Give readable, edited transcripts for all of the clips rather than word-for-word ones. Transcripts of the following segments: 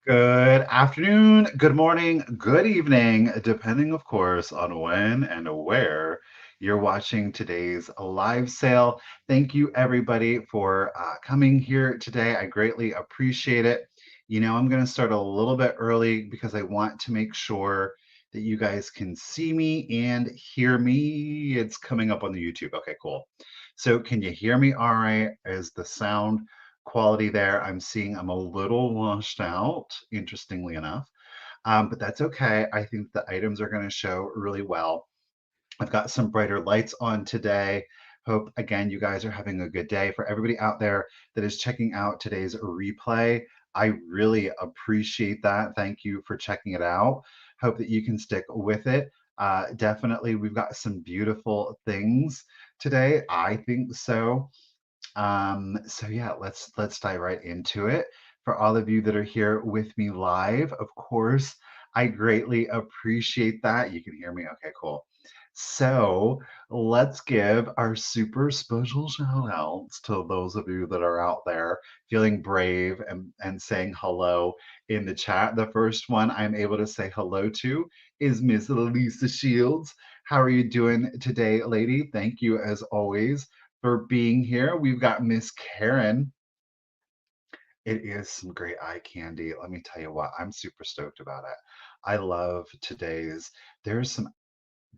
Good afternoon, good morning, good evening, depending, of course, on when and where you're watching today's live sale. Thank you, everybody, for coming here today. I greatly appreciate it. I'm going to start a little bit early because I want to make sure that you guys can see me and hear me. It's coming up on the YouTube. Okay, cool. So, can you hear me all right? Is the sound quality there? I'm seeing I'm a little washed out, interestingly enough, but that's okay. I think the items are going to show really well. I've got some brighter lights on today. Hope again you guys are having a good day. For everybody out there that is checking out today's replay, I really appreciate that. Thank you for checking it out. Hope that you can stick with it. Definitely, we've got some beautiful things today. I think so. So yeah, let's dive right into it. For all of you that are here with me live, of course, I greatly appreciate that. You can hear me? Okay, cool. So let's give our super special shout outs to those of you that are out there feeling brave and saying hello in the chat. The first one I'm able to say hello to is Miss Lisa Shields. How are you doing today, lady? Thank you as always for being here. We've got Miss Karen. It is some great eye candy. Let me tell you what, I'm super stoked about it. I love today's. There's some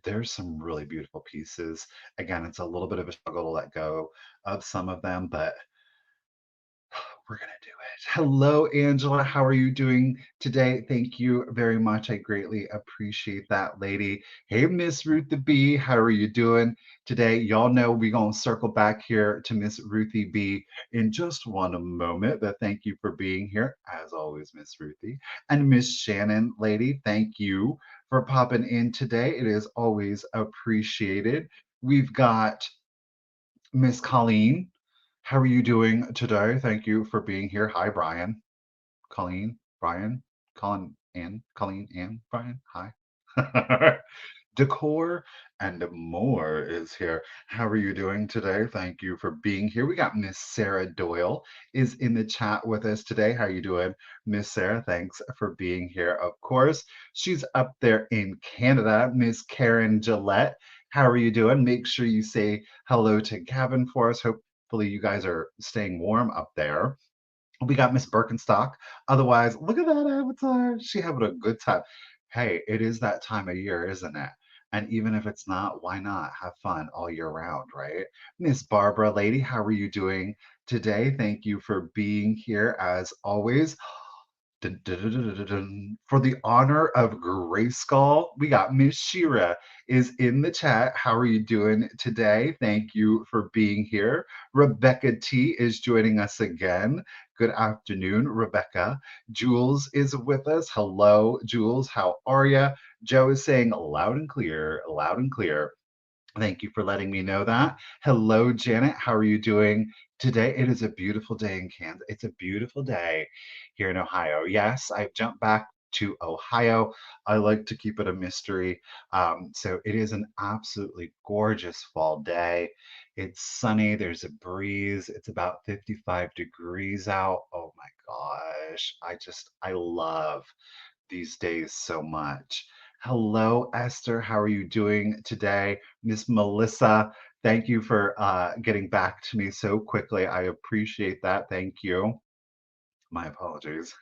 there's some really beautiful pieces. Again, it's a little bit of a struggle to let go of some of them, but we're going to do it. Hello, Angela. How are you doing today? Thank you very much. I greatly appreciate that, lady. Hey, Miss Ruth the B. How are you doing today? Y'all know we're going to circle back here to Miss Ruthie B in just one moment, but thank you for being here, as always, Miss Ruthie. And Miss Shannon, lady, thank you for popping in today. It is always appreciated. We've got Miss Colleen. How are you doing today? Thank you for being here. Hi, Brian. Colleen, Brian, Colleen, Ann, Brian. Hi. Decor and more is here. How are you doing today? Thank you for being here. We got Miss Sarah Doyle is in the chat with us today. How are you doing, Miss Sarah? Thanks for being here. Of course, she's up there in Canada. Miss Karen Gillette. How are you doing? Make sure you say hello to Gavin for us. Hopefully, you guys are staying warm up there. We got Miss Birkenstock. Otherwise, look at that avatar. She having a good time. Hey, it is that time of year, isn't it? And even if it's not, why not have fun all year round, right? Miss Barbara, lady, how are you doing today? Thank you for being here as always. Dun, dun, dun, dun, dun, dun. For the honor of Grayskull, we got Miss Shira is in the chat. How are you doing today? Thank you for being here. Rebecca T is joining us again. Good afternoon, Rebecca. Jules is with us. Hello, Jules. How are you? Joe is saying loud and clear, loud and clear. Thank you for letting me know that. Hello, Janet. How are you doing today? It is a beautiful day in Kansas. It's a beautiful day here in Ohio. Yes, I've jumped back to Ohio. I like to keep it a mystery. So it is an absolutely gorgeous fall day. It's sunny. There's a breeze. It's about 55 degrees out. Oh my gosh. I love these days so much. Hello, Esther. How are you doing today? Miss Melissa, thank you for getting back to me so quickly. I appreciate that. Thank you. My apologies.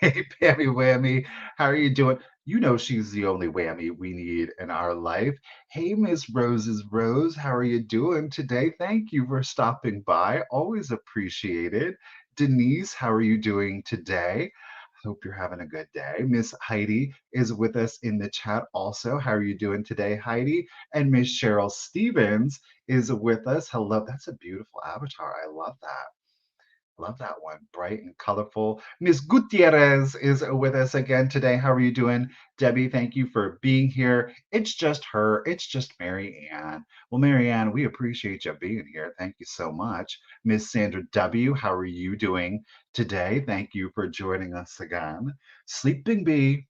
Hey, Pammy Whammy, how are you doing? You know she's the only whammy we need in our life. Hey, Miss Rose's Rose, how are you doing today? Thank you for stopping by. Always appreciated. Denise, how are you doing today? Hope you're having a good day. Miss Heidi is with us in the chat also. How are you doing today, Heidi? And Miss Cheryl Stevens is with us. Hello. That's a beautiful avatar. I love that. Love that one. Bright and colorful. Miss Gutierrez is with us again today. How are you doing, Debbie? Thank you for being here. It's just her. It's just Mary Ann. Well, Mary Ann, we appreciate you being here. Thank you so much. Miss Sandra W., how are you doing today? Thank you for joining us again. Sleeping Bee,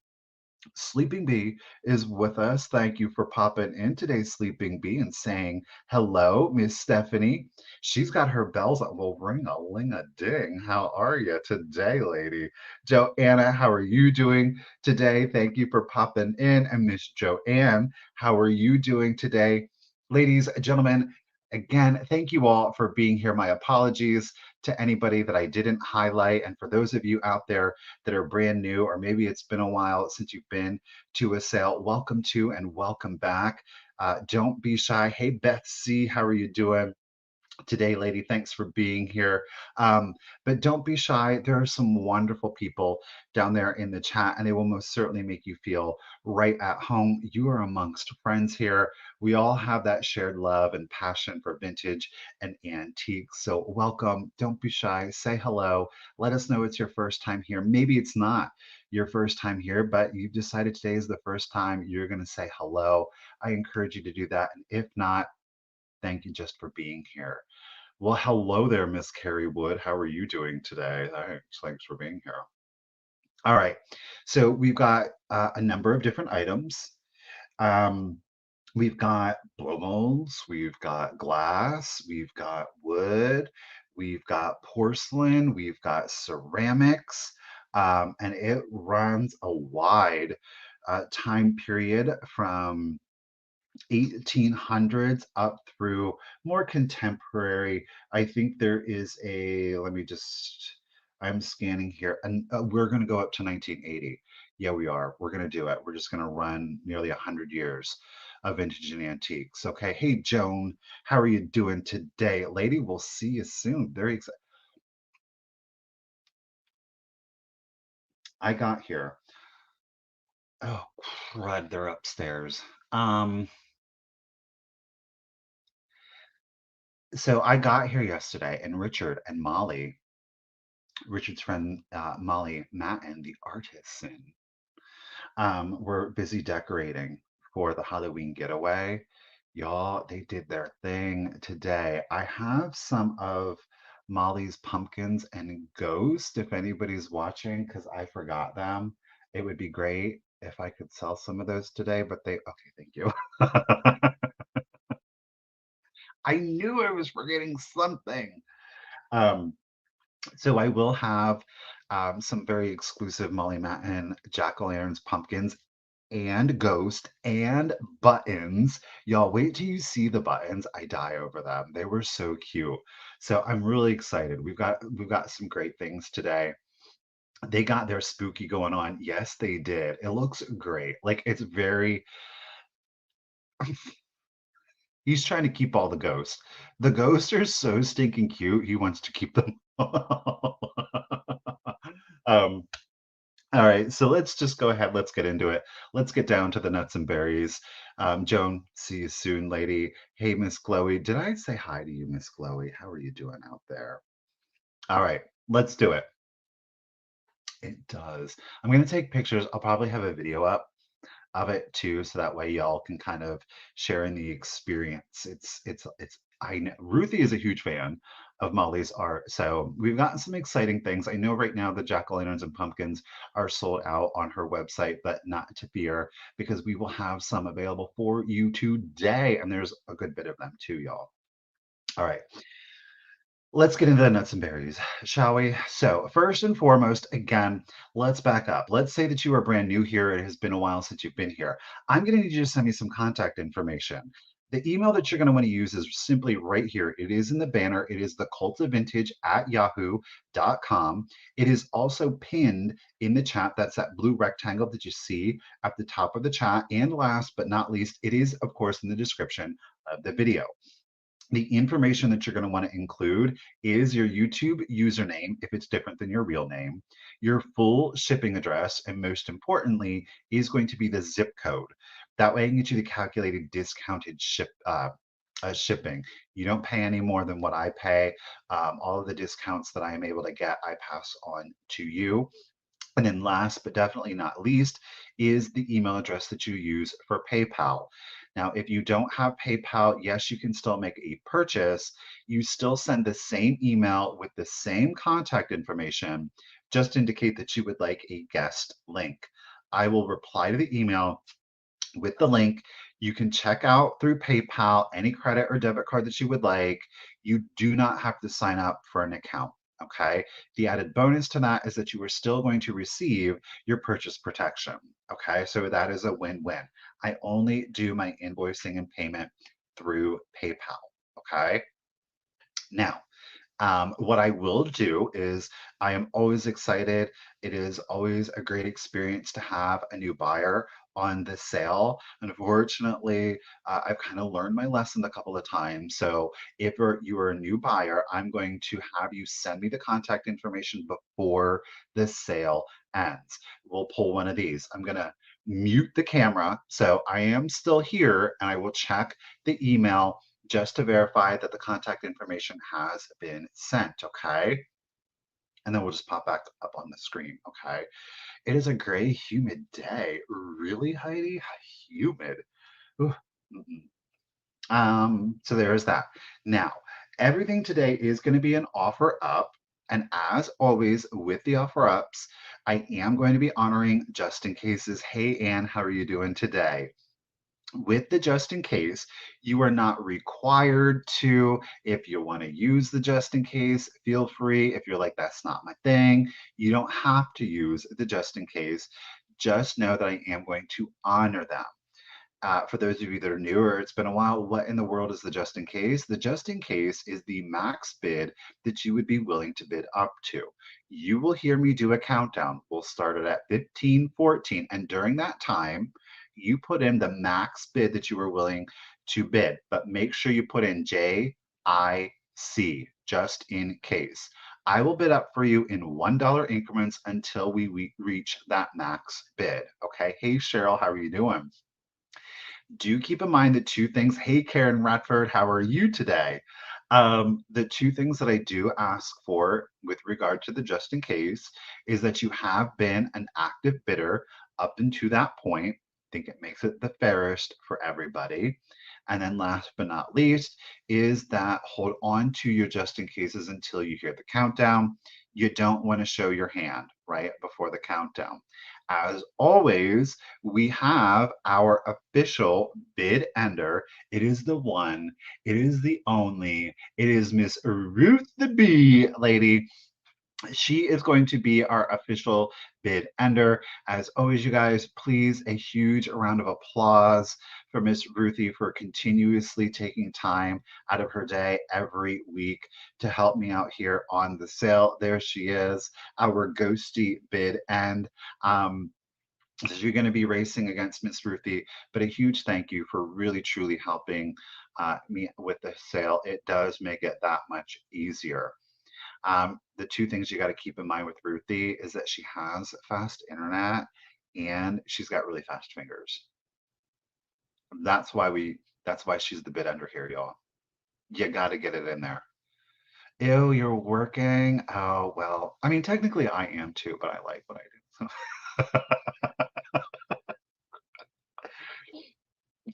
Sleeping Bee is with us. Thank you for popping in today, Sleeping Bee, and saying hello, Miss Stephanie. She's got her bells on. Well, ring a ling a ding. How are you today, lady? Joanna, how are you doing today? Thank you for popping in. And Miss Joanne, how are you doing today? Ladies, gentlemen, again, thank you all for being here. My apologies to anybody that I didn't highlight. And for those of you out there that are brand new, or maybe it's been a while since you've been to a sale, welcome to and welcome back. Don't be shy. Hey, Betsy, how are you doing today, lady? Thanks for being here. But don't be shy. There are some wonderful people down there in the chat, and they will most certainly make you feel right at home. You are amongst friends here. We all have that shared love and passion for vintage and antiques. So, welcome. Don't be shy. Say hello. Let us know it's your first time here. Maybe it's not your first time here, but you've decided today is the first time you're going to say hello. I encourage you to do that. And if not, thank you just for being here. Well, hello there, Miss Carrie Wood. How are you doing today? Thanks for being here. All right. So we've got a number of different items. Um, we've got blow molds, we've got glass, we've got wood, we've got porcelain, we've got ceramics, and it runs a wide time period from 1800s up through more contemporary. I think there is a, let me just, I'm scanning here, and we're going to go up to 1980. Yeah, we are. We're going to do it. We're just going to run nearly 100 years of vintage and antiques. Okay. Hey, Joan, how are you doing today? Lady, we'll see you soon. Very excited. I got here. Oh, crud, they're upstairs. Um, so I got here yesterday, and Richard and Molly, Richard's friend, Molly Matten, the artisan, were busy decorating for the Halloween getaway. Y'all, they did their thing today. I have some of Molly's pumpkins and ghost if anybody's watching, because I forgot them. It would be great if I could sell some of those today, but they, okay, thank you. I knew I was forgetting something. Um, So I will have some very exclusive Molly Matten jack-o'-lanterns, pumpkins, and ghost and buttons. Y'all wait till you see the buttons. I die over them. They were so cute. So I'm really excited. We've got some great things today. They got their spooky going on. Yes, they did. It looks great. Like it's very he's trying to keep all the ghosts. The ghosts are so stinking cute. He wants to keep them all. um All right, so let's just go ahead. Let's get into it. Let's get down to the nuts and berries. Joan, see you soon, lady. Hey, Miss Chloe. Did I say hi to you, Miss Chloe? How are you doing out there? All right, let's do it. It does. I'm going to take pictures. I'll probably have a video up of it too, so that way y'all can kind of share in the experience. It's I know Ruthie is a huge fan of Molly's art, so we've gotten some exciting things. I know right now the jack-o'-lanterns and pumpkins are sold out on her website, but not to fear because we will have some available for you today, and there's a good bit of them too, y'all. All right. Let's get into the nuts and berries, shall we? So, first and foremost, again, let's back up. Let's say that you are brand new here. It has been a while since you've been here. I'm going to need you to send me some contact information. The email that you're going to want to use is simply right here. It is in the banner. It is the.Cult.Of.Vintage at yahoo.com. It is also pinned in the chat. That's that blue rectangle that you see at the top of the chat. And last but not least, it is, of course, in the description of the video. The information that you're going to want to include is your YouTube username, if it's different than your real name, your full shipping address, and most importantly, is going to be the zip code. That way, I can get you the calculated discounted shipping. You don't pay any more than what I pay. All of the discounts that I am able to get, I pass on to you. And then last but definitely not least is the email address that you use for PayPal. Now, if you don't have PayPal, yes, you can still make a purchase. You still send the same email with the same contact information. Just indicate that you would like a guest link. I will reply to the email with the link. You can check out through PayPal, any credit or debit card that you would like. You do not have to sign up for an account. Okay. The added bonus to that is that you are still going to receive your purchase protection. Okay. So that is a win win. I only do my invoicing and payment through PayPal. Okay. Now, what I will do is I am always excited. It is always a great experience to have a new buyer on the sale. Unfortunately, I've kind of learned my lesson a couple of times. So if you are a new buyer, I'm going to have you send me the contact information before the sale ends. We'll pull one of these. I'm going to mute the camera. So I am still here and I will check the email just to verify that the contact information has been sent, okay? And then we'll just pop back up on the screen, okay? It is a gray, humid day. Really, Heidi? Humid. Ooh, mm-mm. So there's that. Now, everything today is going to be an offer up. And as always, with the offer ups, I am going to be honoring just in cases. Hey, Anne, how are you doing today? With the just in case, you are not required to. If you want to use the just in case, feel free. If you're like, that's not my thing, you don't have to use the just in case. Just know that I am going to honor them. For those of you that are newer, it's been a while. What in the world is the just in case? The just in case is the max bid that you would be willing to bid up to. You will hear me do a countdown. We'll start it at 15, 14. And during that time, you put in the max bid that you are willing to bid, but make sure you put in JIC, just in case. I will bid up for you in $1 increments until we reach that max bid. Okay. Hey, Cheryl, how are you doing? Do keep in mind the two things. Hey, Karen Radford, how are you today? The two things that I do ask for with regard to the just in case is that you have been an active bidder up until that point. I think it makes it the fairest for everybody. And then last but not least is that hold on to your just in cases until you hear the countdown. You don't want to show your hand right before the countdown. As always, we have our official bid ender. It is the one, it is the only, it is Miss Ruth the Bee lady. She is going to be our official bid ender. As always, you guys, please a huge round of applause for Miss Ruthie for continuously taking time out of her day every week to help me out here on the sale. There she is, our ghosty bid end. So you're going to be racing against Miss Ruthie, but a huge thank you for really truly helping me with the sale. It does make it that much easier. The two things you got to keep in mind with Ruthie is that she has fast internet and she's got really fast fingers. That's why she's the bid under here, y'all. You got to get it in there. Ew, you're working. Oh, well, I mean, technically I am too, but I like what I do.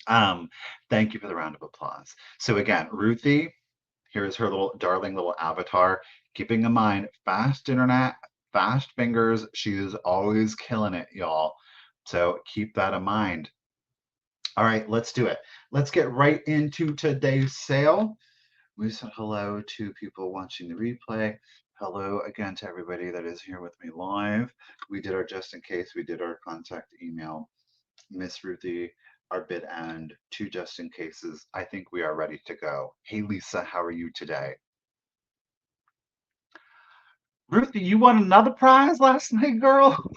Um, Thank you for the round of applause. So again, Ruthie, here's her little darling little avatar. Keeping in mind, fast internet, fast fingers. She is always killing it, y'all. So keep that in mind. All right, let's do it. Let's get right into today's sale. We said hello to people watching the replay. Hello again to everybody that is here with me live. We did our just in case, we did our contact email. Miss Ruthie, our bid and two just in cases. I think we are ready to go. Hey Lisa, how are you today? Ruthie, you won another prize last night, girl.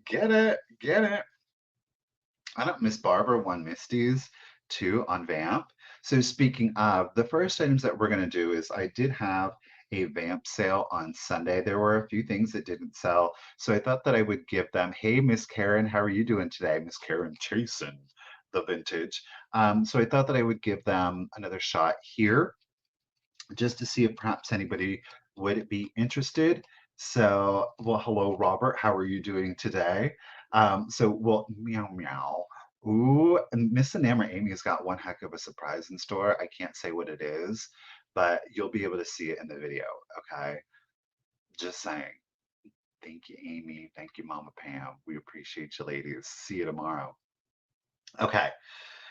Get it, get it. I know Miss Barbara won Misty's too on Vamp. So speaking of, the first items that we're gonna do is I did have a Vamp sale on Sunday. There were a few things that didn't sell, so I thought that I would give them. Hey, Miss Karen, how are you doing today? Miss Karen chasing the vintage. So I thought that I would give them another shot here just to see if perhaps anybody would be interested. So, well, hello, Robert. How are you doing today? Well, meow, meow. Ooh, and Miss Enamor Amy has got one heck of a surprise in store. I can't say what it is, but you'll be able to see it in the video. Okay. Just saying. Thank you, Amy. Thank you, Mama Pam. We appreciate you, ladies. See you tomorrow. Okay.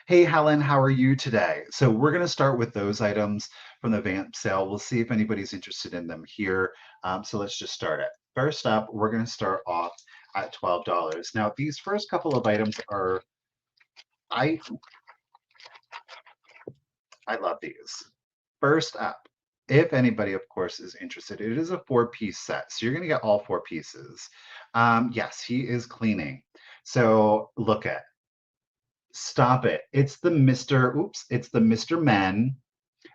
Hey, Helen, how are you today? So we're going to start with those items from the Vamp sale. We'll see if anybody's interested in them here. So let's just start it. First up, we're going to start off at $12. Now, these first couple of items are, I I love these. First up, if anybody, of course, is interested, it is a four-piece set. So you're going to get all four pieces. Yes, he is cleaning. So look at, stop it. It's the Mr. Oops, it's the Mr. Men.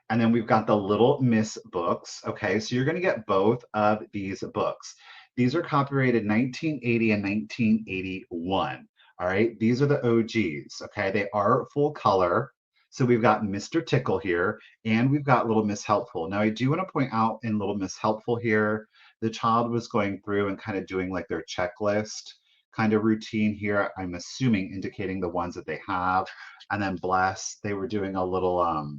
And then we've got the Little Miss books. Okay, so you're going to get both of these books. These are copyrighted 1980 and 1981. All right, these are the OGs. Okay, they are full color. So we've got Mr. Tickle here, and we've got Little Miss Helpful. Now, I do want to point out in Little Miss Helpful here, the child was going through and kind of doing like their checklist kind of routine here. I'm assuming indicating the ones that they have. And then Bless, they were doing a little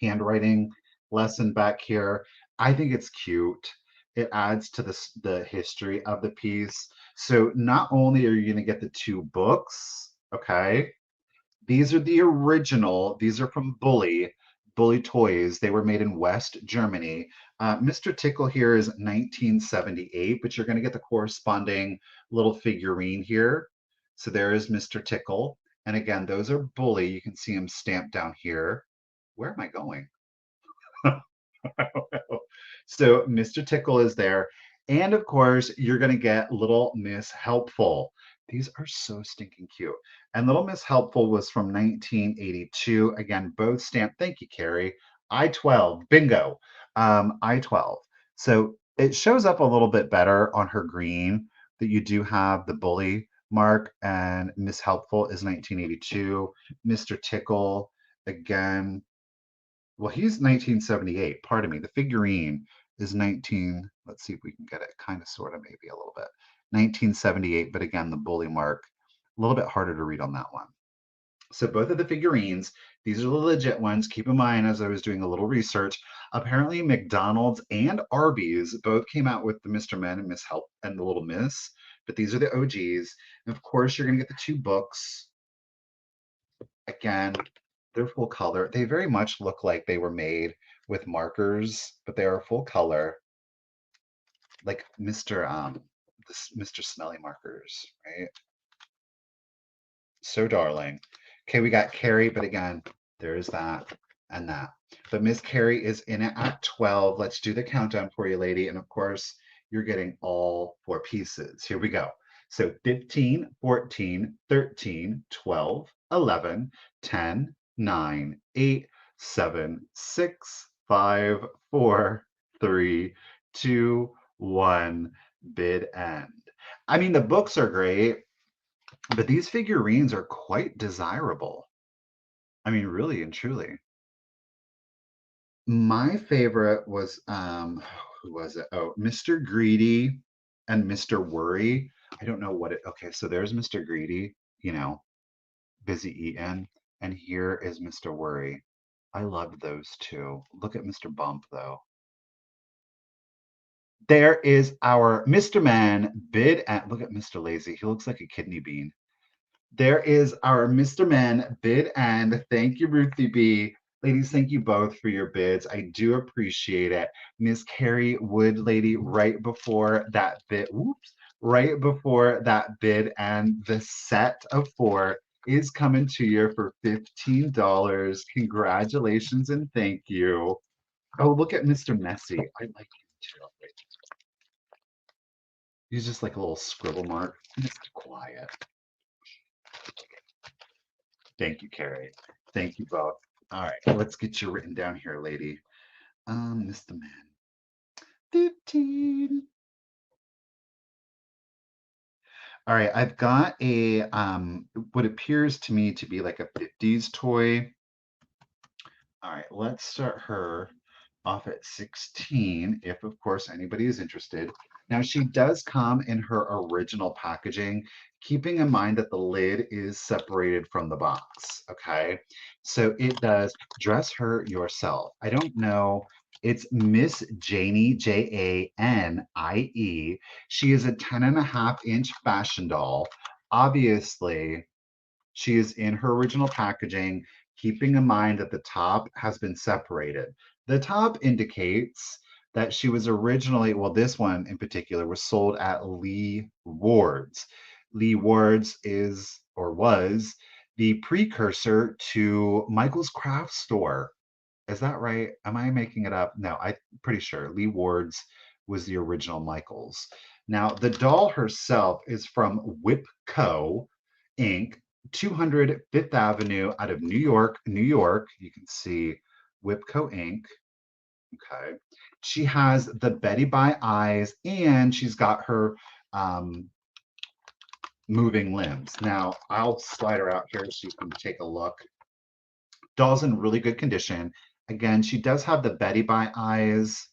handwriting lesson back here. I think it's cute. It adds to the history of the piece. So not only are you going to get the two books, okay? These are the original. These are from Bully Toys. They were made in West Germany. Mr. Tickle here is 1978, but you're going to get the corresponding little figurine here. So there is Mr. Tickle. And again, those are Bully. You can see him stamped down here. Where am I going? So Mr. Tickle is there. And of course, you're going to get Little Miss Helpful. These are so stinking cute. And Little Miss Helpful was from 1982. Again, both stamped. Thank you, Carrie. I-12, bingo. I-12. So it shows up a little bit better on her green that you do have the bully mark, and Miss Helpful is 1982. Mr. Tickle, again, well, he's 1978. Pardon me. The figurine is 19. Let's see if we can get it kind of, sort of, maybe a little bit. 1978, but again, the bully mark, a little bit harder to read on that one. So both of the figurines, these are the legit ones. Keep in mind, as I was doing a little research, apparently McDonald's and Arby's both came out with the Mr. Men and Miss Help and the Little Miss, but these are the OGs. And of course, you're going to get the two books. Again, they're full color. They very much look like they were made with markers, but they are full color, like Mr. Smelly markers, right? So darling. Okay, we got Carrie, but again, there's that and that. But Miss Carrie is in it at 12. Let's do the countdown for you, lady. And of course, you're getting all four pieces. Here we go. So 15, 14, 13, 12, 11, 10, 9, 8, 7, 6, 5, 4, 3, 2, 1. Bid end. I mean, the books are great, but these figurines are quite desirable. I mean, really and truly. My favorite was who was it? Oh, Mr. Greedy and Mr. Worry. I don't know what it, okay, so there's Mr. Greedy, you know, busy eating, and here is Mr. Worry. I loved those two. Look at Mr. Bump though. There is our Mr. Man bid at, look at Mr. Lazy. He looks like a kidney bean. There is our Mr. Men bid, and thank you, Ruthie B. Ladies, thank you both for your bids. I do appreciate it. Miss Carrie Wood, lady, right before that bid, whoops, right before that bid, and the set of four is coming to you for $15. Congratulations and thank you. Oh, look at Mr. Messy. I like him too. He's just like a little scribble mark. Mr. Quiet. Thank you, Carrie. Thank you both. All right, let's get you written down here, lady. Mr. Man. 15. All right, I've got a what appears to me to be like a 50s toy. All right, let's start her off at 16, if of course anybody is interested. Now she does come in her original packaging, keeping in mind that the lid is separated from the box, okay? So it does dress her yourself. I don't know It's Miss Janie, Janie. She is a 10.5 inch fashion doll. Obviously, she is in her original packaging, keeping in mind that the top has been separated. The top indicates that she was originally, well, this one in particular was sold at Lee Ward's. Lee Ward's is or was the precursor to Michael's Craft Store. Is that right? Am I making it up? No, I'm pretty sure Lee Ward's was the original Michael's. Now, the doll herself is from Whipco Inc., 200 Fifth Avenue out of New York, New York. You can see Whipco Inc. Okay. She has the Betty by eyes and she's got her um, moving limbs. Now, I'll slide her out here so you can take a look. Doll's in really good condition. Again, she does have the Betty by eyes,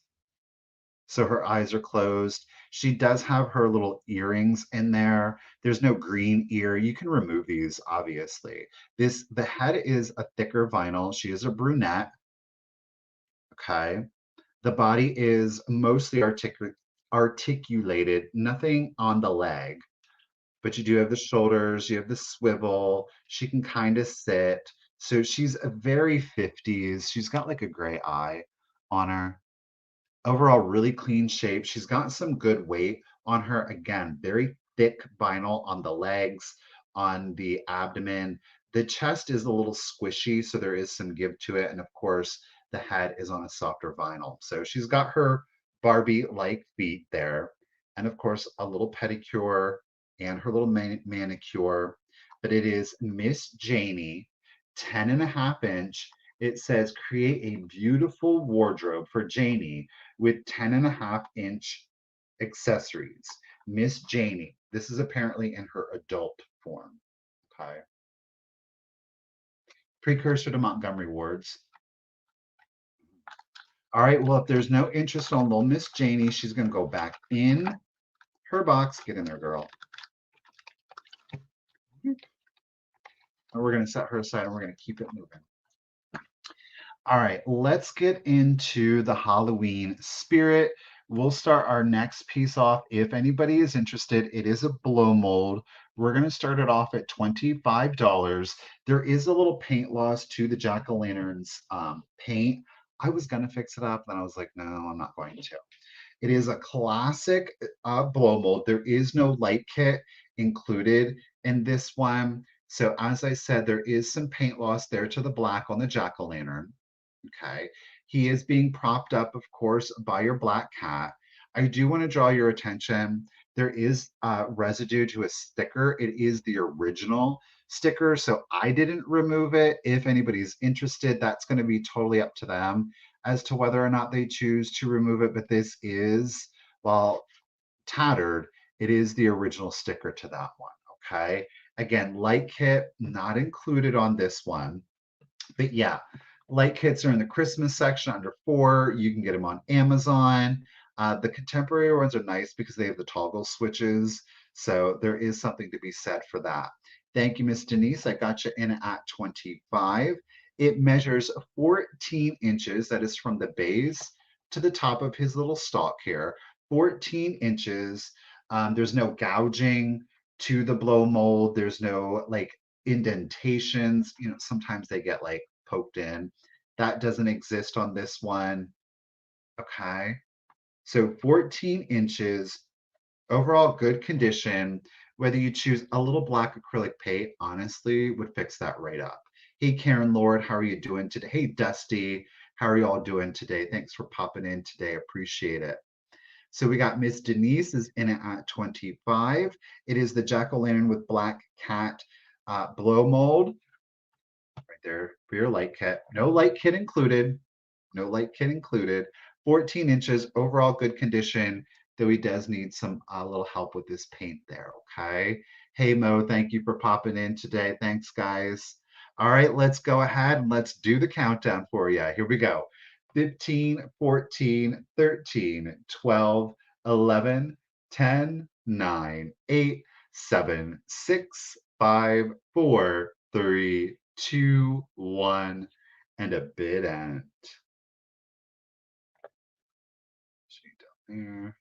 so her eyes are closed. She does have her little earrings in there. There's no green ear. You can remove these, obviously. The head is a thicker vinyl. She is a brunette. Okay. The body is mostly articulated, nothing on the leg. But you do have the shoulders, you have the swivel. She can kind of sit. So she's a very 50s. She's got like a gray eye on her. Overall, really clean shape. She's got some good weight on her. Again, very thick vinyl on the legs, on the abdomen. The chest is a little squishy, so there is some give to it. And of course, the head is on a softer vinyl. So she's got her Barbie-like feet there. And of course, a little pedicure and her little manicure. But it is Miss Janie, 10.5 inch. It says create a beautiful wardrobe for Janie with 10.5 inch accessories. Miss Janie. This is apparently in her adult form. Okay. Precursor to Montgomery Wards. All right. Well, if there's no interest on little Miss Janie, she's going to go back in her box. Get in there, girl. And we're going to set her aside and we're going to keep it moving. All right, let's get into the Halloween spirit. We'll start our next piece off. If anybody is interested, it is a blow mold. We're going to start it off at $25. There is a little paint loss to the jack-o'-lanterns paint. I was going to fix it up, then I was like, no, I'm not going to. It is a classic blow mold. There is no light kit included in this one. So as I said, there is some paint loss there to the black on the jack-o'-lantern. Okay. He is being propped up, of course, by your black cat. I do want to draw your attention. There is residue to a sticker. It is the original sticker, so I didn't remove it. If anybody's interested, that's going to be totally up to them as to whether or not they choose to remove it. But this is, well, tattered. It is the original sticker to that one. Okay. Again, light kit not included on this one. But yeah, light kits are in the Christmas section under $4. You can get them on Amazon. The contemporary ones are nice because they have the toggle switches. So there is something to be said for that. Thank you, Miss Denise. I got you in at 25. It measures 14 inches. That is from the base to the top of his little stalk here. 14 inches. There's no gouging to the blow mold. There's no like indentations. You know, sometimes they get like poked in. That doesn't exist on this one. Okay. So 14 inches, overall good condition. Whether you choose a little black acrylic paint, honestly, would fix that right up. Hey, Karen Lord, how are you doing today? Hey, Dusty, how are you all doing today? Thanks for popping in today. Appreciate it. So we got Miss Denise is in it at 25. It is the jack-o'-lantern with black cat blow mold. Right there for your light kit. No light kit included. No light kit included. 14 inches, overall good condition, though he does need some little help with this paint there, okay? Hey, Mo, thank you for popping in today. Thanks, guys. All right, let's go ahead and let's do the countdown for you. Here we go. 15, 14, 13, 12, 11, 10, 9, 8, 7, 6, 5, 4, 3, 2, 1, and a bid end. There.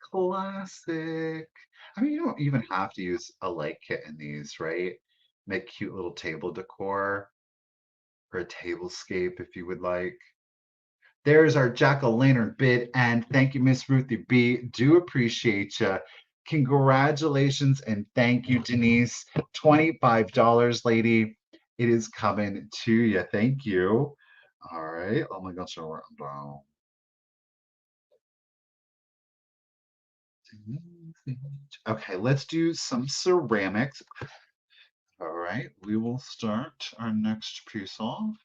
Classic. I mean, you don't even have to use a light kit in these, right? Make cute little table decor or a tablescape if you would like. There's our jack-o'-lantern bid, and thank you, Miss Ruthie B. Do appreciate you. Congratulations and thank you, Denise. $25, lady. It is coming to you. Thank you. All right. Oh my gosh, I'm down. Okay, let's do some ceramics. All right, we will start our next piece off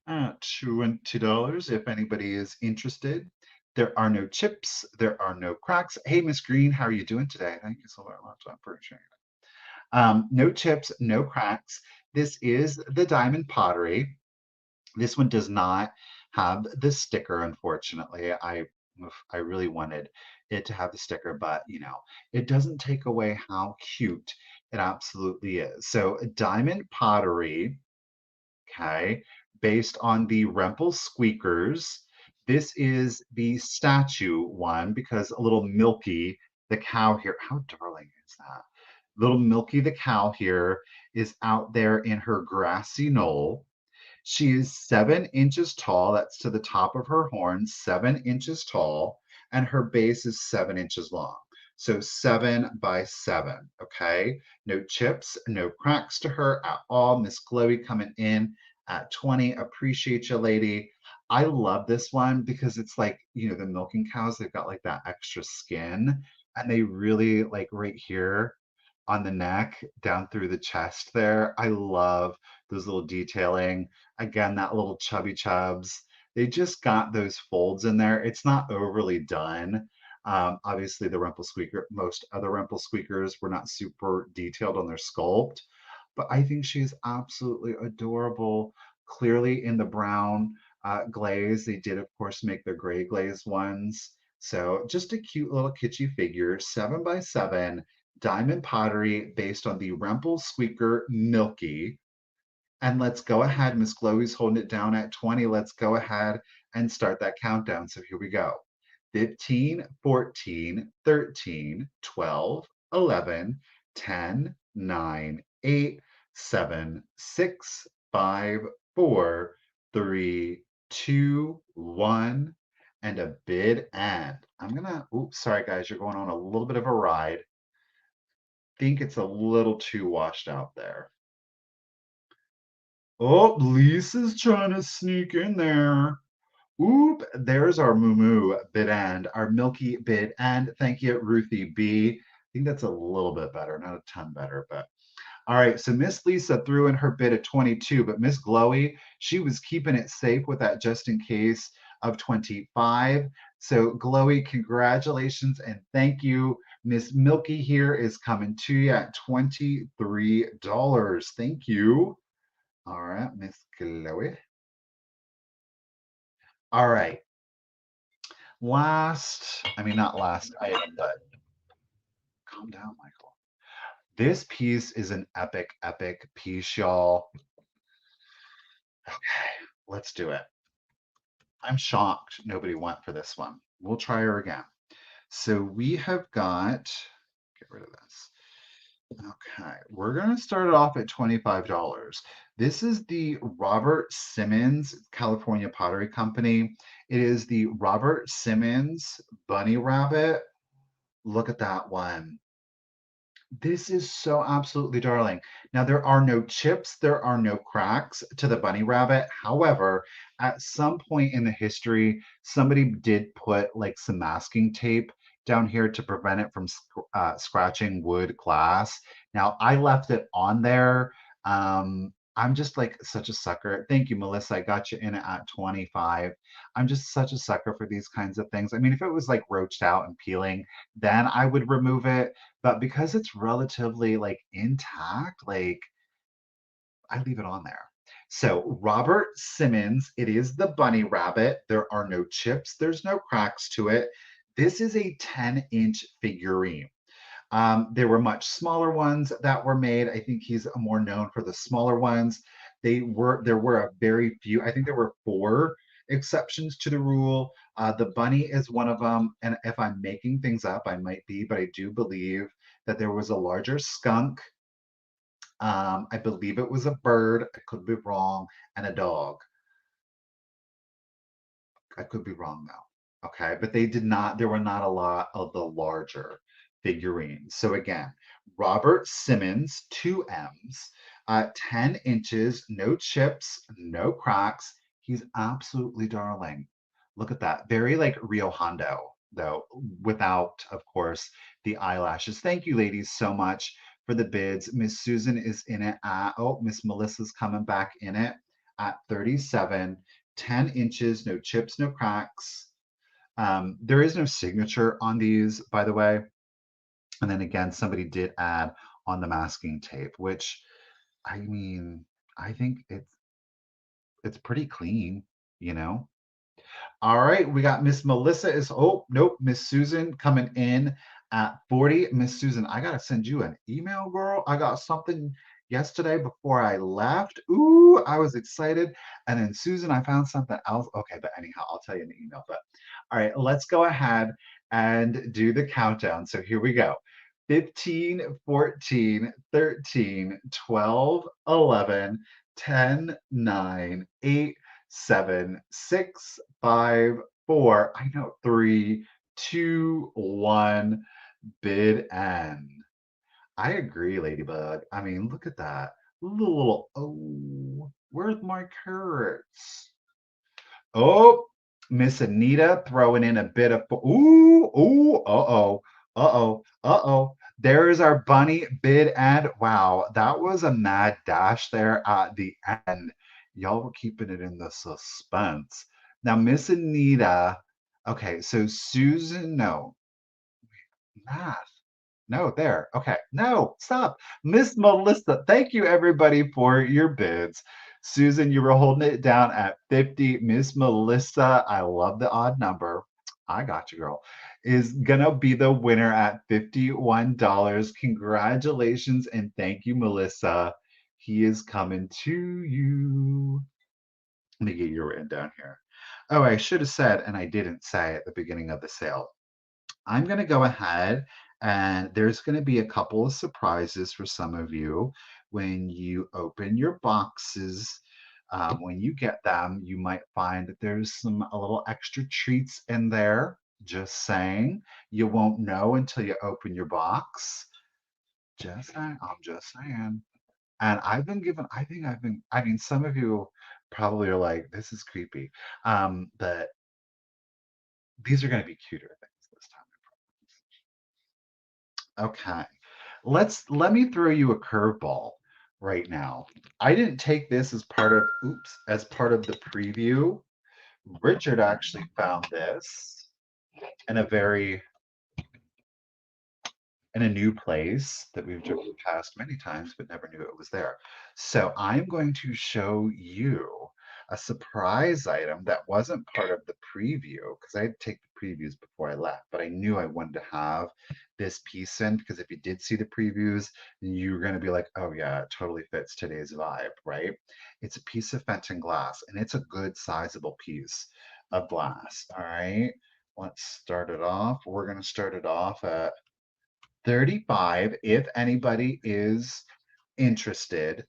at $20 if anybody is interested. There are no chips, there are no cracks. Hey, Miss Green, how are you doing today? Thank you so very much. I appreciate it. No chips, no cracks. This is the diamond pottery. This one does not have the sticker, unfortunately. I really wanted it to have the sticker, but it doesn't take away how cute it absolutely is. So diamond pottery, okay, based on the Rempel squeakers. This is the statue one because a little Milky, the cow here, how darling is that? Little Milky the cow here is out there in her grassy knoll. She is 7 inches tall. That's to the top of her horns, 7 inches tall, and her base is 7 inches long. So 7 by 7. Okay. No chips, no cracks to her at all. Miss Chloe coming in at 20. Appreciate you, lady. I love this one because it's like, the milking cows, they've got like that extra skin, and they really like right here on the neck down through the chest there. I love those little detailing. Again, that little chubby chubs. They just got those folds in there. It's not overly done. Obviously, the Rempel Squeaker, most other Rempel Squeakers were not super detailed on their sculpt, but I think she's absolutely adorable. Clearly in the brown glaze. They did, of course, make their gray glaze ones. So just a cute little kitschy figure, 7 by 7, diamond pottery based on the Rempel Squeaker Milky. And let's go ahead. Miss Chloe's holding it down at 20. Let's go ahead and start that countdown. So here we go. 15, 14, 13, 12, 11, 10, 9, 8, 7, 6, 5, 4, 3, 2, 1, and a bid end. I'm gonna, oops, sorry guys, you're going on a little bit of a ride. Think it's a little too washed out there. Oh, Lisa's trying to sneak in there. Oop, there's our Moo bid end, our Milky bid end. Thank you, Ruthie B. I think that's a little bit better, not a ton better, but all right. So Miss Lisa threw in her bid of 22, but Miss Glowy, she was keeping it safe with that just in case of 25. So Glowy, congratulations and thank you. Miss Milky here is coming to you at $23. Thank you. All right, Miss Chloe. All right. Not last item, but calm down, Michael. This piece is an epic, epic piece, y'all. Okay, let's do it. I'm shocked nobody went for this one. We'll try her again. So we have got, get rid of this. Okay, we're going to start it off at $25. This is the Robert Simmons California Pottery Company. It is the Robert Simmons Bunny Rabbit. Look at that one. This is so absolutely darling. Now, there are no chips, there are no cracks to the bunny rabbit. However, at some point in the history, somebody did put like some masking tape down here to prevent it from scratching wood glass. Now, I left it on there. I'm just like such a sucker. Thank you, Melissa. I got you in at 25. I'm just such a sucker for these kinds of things. I mean, if it was like roached out and peeling, then I would remove it, but because it's relatively like intact, like I leave it on there. So Robert Simmons, it is the bunny rabbit. There are no chips, there's no cracks to it. This is a 10-inch figurine. There were much smaller ones that were made. I think he's more known for the smaller ones. There were a very few. I think there were 4 exceptions to the rule. The bunny is one of them. And if I'm making things up, I might be, but I do believe that there was a larger skunk. I believe it was a bird. I could be wrong, and a dog. I could be wrong though. Okay, but they did not, there were not a lot of the larger figurines. So again, Robert Simmons, 2 M's, 10 inches, no chips, no cracks. He's absolutely darling. Look at that. Very like Rio Hondo, though, without, of course, the eyelashes. Thank you, ladies, so much for the bids. Miss Susan is in it at, oh, Miss Melissa's coming back in it at 37. 10 inches, no chips, no cracks. There is no signature on these, by the way. And then again, somebody did add on the masking tape, which I mean, I think it's pretty clean, you know. All right, we got Miss Melissa is, oh, nope, Miss Susan coming in at 40. Miss Susan, I gotta send you an email, girl. I got something yesterday before I left. Ooh, I was excited. And then Susan, I found something else. Okay, but anyhow, I'll tell you in the email. But all right, let's go ahead and do the countdown. So here we go. 15, 14, 13, 12, 11, 10, 9, 8, 7, 6, 5, 4. I know 3, 2, 1. Bid end. I agree, Ladybug. I mean, look at that. Little, oh, where's my carrots? Oh, Miss Anita throwing in a bit of, ooh, uh-oh, uh-oh, uh-oh. There's our bunny bid end. Wow, that was a mad dash there at the end. Y'all were keeping it in the suspense. Now, Miss Anita, okay, so Susan, no, math. No, there. Okay. No, stop. Miss Melissa, thank you everybody for your bids. Susan, you were holding it down at 50. Miss Melissa, I love the odd number. I got you, girl. Is gonna be the winner at $51. Congratulations and thank you, Melissa. He is coming to you. Let me get you written down here. Oh, I should have said, and I didn't say at the beginning of the sale. I'm going to go ahead and there's going to be a couple of surprises for some of you when you open your boxes. When you get them, you might find that there's a little extra treats in there. Just saying. You won't know until you open your box. Just saying. I'm just saying. And I've been given, I think I've been, I mean, some of you probably are like, this is creepy. But these are going to be cuter things this time. Okay. Let me throw you a curveball right now. I didn't take this as part of, oops, as part of the preview. Richard actually found this in a very in a new place that we've driven past many times but never knew it was there. So I'm going to show you a surprise item that wasn't part of the preview because I had to take the previews before I left, but I knew I wanted to have this piece in because if you did see the previews, you're going to be like, oh yeah, it totally fits today's vibe, right? It's a piece of Fenton glass and it's a good sizable piece of glass. All right, let's start it off. We're going to start it off at 35 if anybody is interested.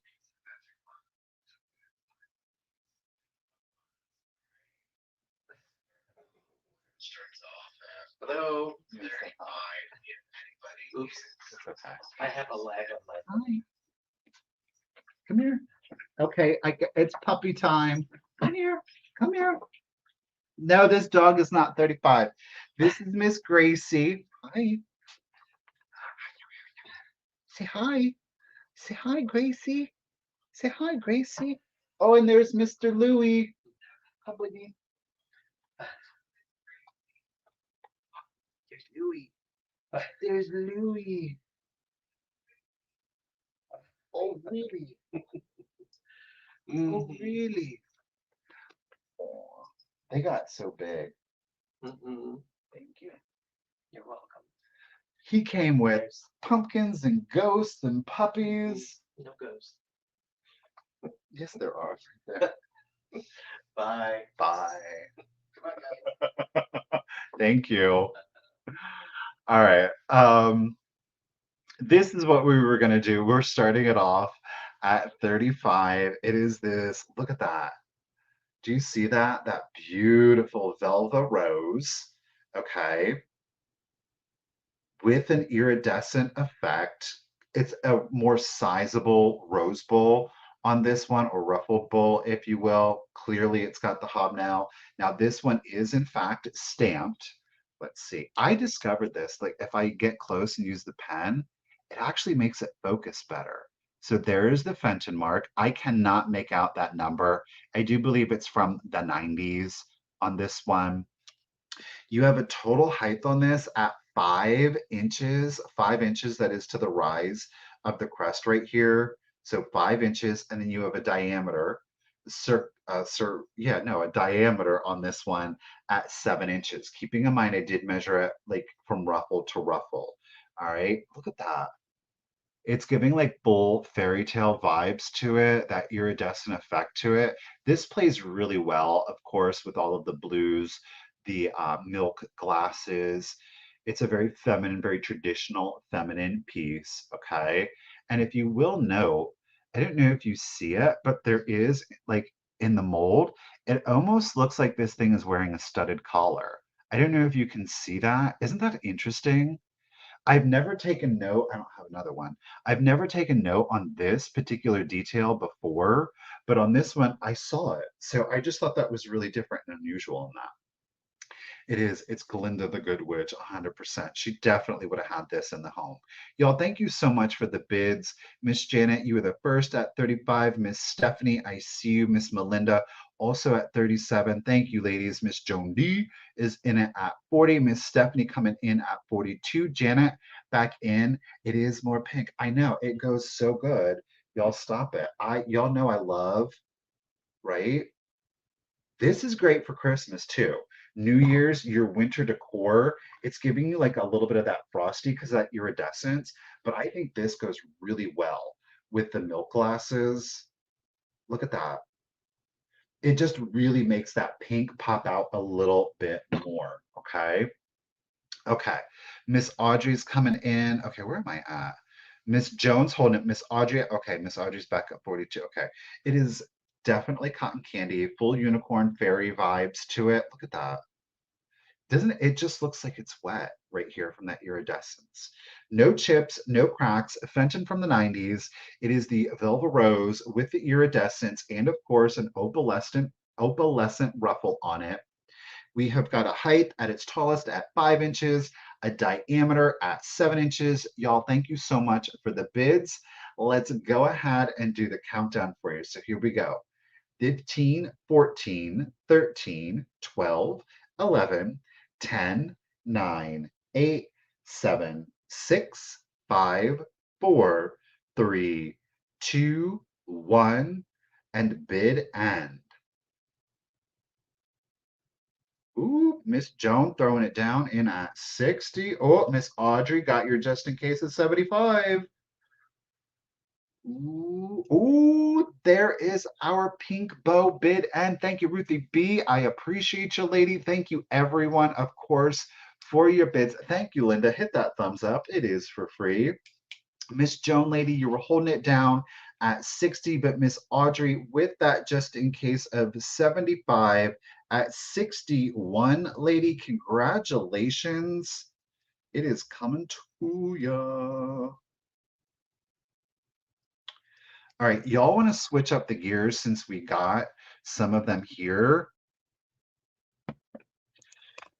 Hello. Oops. Okay. I have a lag on my. Hi. Come here. Okay, it's puppy time. Come here. Come here. No, this dog is not 35. This is Miss Gracie. Hi. Say hi. Say hi, Gracie. Say hi, Gracie. Oh, and there's Mr. Louie. Hi, buddy. There's Louie. There's Louie. Oh, really? Oh, really? Oh, they got so big. Thank you. You're welcome. He came with pumpkins and ghosts and puppies. No ghosts. Yes, there are. There. Bye. Bye. Thank you. All right. This is what we were gonna do. We're starting it off at 35. It is this, look at that. Do you see that? That beautiful velvet rose. Okay. With an iridescent effect. It's a more sizable rose bowl on this one, or ruffled bowl, if you will. Clearly, it's got the hobnail. Now, this one is in fact stamped. Let's see. I discovered this. Like, if I get close and use the pen, it actually makes it focus better. So there is the Fenton mark. I cannot make out that number. I do believe it's from the 90s on this one. You have a total height on this at 5 inches, 5 inches that is to the rise of the crest right here. So 5 inches, and then you have a diameter, a diameter on this one at 7 inches. Keeping in mind, I did measure it like from ruffle to ruffle. All right, look at that. It's giving like full fairy tale vibes to it, that iridescent effect to it. This plays really well, of course, with all of the blues, the milk glasses. It's a very feminine, very traditional feminine piece, okay? And if you will note, I don't know if you see it, but there is like in the mold, it almost looks like this thing is wearing a studded collar. I don't know if you can see that. Isn't that interesting? I've never taken note. I don't have another one. I've never taken note on this particular detail before, but on this one, I saw it. So I just thought that was really different and unusual in that. It is. It's Glinda the Good Witch, 100%. She definitely would have had this in the home. Y'all, thank you so much for the bids. Miss Janet, you were the first at 35. Miss Stephanie, I see you. Miss Melinda, also at 37. Thank you, ladies. Miss Joan D is in it at 40. Miss Stephanie coming in at 42. Janet back in. It is more pink. I know. It goes so good. Y'all stop it. Y'all know I love, right? This is great for Christmas too. New Year's, your winter decor, it's giving you like a little bit of that frosty because of that iridescence. But I think this goes really well with the milk glasses. Look at that. It just really makes that pink pop out a little bit more. Okay. Okay. Miss Audrey's coming in. Okay, where am I at? Miss Jones holding it. Miss Audrey. Okay, Miss Audrey's back at 42. Okay. It is definitely cotton candy, full unicorn fairy vibes to it. Look at that. Doesn't it? It just looks like it's wet right here from that iridescence. No chips, no cracks. Fenton from the 90s. It is the Velvet Rose with the iridescence and, of course, an opalescent ruffle on it. We have got a height at its tallest at 5 inches, a diameter at 7 inches. Y'all, thank you so much for the bids. Let's go ahead and do the countdown for you. So here we go. 15, 14, 13, 12, 11, 10, 9, 8, 7, 6, 5, 4, 3, 2, 1, and bid end. Ooh, Miss Joan throwing it down in at 60. Oh, Miss Audrey got your just in case at 75. Ooh, ooh, there is our pink bow bid. And thank you, Ruthie B. I appreciate you, lady. Thank you, everyone, of course, for your bids. Thank you, Linda. Hit that thumbs up. It is for free. Miss Joan, lady, you were holding it down at 60, but Miss Audrey, with that just in case of 75 at 61, lady, congratulations. It is coming to ya. All right, y'all want to switch up the gears since we got some of them here.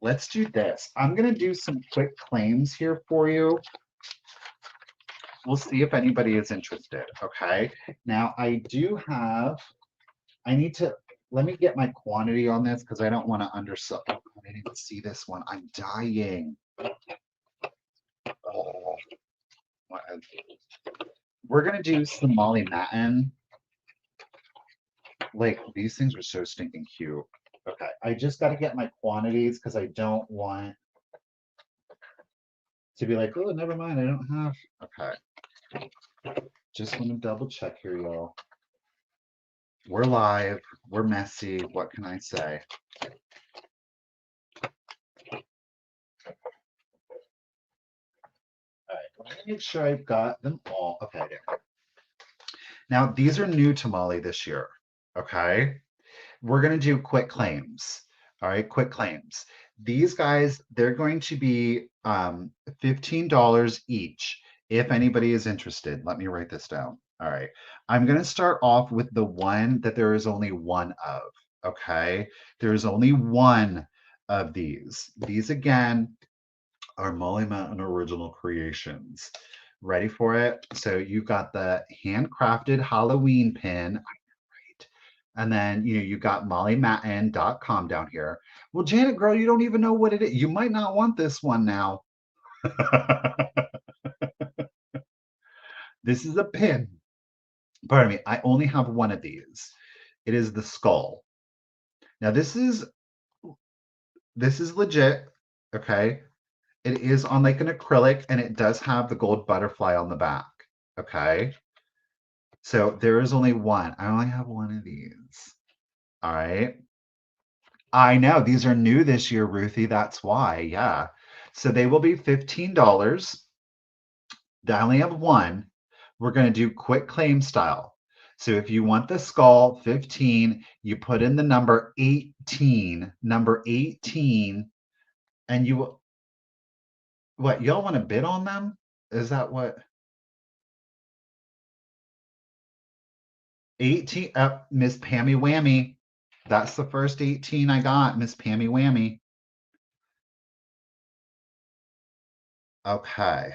Let's do this. I'm going to do some quick claims here for you. We'll see if anybody is interested, okay? Now, I need to, let me get my quantity on this because I don't want to undersell. Oh, I didn't even see this one. I'm dying. Oh, we're going to do some Molly Matten. Like, these things are so stinking cute. Okay, I just got to get my quantities because I don't want to be like, oh, never mind, I don't have. Okay, just want to double check here, y'all. We're live. We're messy. What can I say? All right, let me make sure I've got them all. Okay, there. Now, these are new to Molly this year. Okay. We're going to do quick claims. All right, quick claims. These guys, they're going to be $15 each if anybody is interested. Let me write this down. All right. I'm going to start off with the one that there is only one of. Okay. There is only one of these. These, again, are Molly Matten original creations. Ready for it? So you've got the handcrafted Halloween pin. Right. And then, you got mollymatten.com down here. Well, Janet, girl, you don't even know what it is. You might not want this one now. This is a pin. Pardon me. I only have one of these. It is the skull. Now, this is legit. Okay. It is on like an acrylic and it does have the gold butterfly on the back. Okay. So there is only one. I only have one of these. All right. I know these are new this year, Ruthie. That's why. Yeah. So they will be $15. I only have one. We're going to do quick claim style. So if you want the skull, 15, you put in the number 18, and what, y'all want to bid on them? Is that what? 18, Miss Pammy Whammy. That's the first 18 I got, Miss Pammy Whammy. Okay.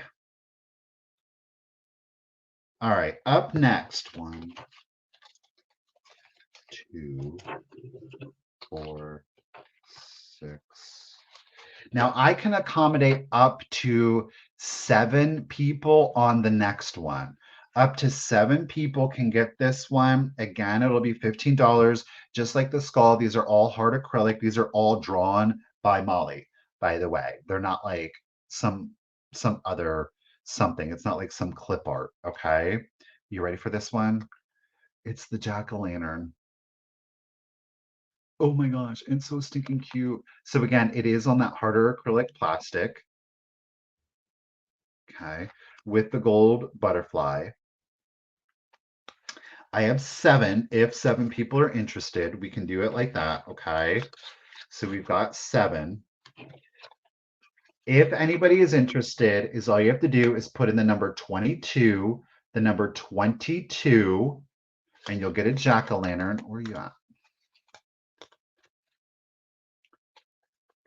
All right. Up next, 1, 2, 4, 6. Now I can accommodate up to 7 people on the next one. Up to 7 people can get this one. Again, it'll be $15, just like the skull. These are all hard acrylic. These are all drawn by Molly, by the way. They're not like some other something. It's not like some clip art. Okay. You ready for this one? It's the jack-o'-lantern. Oh my gosh, it's so stinking cute. So again, it is on that harder acrylic plastic. Okay, with the gold butterfly. I have 7. If 7 people are interested, we can do it like that. Okay, so we've got 7. If anybody is interested, is all you have to do is put in the number 22, and you'll get a jack-o'-lantern. Where are you at?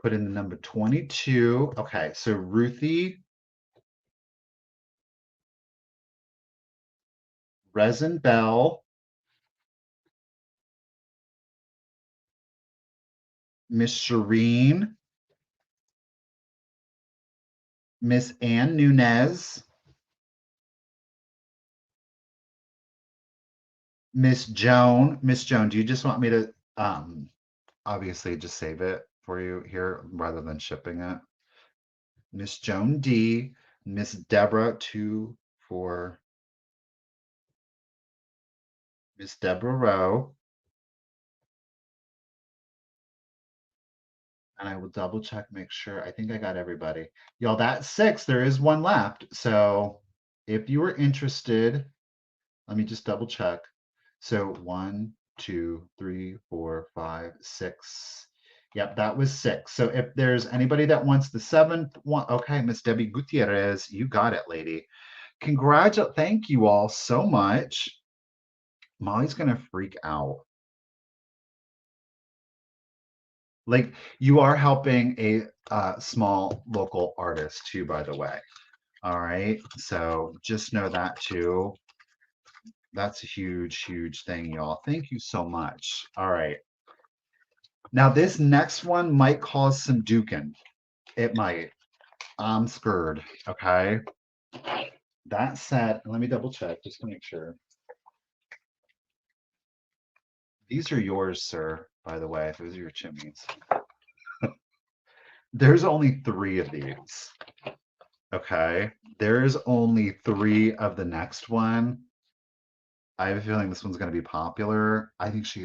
Put in the number 22. Okay, so Ruthie, Resin Bell, Miss Shireen, Miss Ann Nunez, Miss Joan. Miss Joan, do you just want me to obviously just save it for you here rather than shipping it? Miss Joan D, Miss Deborah 2 for Miss Deborah Rowe. And I will double check, make sure. I think I got everybody. Y'all, that's 6. There is one left. So if you were interested, let me just double check. So 1, 2, 3, 4, 5, 6. Yep, that was 6. So if there's anybody that wants the 7th one, okay, Miss Debbie Gutierrez, you got it, lady. Congratulations. Thank you all so much. Molly's going to freak out. Like, you are helping a small local artist too, by the way. All right. So just know that too. That's a huge, huge thing, y'all. Thank you so much. All right. Now, this next one might cause some duking. It might. I'm scared. Okay. That said, let me double check just to make sure. These are yours, sir, by the way. Those are your chimneys. There's only 3 of these. Okay. There's only 3 of the next one. I have a feeling this one's going to be popular. I think she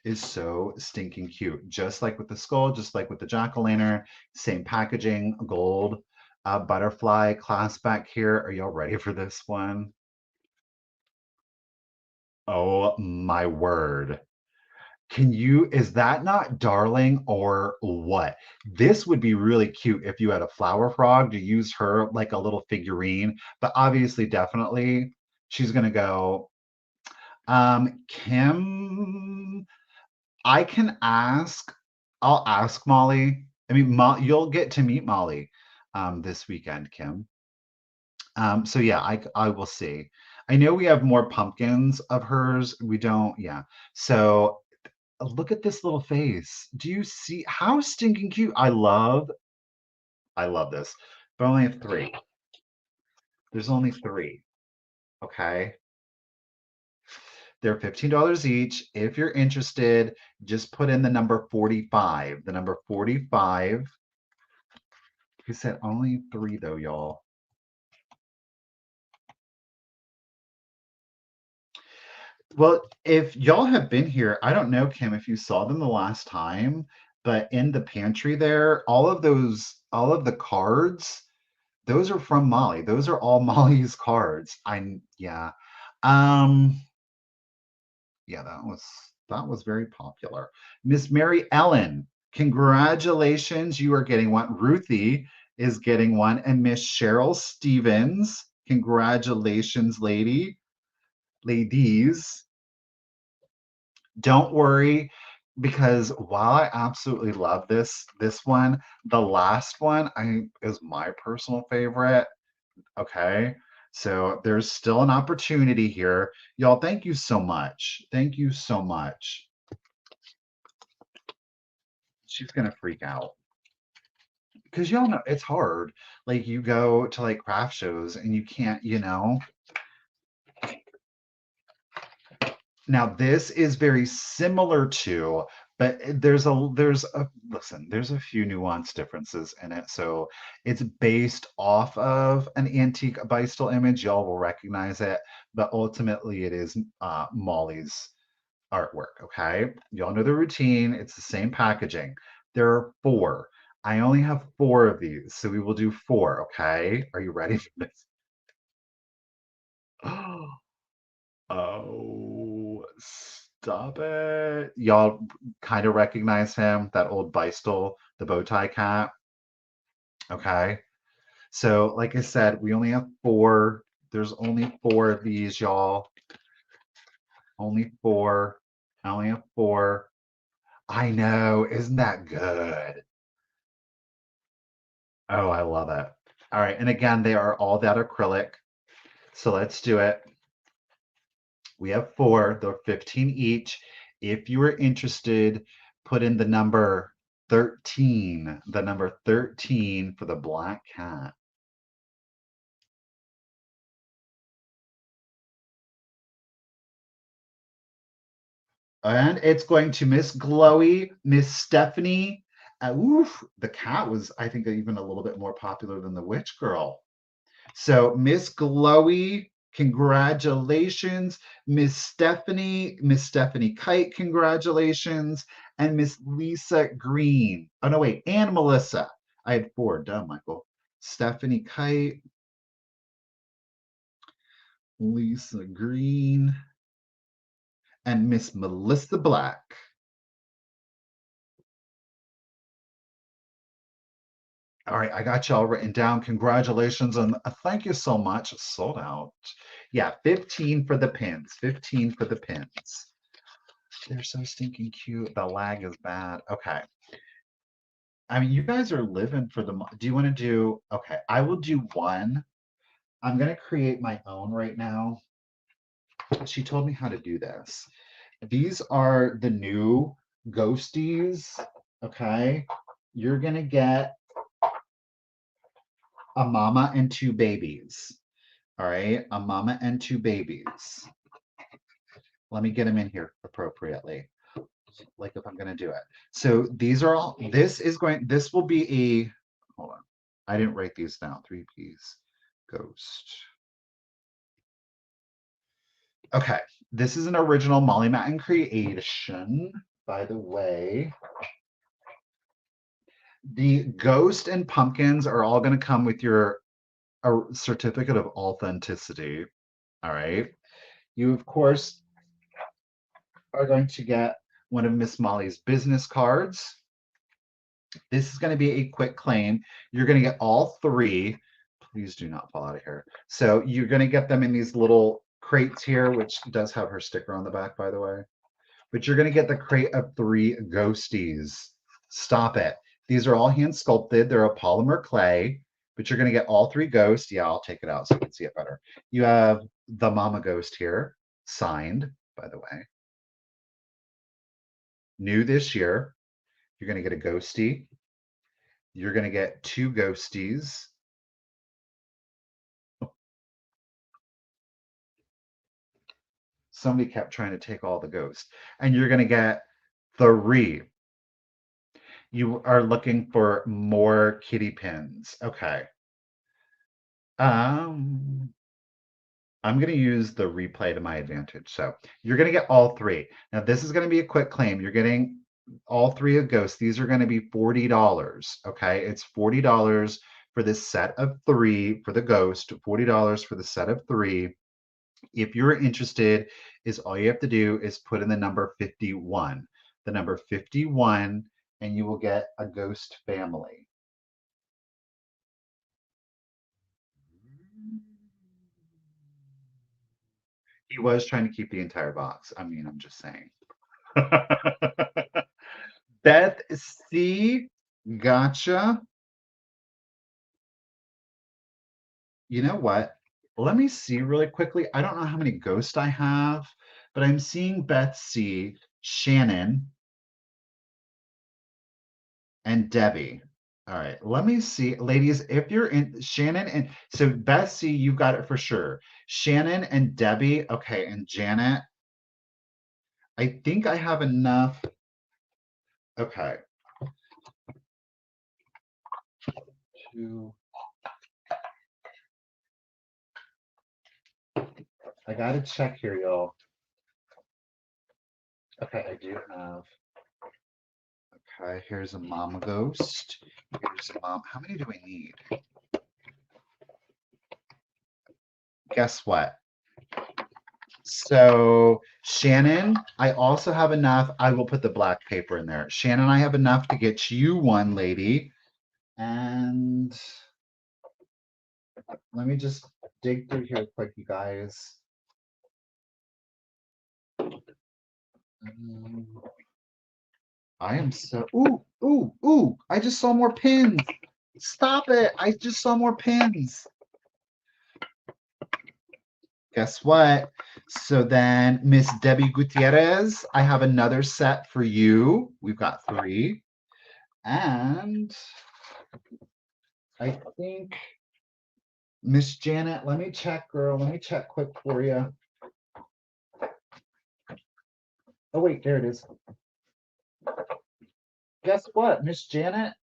is so stinking cute. Just like with the skull, just like with the jack-o'-lantern, same packaging, gold, butterfly clasp back here. Are y'all ready for this one? Oh my word. Is that not darling or what? This would be really cute if you had a flower frog to use her like a little figurine, but obviously, definitely, she's gonna go. Kim, I can ask, I'll ask Molly. I mean, you'll get to meet Molly this weekend, Kim. So yeah, I will see. I know we have more pumpkins of hers. We don't, yeah. So look at this little face. Do you see how stinking cute? I love this. But I only have three. There's only three. Okay. They're $15 each. If you're interested, just put in the number 45. The number 45. He said only three though, y'all. Well, if y'all have been here, I don't know, Kim, if you saw them the last time, but in the pantry there, all of the cards, those are from Molly. Those are all Molly's cards. Yeah. Um, yeah, that was very popular. Miss Mary Ellen, congratulations. You are getting one. Ruthie is getting one. And Miss Cheryl Stevens, congratulations, ladies. Don't worry, because while I absolutely love this one, the last one I is my personal favorite. Okay. So there's still an opportunity here. Y'all, thank you so much. Thank you so much. She's gonna freak out. Because y'all know it's hard. Like you go to like craft shows and you can't, Now this is very similar to, but there's a few nuanced differences in it. So it's based off of an antique Beistel image. Y'all will recognize it, but ultimately it is Molly's artwork. Okay, y'all know the routine. It's the same packaging. There are four. I only have four of these, so we will do four. Okay, are you ready for this? Oh, stop it. Y'all kind of recognize him, that old Beistel, the bow tie cat. Okay. So, like I said, we only have four. There's only four of these, y'all. Only four. I only have four. I know. Isn't that good? Oh, I love it. All right. And again, they are all that acrylic. So let's do it. We have four, they're 15 each. If you are interested, put in the number 13, the number 13 for the black cat. And it's going to Miss Glowy, Miss Stephanie. Oof, the cat was, I think, even a little bit more popular than the witch girl. So Miss Glowy, congratulations. Miss Stephanie Kite, congratulations. And Miss Lisa Green. Oh no, wait, and Melissa. I had four. Duh, Michael. Stephanie Kite, Lisa Green, and Miss Melissa Black. All right, I got y'all written down. Congratulations and thank you so much. Sold out. Yeah, 15 for the pins. 15 for the pins. They're so stinking cute. The lag is bad. Okay. I mean, you guys are living for the. Do you want to do? Okay, I will do one. I'm gonna create my own right now. She told me how to do this. These are the new ghosties. Okay, you're gonna get a mama and two babies. All right, a mama and two babies. Let me get them in here appropriately. Like if I'm going to do it. So these are all, this will be a, hold on. I didn't write these down. Three piece ghost. Okay, this is an original Molly Matten creation, by the way. The ghost and pumpkins are all going to come with your certificate of authenticity. All right. You, of course, are going to get one of Miss Molly's business cards. This is going to be a quick claim. You're going to get all three. Please do not fall out of here. So you're going to get them in these little crates here, which does have her sticker on the back, by the way. But you're going to get the crate of three ghosties. Stop it. These are all hand sculpted. They're a polymer clay, but you're going to get all three ghosts. Yeah, I'll take it out so you can see it better. You have the mama ghost here, signed, by the way. New this year, you're going to get a ghostie. You're going to get two ghosties. Somebody kept trying to take all the ghosts. And you're going to get three. You are looking for more kitty pins. Okay. I'm going to use the replay to my advantage. So you're going to get all three. Now, this is going to be a quick claim. You're getting all three of ghosts. These are going to be $40. Okay. It's $40 for this set of three for the ghost, $40 for the set of three. If you're interested, is all you have to do is put in the number 51. The number 51, and you will get a ghost family. He was trying to keep the entire box. I mean, I'm just saying. Beth C. Gotcha. You know what? Let me see really quickly. I don't know how many ghosts I have, but I'm seeing Beth C., Shannon, and Debbie. All right, let me see. Ladies, if you're in Shannon and so Beth C., you got it for sure. Shannon and Debbie, okay, and Janet. I think I have enough. Okay. Two. I gotta check here, y'all. Okay, I do have. Okay, here's a mama ghost. Here's a mom. How many do we need? Guess what? So Shannon, I also have enough. I will put the black paper in there. Shannon, I have enough to get you one, lady. And let me just dig through here quick, you guys. I am so. Ooh! I just saw more pins. Stop it! I just saw more pins. Guess what? So then, Miss Debbie Gutierrez, I have another set for you. We've got three. And I think Miss Janet, let me check, girl. Let me check quick for you. Oh, wait, there it is. Guess what, Miss Janet?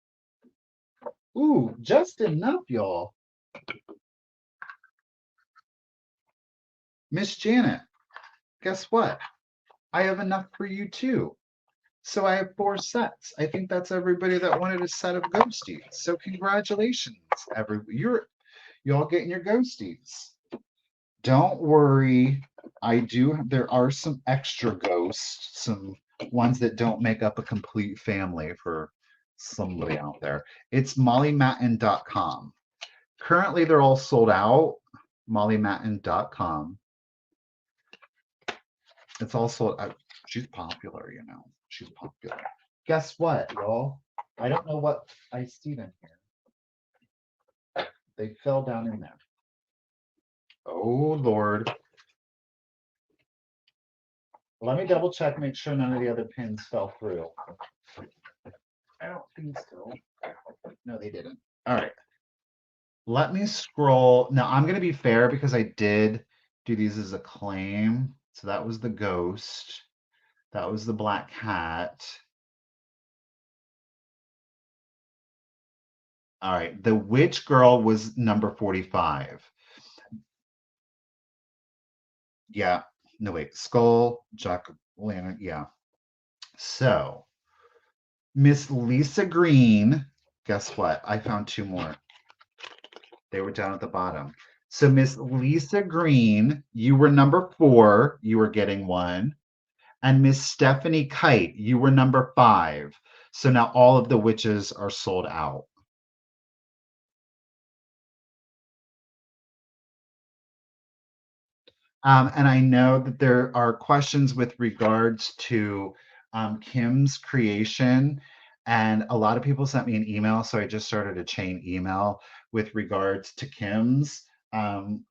Ooh, just enough, y'all. Miss Janet, guess what? I have enough for you too. So I have 4 sets. I think that's everybody that wanted a set of ghosties. So congratulations, y'all getting your ghosties. Don't worry. There are some extra ghosts, some ones that don't make up a complete family for somebody out there. It's mollymatten.com. Currently, they're all sold out. mollymatten.com. It's all sold out. She's popular, you know. She's popular. Guess what, y'all? I don't know what I see them here. They fell down in there. Oh, Lord. Let me double check, make sure none of the other pins fell through. I don't think so. No, they didn't. All right. Let me scroll. Now, I'm going to be fair because I did do these as a claim. So that was the ghost. That was the black cat. All right. The witch girl was number 45. Yeah. No, wait. Skull, jack-o'-lantern. Yeah. So, Miss Lisa Green, guess what? I found two more. They were down at the bottom. So, Miss Lisa Green, you were number 4. You were getting one. And Miss Stephanie Kite, you were number 5. So now all of the witches are sold out. And I know that there are questions with regards to Kim's creation. And a lot of people sent me an email. So I just started a chain email with regards to Kim's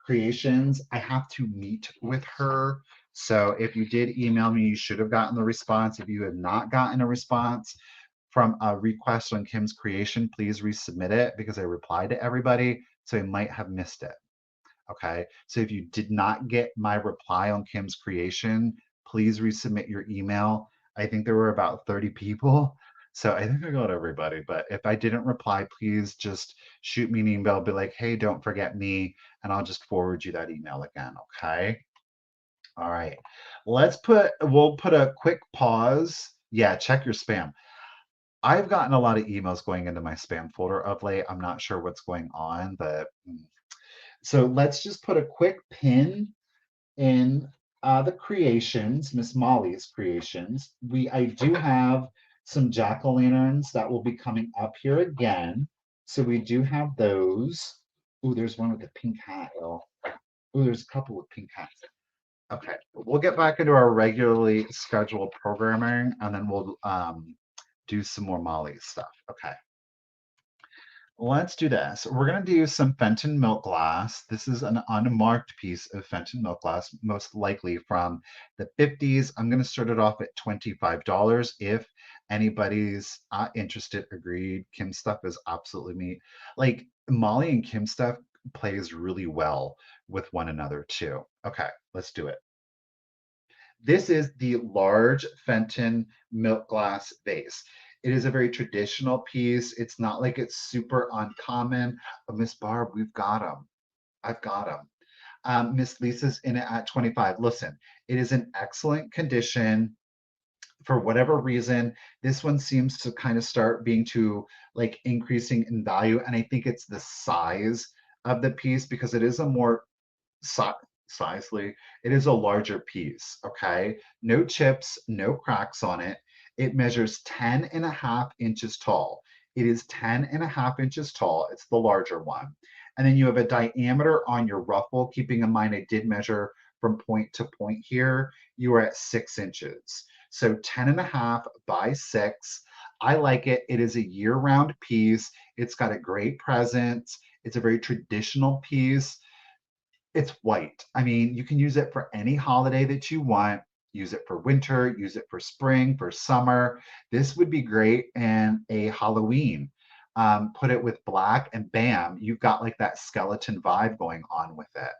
creations. I have to meet with her. So if you did email me, you should have gotten the response. If you have not gotten a response from a request on Kim's creation, please resubmit it because I replied to everybody. So I might have missed it. Okay. So if you did not get my reply on Kim's creation, please resubmit your email. I think there were about 30 people. So I think I got everybody. But if I didn't reply, please just shoot me an email, be like, hey, don't forget me. And I'll just forward you that email again. Okay. All right. We'll put a quick pause. Yeah, check your spam. I've gotten a lot of emails going into my spam folder of late. I'm not sure what's going on, but so let's just put a quick pin in the creations, Miss Molly's creations. I do have some jack-o'-lanterns that will be coming up here again. So we do have those. Ooh, there's one with a pink hat, y'all. Ooh, there's a couple with pink hats. Okay, we'll get back into our regularly scheduled programming and then we'll do some more Molly stuff. Okay. Let's do this. We're going to do some Fenton milk glass. This is an unmarked piece of Fenton milk glass, most likely from the 50s. I'm going to start it off at $25 if anybody's interested. Agreed. Kim stuff is absolutely me. Like Molly and Kim stuff plays really well with one another too. Okay, let's do it. This is the large Fenton milk glass vase. It is a very traditional piece. It's not like it's super uncommon. But Miss Barb, we've got them. I've got them. Miss Lisa's in it at 25. Listen, it is in excellent condition. For whatever reason, this one seems to kind of start being to like increasing in value. And I think it's the size of the piece because it is a more si- sizely, it is a larger piece. Okay. No chips, no cracks on it. It measures 10 and a half inches tall. It is 10 and a half inches tall. It's the larger one. And then you have a diameter on your ruffle. Keeping in mind, I did measure from point to point here. You are at 6 inches. So 10 and a half by 6. I like it. It is a year round piece. It's got a great presence. It's a very traditional piece. It's white. I mean, you can use it for any holiday that you want. Use it for winter, use it for spring, for summer. This would be great in a Halloween. Put it with black and bam, you've got like that skeleton vibe going on with it.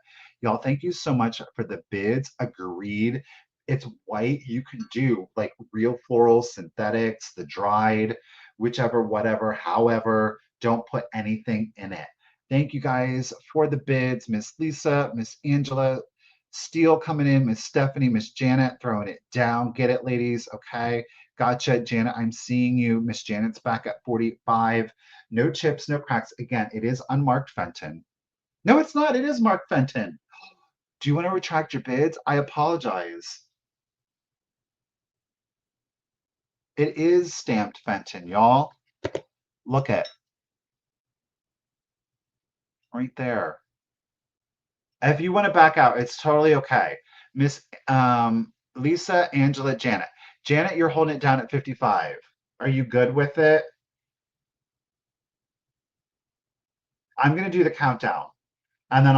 Y'all, thank you so much for the bids. Agreed. It's white. You can do like real floral synthetics, the dried, whichever, whatever, however, don't put anything in it. Thank you guys for the bids. Miss Lisa, Miss Angela, Steele coming in, Miss Stephanie, Miss Janet throwing it down. Get it, ladies. Okay. Gotcha, Janet. I'm seeing you. Miss Janet's back at 45. No chips, no cracks. Again, it is unmarked Fenton. No, it's not. It is marked Fenton. Do you want to retract your bids? I apologize. It is stamped Fenton, y'all. Look at right there. If you want to back out, it's totally okay. Miss Lisa, Angela, Janet. Janet, you're holding it down at 55. Are you good with it? I'm going to do the countdown and then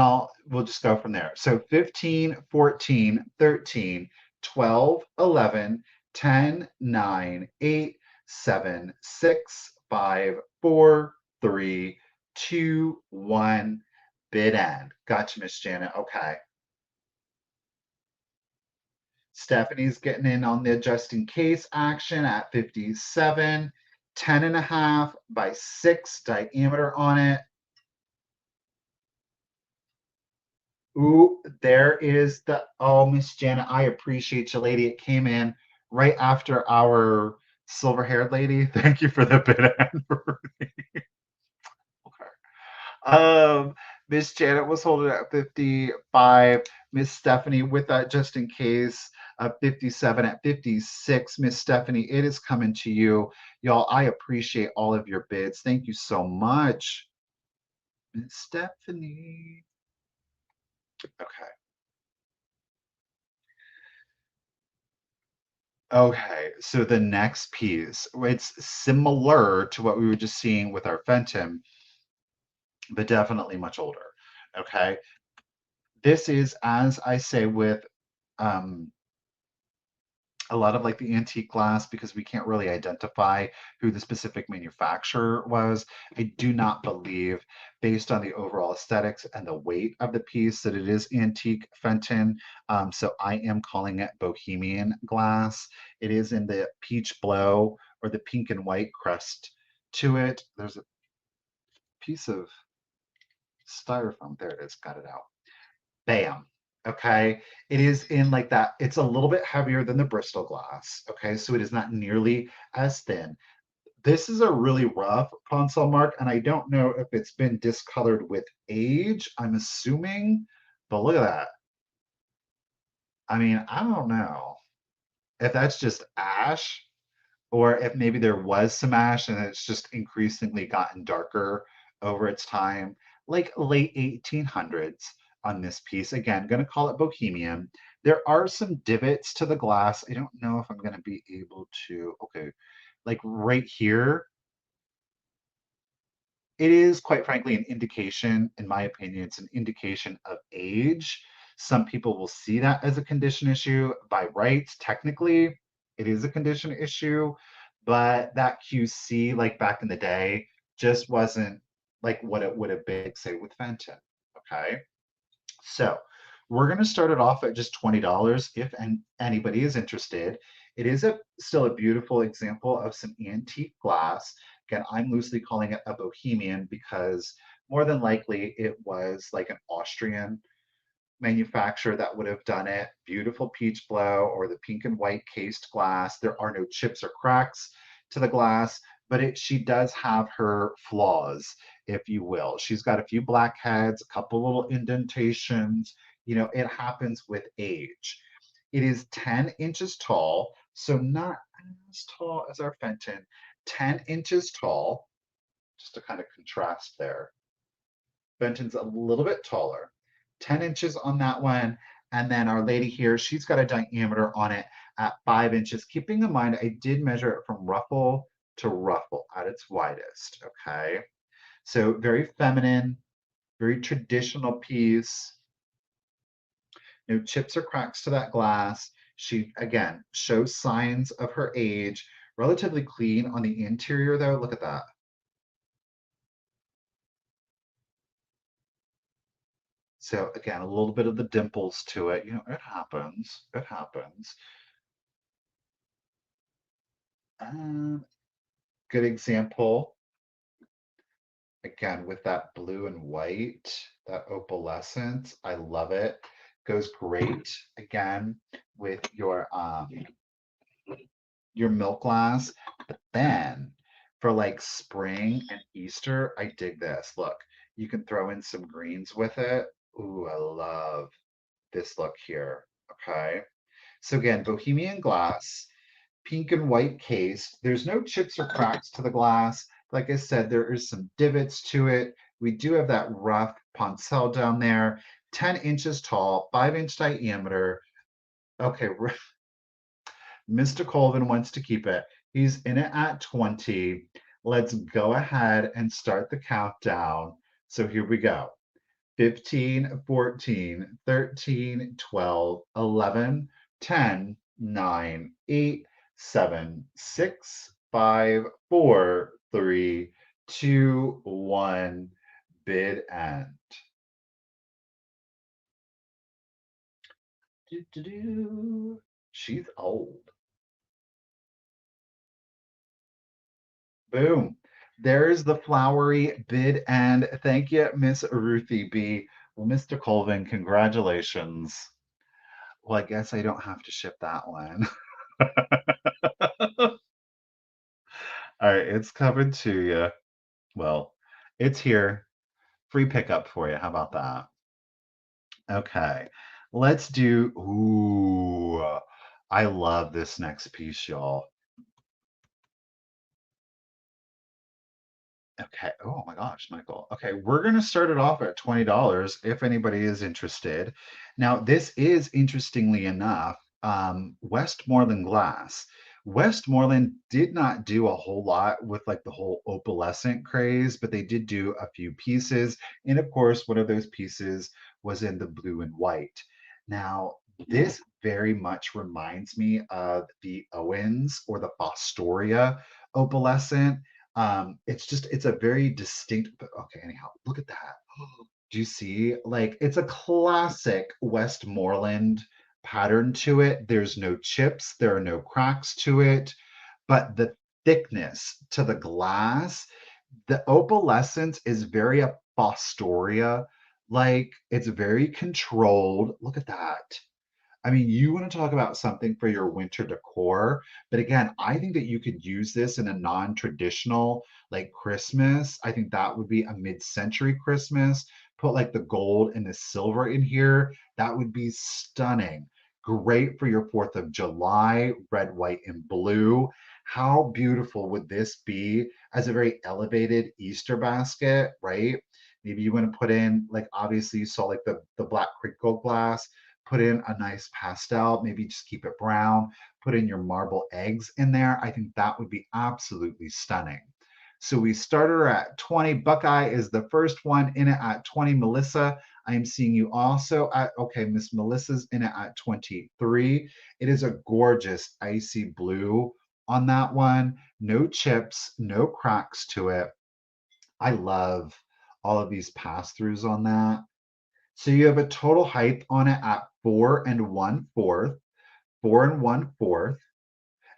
we'll just go from there. So 15, 14, 13, 12, 11, 10, 9, 8, 7, 6, 5, 4, 3, 2, 1. Bid end. Gotcha, Miss Janet. Okay. Stephanie's getting in on the just in case action at 57. 10 and a half by 6 diameter on it. Ooh, there is the, oh, Miss Janet, I appreciate you, lady. It came in right after our silver haired lady. Thank you for the bid and Miss Janet was holding at 55. Miss Stephanie with that just in case. 57 at 56. Miss Stephanie, it is coming to you. Y'all, I appreciate all of your bids. Thank you so much. Miss Stephanie. Okay. Okay. So the next piece, it's similar to what we were just seeing with our Fenton, but definitely much older. Okay. This is, as I say, with um, a lot of like the antique glass because we can't really identify who the specific manufacturer was. I do not believe, based on the overall aesthetics and the weight of the piece, that it is antique Fenton. So I am calling it Bohemian glass. It is in the peach blow or the pink and white crest to it. There's a piece of styrofoam. There it is. Got it out. Bam. Okay. It is in like that. It's a little bit heavier than the Bristol glass. Okay. So it is not nearly as thin. This is a really rough console mark, and I don't know if it's been discolored with age. I'm assuming, but look at that. I mean, I don't know if that's just ash or if maybe there was some ash and it's just increasingly gotten darker over its time, like late 1800s on this piece. Again, going to call it Bohemian. There are some divots to the glass. I don't know if I'm going to be able to, okay, like right here, it is quite frankly an indication, in my opinion, it's an indication of age. Some people will see that as a condition issue. By rights, technically, it is a condition issue, but that QC, like back in the day, just wasn't like what it would have been, say, with Fenton. Okay. So we're going to start it off at just $20 if anybody is interested. It is still a beautiful example of some antique glass. Again, I'm loosely calling it a Bohemian because more than likely it was like an Austrian manufacturer that would have done it. Beautiful peach blow or the pink and white cased glass. There are no chips or cracks to the glass, but she does have her flaws, if you will. She's got a few blackheads, a couple little indentations. You know, it happens with age. It is 10 inches tall, so not as tall as our Fenton, 10 inches tall, just to kind of contrast there. Benton's a little bit taller, 10 inches on that one. And then Our Lady here, she's got a diameter on it at 5 inches. Keeping in mind, I did measure it from ruffle to ruffle at its widest. Okay. So very feminine, very traditional piece. No chips or cracks to that glass. She, again, shows signs of her age. Relatively clean on the interior, though. Look at that. So again, a little bit of the dimples to it. You know, it happens. It happens. Um, Good example. Again, with that blue and white, that opalescence. I love it. Goes great again with your milk glass. But then for like spring and Easter, I dig this. Look, you can throw in some greens with it. Ooh, I love this look here. Okay. So again, Bohemian glass, pink and white case. There's no chips or cracks to the glass. Like I said, there is some divots to it. We do have that rough poncel down there, 10 inches tall, 5-inch diameter. Okay, Mr. Colvin wants to keep it. He's in it at 20. Let's go ahead and start the countdown. So here we go. 15, 14, 13, 12, 11, 10, 9, 8, 7, 6, 5, 4, 3, 2, 1. Bid end. Do-do-do. She's old. Boom. There's the flowery bid end. Thank you, Miss Ruthie B. Well, Mr. Colvin, congratulations. Well, I guess I don't have to ship that one. All right, it's coming to you. Well, it's here. Free pickup for you. How about that? Okay. Let's do. Ooh, I love this next piece, y'all. Okay. Oh my gosh, Michael. Okay, we're gonna start it off at $20 if anybody is interested. Now, this is interestingly enough, Westmoreland glass. Westmoreland did not do a whole lot with like the whole opalescent craze, but they did do a few pieces. And of course, one of those pieces was in the blue and white. Now, this very much reminds me of the Owens or the Fostoria opalescent. It's a very distinct, but okay, anyhow, look at that. Do you see? Like, it's a classic Westmoreland pattern to it. There's no chips, there are no cracks to it, but the thickness to the glass, the opalescence is very a Fostoria. Like, it's very controlled. Look at that. I mean, you want to talk about something for your winter decor, but again, I think that you could use this in a non-traditional like Christmas. I think that would be a mid-century Christmas. Put like the gold and the silver in here. That would be stunning. Great for your 4th of July, red, white, and blue. How beautiful would this be as a very elevated Easter basket, right? Maybe you want to put in, like, obviously you saw like the black crinkle glass, put in a nice pastel, maybe just keep it brown, put in your marble eggs in there. I think that would be absolutely stunning. So we started her at 20. Buckeye is the first one in it at 20. Melissa, I am seeing you also at, okay, Miss Melissa's in it at 23. It is a gorgeous icy blue on that one. No chips, no cracks to it. I love all of these pass-throughs on that. So you have a total height on it at 4 1/4, 4 1/4,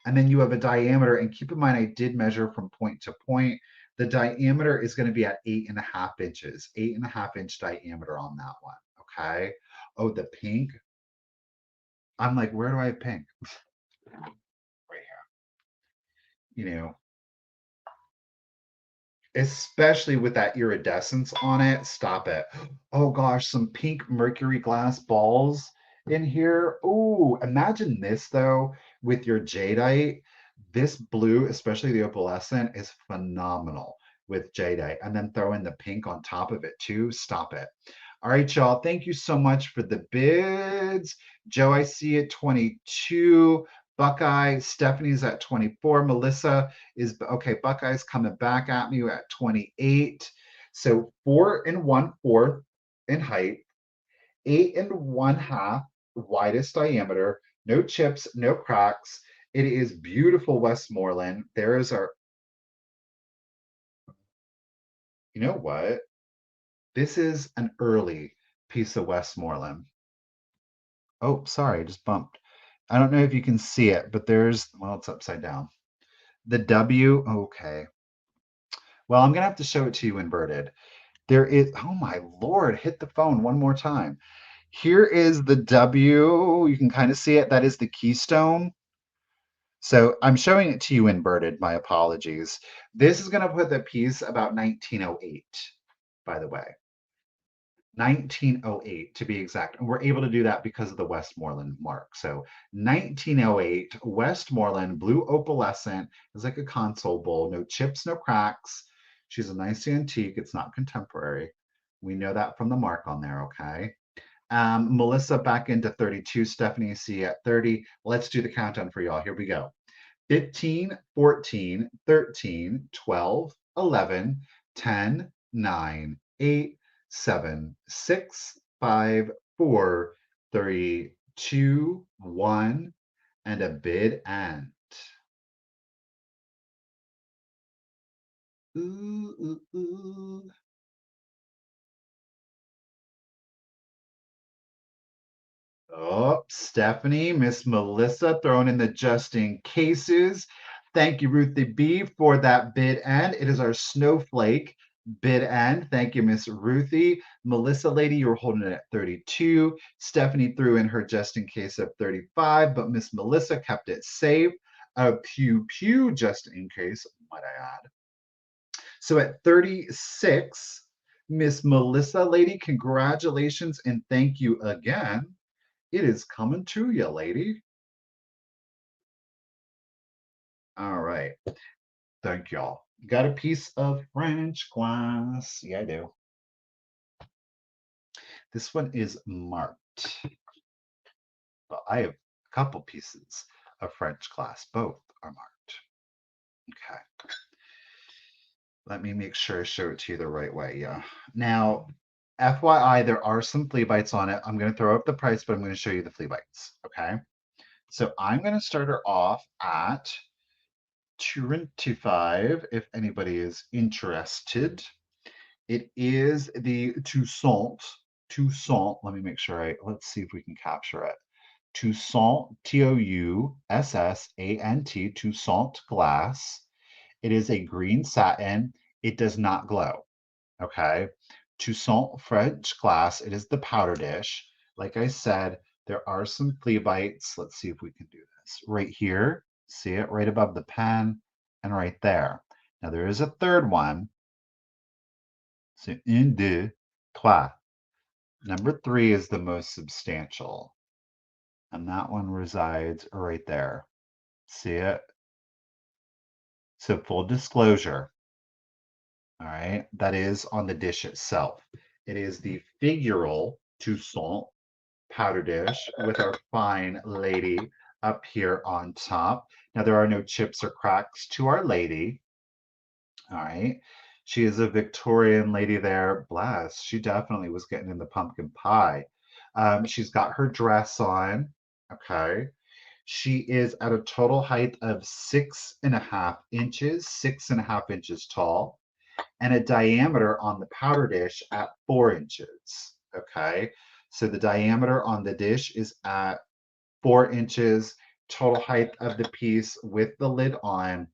and then you have a diameter. And keep in mind, I did measure from point to point. The diameter is going to be at 8.5 inches, 8.5 inch diameter on that one. Okay. Oh, the pink. I'm like, where do I have pink? Right here. Especially with that iridescence on it. Stop it. Oh gosh, some pink mercury glass balls in here. Oh, imagine this though with your jadeite. This blue, especially the opalescent, is phenomenal with jadeite. And then throw in the pink on top of it too. Stop it. All right, y'all. Thank you so much for the bids. Joe, I see it 22. Buckeye, Stephanie's at 24. Melissa is okay. Buckeye's coming back at me at 28. So 4 1/4 in height, 8 1/2 widest diameter, no chips, no cracks. It is beautiful Westmoreland. There is our, you know what? This is an early piece of Westmoreland. Oh, sorry, I just bumped. I don't know if you can see it, but there's, well, it's upside down. The W, okay. Well, I'm gonna have to show it to you inverted. There is, oh my Lord, hit the phone one more time. Here is the W. You can kind of see it. That is the keystone. So I'm showing it to you inverted. My apologies. This is going to put the piece about 1908, by the way. 1908 to be exact. And we're able to do that because of the Westmoreland mark. So 1908, Westmoreland, blue opalescent, is like a console bowl, no chips, no cracks. She's a nice antique. It's not contemporary. We know that from the mark on there, okay? Melissa back into 32, Stephanie C at 30. Let's do the countdown for y'all. Here we go. 15, 14, 13, 12, 11, 10, 9, 8, 7, 6, 5, 4, 3, 2, 1, and a bid end. Ooh, ooh, ooh. Oh, Stephanie, Miss Melissa throwing in the just in cases. Thank you, Ruthie B, for that bid end. It is our snowflake Bid end. Thank you, Miss Ruthie. Melissa lady, you were holding it at 32. Stephanie threw in her just in case of 35, but Miss Melissa kept it safe. Pew pew, just in case, might I add. So at 36, Miss Melissa lady, congratulations and thank you again. It is coming to you, lady. All right. Thank y'all. Got a piece of French glass. Yeah, I do. This one is marked. But I have a couple pieces of French glass. Both are marked. Okay. Let me make sure I show it to you the right way. Yeah. Now, FYI, there are some flea bites on it. I'm going to throw up the price, but I'm going to show you the flea bites. Okay. So I'm going to start her off at 25 if anybody is interested. It is the Toussaint. Toussaint. Let me make sure let's see if we can capture it. Toussaint, Toussant, Toussaint glass. It is a green satin. It does not glow. Okay. Toussaint French glass. It is the powder dish. Like I said, there are some flea bites. Let's see if we can do this. Right here. See it right above the pen and right there. Now there is a third one. So un, deux, trois. Number 3 is the most substantial. And that one resides right there. See it? So full disclosure, all right, that is on the dish itself. It is the figural Toussaint powder dish with our fine lady up here on top. Now there are no chips or cracks to our lady. All right. She is a Victorian lady there. Bless. She definitely was getting in the pumpkin pie. She's got her dress on. Okay. She is at a total height of 6.5 inches, 6.5 inches tall, and a diameter on the powder dish at 4 inches. Okay. So the diameter on the dish is at 4 inches, total height of the piece with the lid on.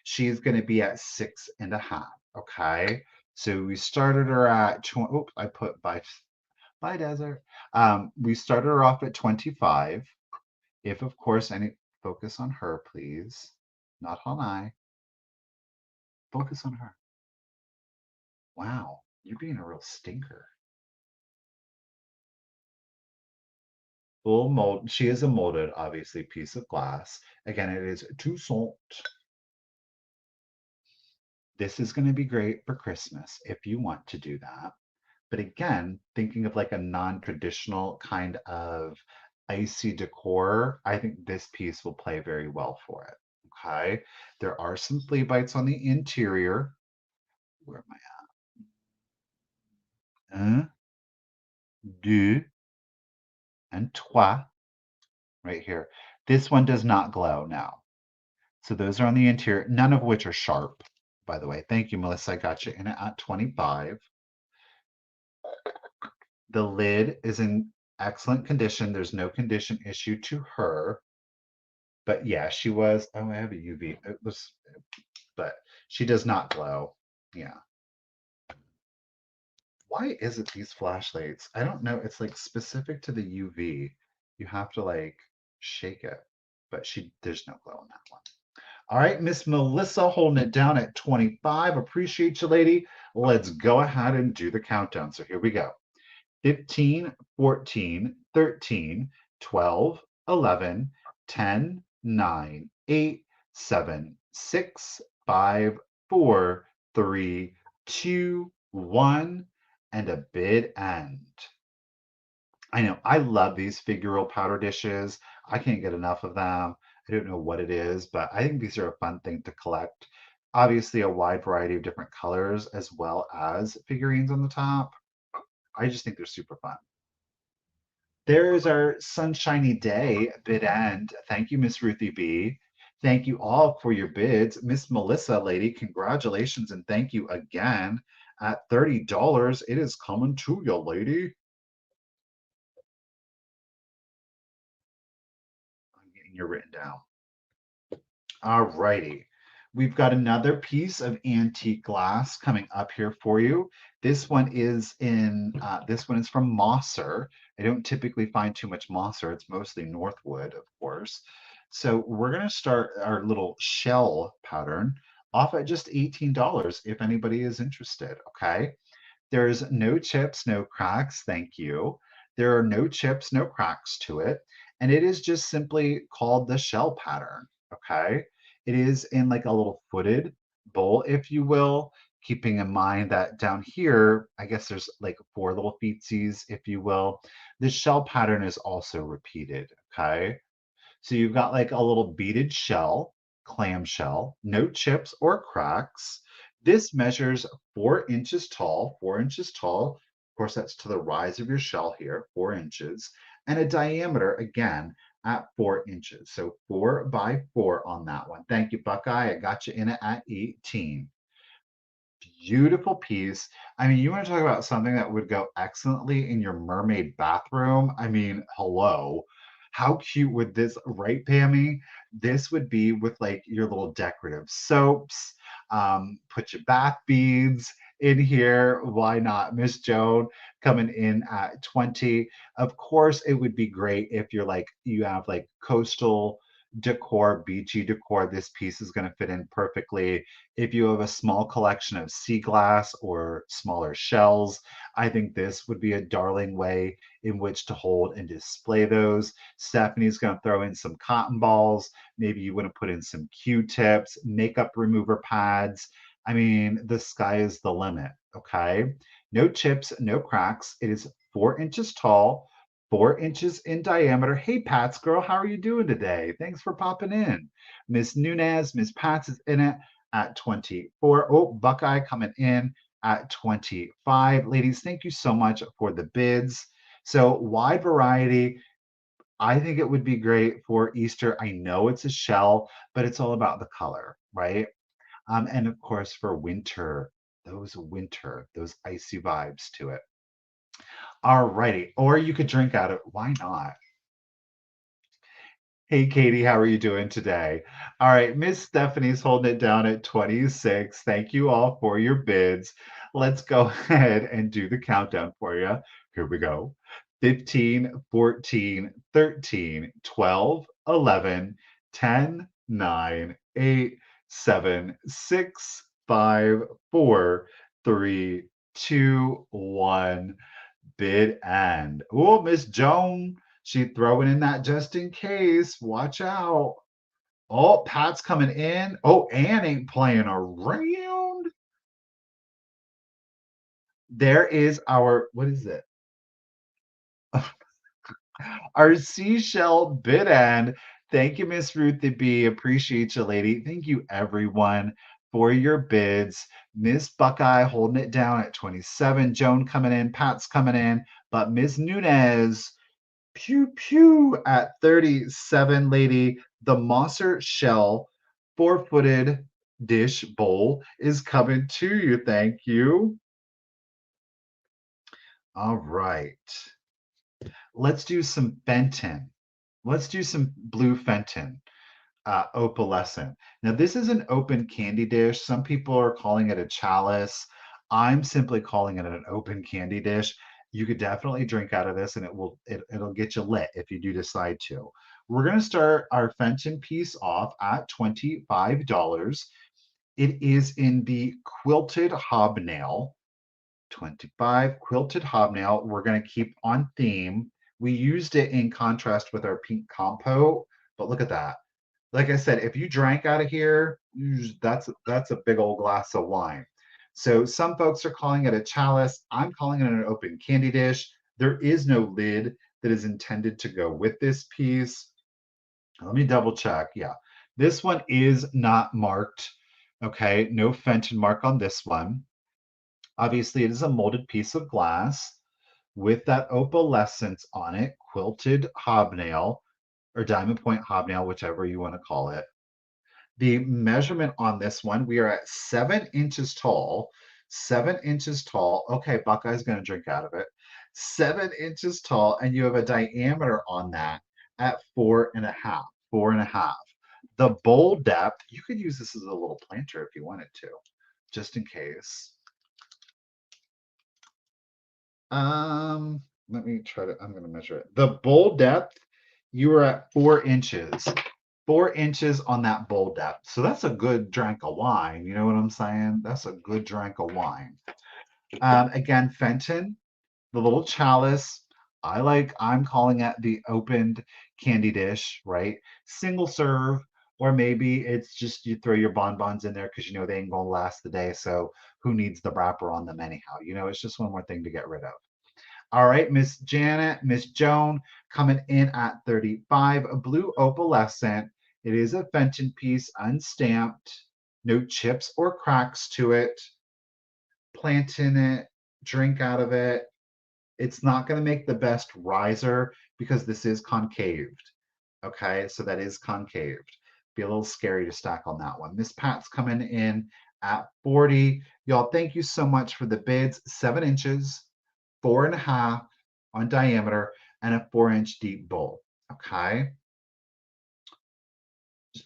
She's going to be at 6.5. Okay. So we started her at, oops, I put by desert. We started her off at 25. If, of course, any focus on her, please. Not on I. Focus on her. Wow, you're being a real stinker. Full mold. She is a molded, obviously, piece of glass. Again, it is Toussaint. This is going to be great for Christmas if you want to do that. But again, thinking of like a non-traditional kind of icy decor, I think this piece will play very well for it. Okay. There are some flea bites on the interior. Where am I at? Un, deux, and trois. Right here. This one does not glow now. So those are on the interior, none of which are sharp, by the way. Thank you, Melissa. I got you in it at 25. The lid is in excellent condition. There's no condition issue to her. But yeah, she was, oh, I have a UV. It was, but she does not glow. Yeah. Why is it these flashlights? I don't know. It's like specific to the UV. You have to like shake it, but there's no glow in that one. All right, Miss Melissa holding it down at 25. Appreciate you, lady. Let's go ahead and do the countdown. So here we go. 15, 14, 13, 12, 11, 10, 9, 8, 7, 6, 5, 4, 3, 2, 1, and a bid end. I know, I love these figural powder dishes. I can't get enough of them. I don't know what it is, but I think these are a fun thing to collect. Obviously, a wide variety of different colors as well as figurines on the top. I just think they're super fun. There's our sunshiny day bid end. Thank you, Miss Ruthie B. Thank you all for your bids. Miss Melissa, lady, congratulations and thank you again. At $30, it is coming to you, lady. I'm getting you written down. All righty. We've got another piece of antique glass coming up here for you. This one is from Mosser. I don't typically find too much Mosser. It's mostly Northwood, of course. So we're going to start our little shell pattern off at just $18 if anybody is interested, okay? There's no chips, no cracks, thank you. There are no chips, no cracks to it. And it is just simply called the shell pattern, okay? It is in like a little footed bowl, if you will, keeping in mind that down here, I guess there's like four little feetsies, if you will. The shell pattern is also repeated, okay? So you've got like a little beaded shell, clam shell, no chips or cracks. This measures 4 inches tall, 4 inches tall. Of course, that's to the rise of your shell here, 4 inches, and a diameter again at 4 inches. So 4 by 4 on that one. Thank you, Buckeye. I got you in it at 18. Beautiful piece. I mean, you want to talk about something that would go excellently in your mermaid bathroom? I mean, hello. How cute would this, right, Pammy? This would be with like your little decorative soaps. Put your bath beads in here. Why not? Miss Joan coming in at 20. Of course, it would be great if you're like, you have like coastal decor, beachy decor. This piece is going to fit in perfectly. If you have a small collection of sea glass or smaller shells, I think this would be a darling way in which to hold and display those. Stephanie's going to throw in some cotton balls. Maybe you want to put in some Q-tips, makeup remover pads. I mean, the sky is the limit, okay? No chips, no cracks. It is 4 inches tall, 4 inches in diameter. Hey, Pats girl, how are you doing today? Thanks for popping in. Miss Nunez, Miss Pats is in it at 24. Oh, Buckeye coming in at 25. Ladies, thank you so much for the bids. So, wide variety. I think it would be great for Easter. I know it's a shell, but it's all about the color, right? And of course, for winter, those icy vibes to it. All righty. Or you could drink out of, why not? Hey, Katie, how are you doing today? All right, Miss Stephanie's holding it down at 26. Thank you all for your bids. Let's go ahead and do the countdown for you. Here we go. 15, 14, 13, 12, 11, 10, 9, 8, 7, 6, 5, 4, 3, 2, 1. Bid end. Oh, Miss Joan, she throwing in that just in case. Watch out. Oh, Pat's coming in. Oh, Ann ain't playing around. There is our, what is it? Our seashell bid end. Thank you, Miss Ruthie B. Appreciate you, lady. Thank you, everyone, for your bids. Miss Buckeye holding it down at 27. Joan coming in. Pat's coming in. But Miss Nunez, pew pew at 37, lady. The Mosser shell 4-footed dish bowl is coming to you. Thank you. All right. Let's do some Fenton. Let's do some blue Fenton, opalescent. Now, this is an open candy dish. Some people are calling it a chalice. I'm simply calling it an open candy dish. You could definitely drink out of this, and it'll get you lit if you do decide to. We're going to start our Fenton piece off at $25. It is in the quilted hobnail. 25 quilted hobnail. We're going to keep on theme. We used it in contrast with our pink compo, but look at that. Like I said, if you drank out of here, that's a big old glass of wine. So some folks are calling it a chalice. I'm calling it an open candy dish. There is no lid that is intended to go with this piece. Let me double check. Yeah, this one is not marked. Okay, no Fenton mark on this one. Obviously, it is a molded piece of glass with that opalescence on it, quilted hobnail or diamond point hobnail, whichever you want to call it. The measurement on this one, we are at 7 inches tall. 7 inches tall. Okay, Buckeye's going to drink out of it. 7 inches tall, and you have a diameter on that at 4.5. 4.5. The bowl depth, you could use this as a little planter if you wanted to, just in case. Let me try to, I'm going to measure it. The bowl depth, you were at 4 inches. 4 inches on that bowl depth. So that's a good drink of wine. You know what I'm saying? That's a good drink of wine. Again, Fenton, the little chalice. I'm calling it the opened candy dish, right? Single serve, or maybe it's just you throw your bonbons in there because you know they ain't gonna last the day. So who needs the wrapper on them anyhow? You know, it's just one more thing to get rid of. All right, Miss Janet, Miss Joan coming in at 35, a blue opalescent. It is a Fenton piece, unstamped, no chips or cracks to it. Plant in it, drink out of it. It's not going to make the best riser because this is concaved. Okay, so that is concaved. Be a little scary to stack on that one. Miss Pat's coming in at 40. Y'all, thank you so much for the bids. 7 inches, 4.5 on diameter, and a 4-inch deep bowl. Okay.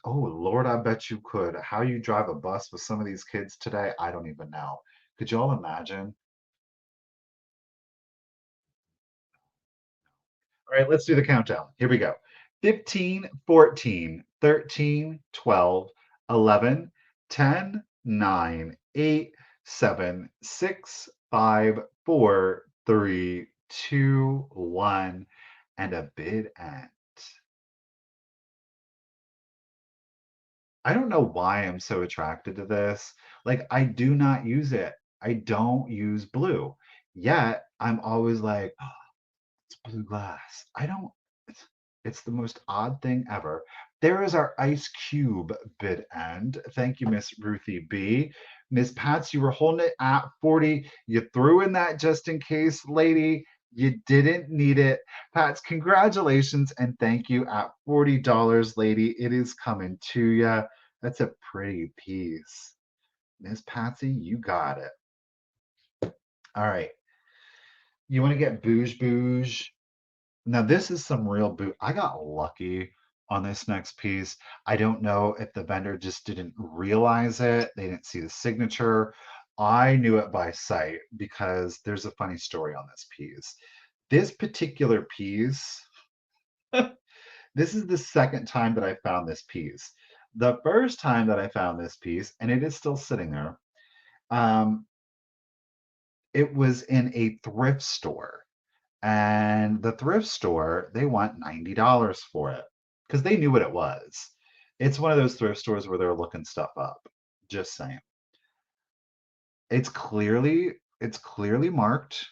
Oh, Lord, I bet you could. How you drive a bus with some of these kids today, I don't even know. Could y'all imagine? All right, let's do the countdown. Here we go. 15, 14, 13, 12, 11, 10, 9, 8, 7, 6, 5, 4, 3, 2, 1, and a bid end. I don't know why I'm so attracted to this. Like, I do not use it. I don't use blue. Yet, I'm always like, it's blue glass. I don't, it's the most odd thing ever. There is our ice cube bid end. Thank you, Miss Ruthie B. Miss Pats, you were holding it at 40. You threw in that just in case, lady. You didn't need it. Pats, congratulations and thank you at $40, lady. It is coming to you. That's a pretty piece. Miss Patsy, you got it. All right. You want to get bouge bouge? Now, this is some real boot. I got lucky on this next piece. I don't know if the vendor just didn't realize it, they didn't see the signature. I knew it by sight because there's a funny story on this piece. This particular piece, this is the second time that I found this piece. The first time that I found this piece, and it is still sitting there, um, it was in a thrift store. And the thrift store, they want $90 for it because they knew what it was. It's one of those thrift stores where they're looking stuff up. Just saying. It's clearly marked.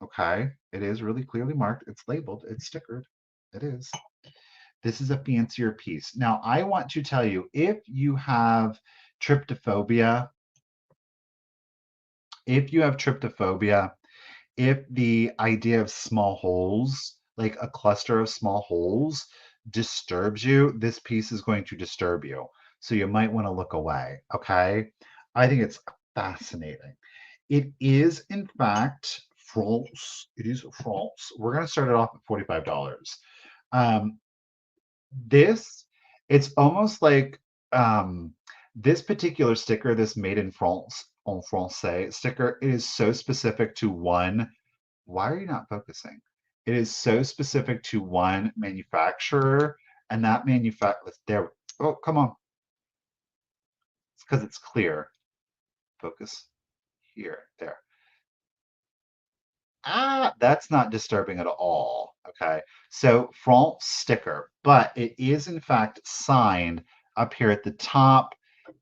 Okay. It is really clearly marked. It's labeled, it's stickered. It is. This is a fancier piece. Now, I want to tell you if you have tryptophobia, if you have tryptophobia, if the idea of small holes, like a cluster of small holes, disturbs you, this piece is going to disturb you. So you might want to look away. Okay. I think it's fascinating. It is, in fact, France. It is France. We're going to start it off at $45. Um, this, it's almost like this particular sticker, this made in France, en français sticker, it is so specific to one. Why are you not focusing? It is so specific to one manufacturer, and that manufacturer, there, oh, come on. It's because it's clear. Focus here, there. Ah, that's not disturbing at all. Okay. So France sticker, but it is in fact signed up here at the top.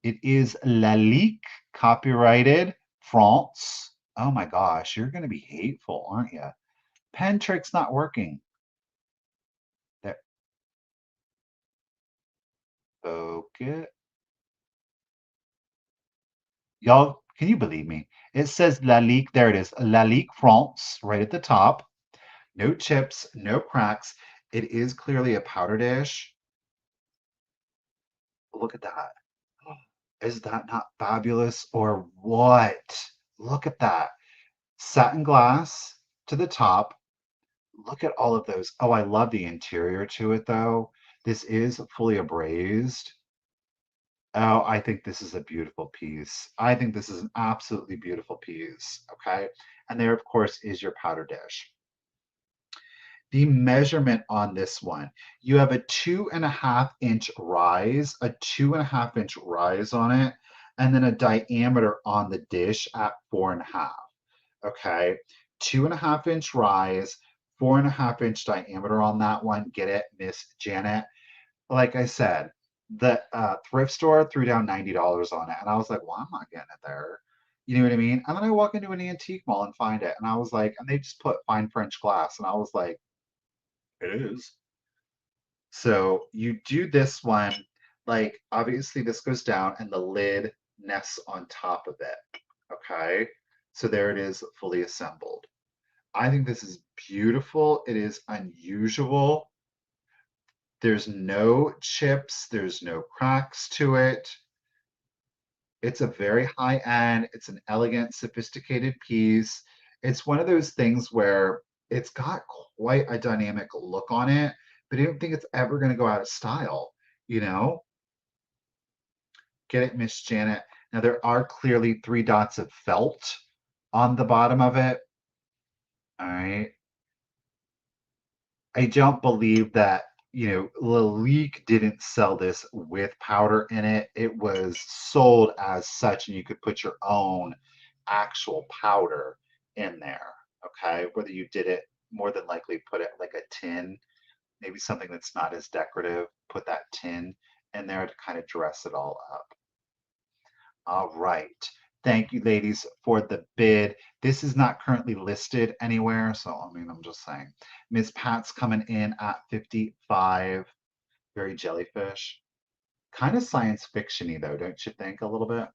It is Lalique copyrighted France. Oh my gosh, you're going to be hateful, aren't you? Pen trick's not working. There. Focus. Y'all, can you believe me? It says Lalique. There it is. Lalique France right at the top. No chips, no cracks. It is clearly a powder dish. Look at that. Is that not fabulous or what? Look at that. Satin glass to the top. Look at all of those. Oh, I love the interior to it though. This is fully abrased. Oh, I think this is a beautiful piece. I think this is an absolutely beautiful piece. Okay. And there, of course, is your powder dish. The measurement on this one, you have a 2.5 inch rise, a 2.5 inch rise on it, and then a diameter on the dish at 4.5. Okay. 2.5 inch rise, 4.5 inch diameter on that one. Get it, Miss Janet? Like I said, the thrift store threw down $90 on it, and I was like, "Well, I'm not getting it there." You know what I mean? And then I walk into an antique mall and find it, and I was like, and they just put fine French glass, and I was like, "It is." So you do this one, like obviously this goes down, and the lid nests on top of it. Okay, so there it is, fully assembled. I think this is beautiful. It is unusual. There's no chips, there's no cracks to it. It's a very high end, it's an elegant, sophisticated piece. It's one of those things where it's got quite a dynamic look on it, but I don't think it's ever going to go out of style, you know? Get it, Miss Janet? Now, there are clearly 3 dots of felt on the bottom of it. All right. I don't believe that, Lalique didn't sell this with powder in it. It was sold as such, and you could put your own actual powder in there. Okay. Whether you did it, more than likely put it like a tin, maybe something that's not as decorative, put that tin in there to kind of dress it all up. All right. Thank you, ladies, for the bid. This is not currently listed anywhere, so I mean, I'm just saying. Ms. Pat's coming in at 55. Very jellyfish. Kind of science fiction-y, though, don't you think, a little bit?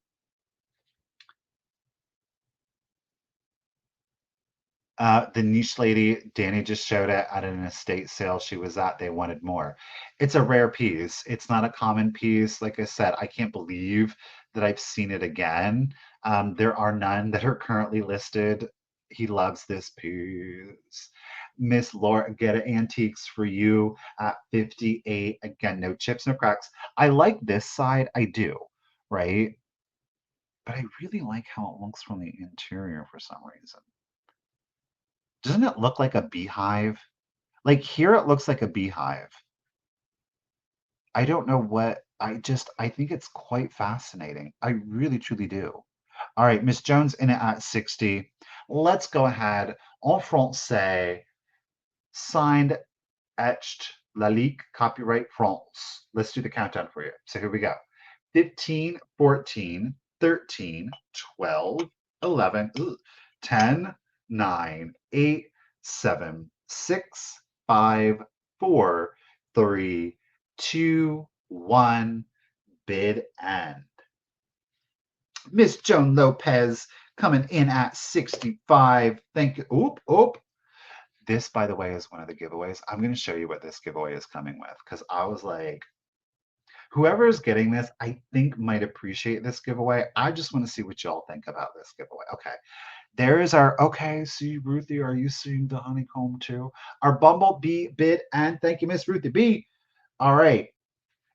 The niche lady, Danny just showed it at an estate sale she was at. They wanted more. It's a rare piece. It's not a common piece. Like I said, I can't believe that I've seen it again. There are none that are currently listed. He loves this piece. Miss Laura, get it antiques for you at 58. Again, no chips, no cracks. I like this side. I do, right? But I really like how it looks from the interior for some reason. Doesn't it look like a beehive? Like here it looks like a beehive. I don't know what I think it's quite fascinating. I really truly do. All right, Miss Jones in it at 60. Let's go ahead. En français, signed, etched, Lalique, copyright France. Let's do the countdown for you. So here we go. 15, 14, 13, 12, 11, 10, 9, 8, 7, 6, 5, 4, 3, 2, 1. Bid end. Miss Joan Lopez coming in at 65. Thank you. Oop, oop. This, by the way, is one of the giveaways. I'm going to show you what this giveaway is coming with because I was like, whoever is getting this, I think might appreciate this giveaway. I just want to see what y'all think about this giveaway. Okay. There is our, okay, see, Ruthie, are you seeing the honeycomb too? Our bumblebee bid, and thank you, Miss Ruthie B. All right.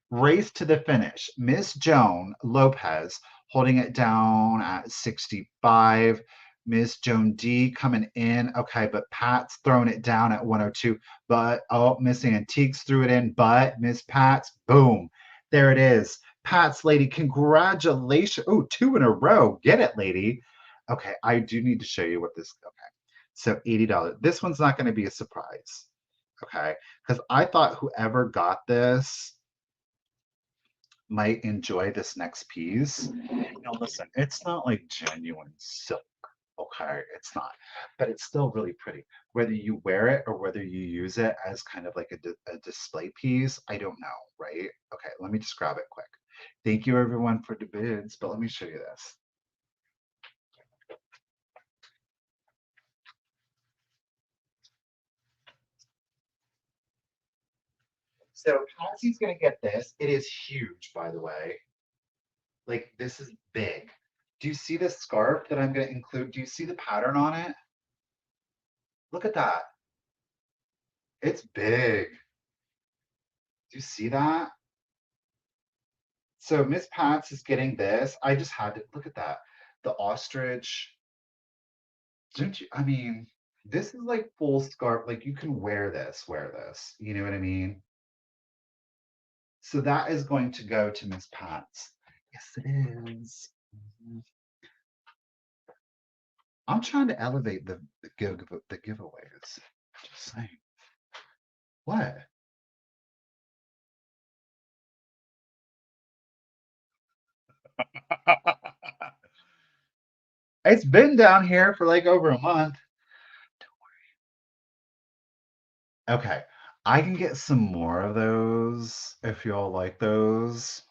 Race to the finish. Miss Joan Lopez holding it down at 65. Miss Joan D coming in. Okay, but Pat's throwing it down at 102. But Miss Antiques threw it in. But Miss Pat's, boom. There it is. Pat's lady, congratulations. Oh, 2 in a row. Get it, lady. Okay, I do need to show you what this. Okay, so $80. This one's not going to be a surprise. Okay, because I thought whoever got this might enjoy this next piece. Now, listen, it's not like genuine silk. Okay, it's not, but it's still really pretty. Whether you wear it or whether you use it as kind of like a display piece, I don't know, right? Okay, let me just grab it quick. Thank you everyone for the bids, but let me show you this. So Patsy's gonna get this. It is huge, by the way. Like this is big. Do you see this scarf that I'm gonna include? Do you see the pattern on it? Look at that. It's big. you see that? So Miss Pats is getting this. I just had to look at that. The ostrich. Don't you? I mean, this is like full scarf. Like you can wear this. You know what I mean? So that is going to go to Miss Pats. Yes, it is. Mhm. I'm trying to elevate the giveaways. Just saying. What? It's been down here for like over a month. Okay. I can get some more of those if y'all like those.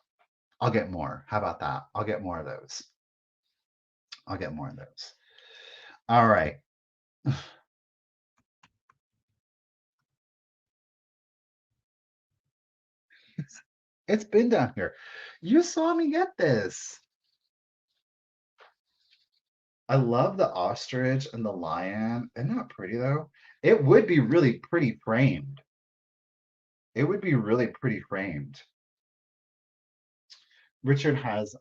I'll get more. How about that? I'll get more of those. I'll get more of those. All right. It's been down here. You saw me get this. I love the ostrich and the lion. Isn't that pretty though? It would be really pretty framed. It would be really pretty framed. Richard has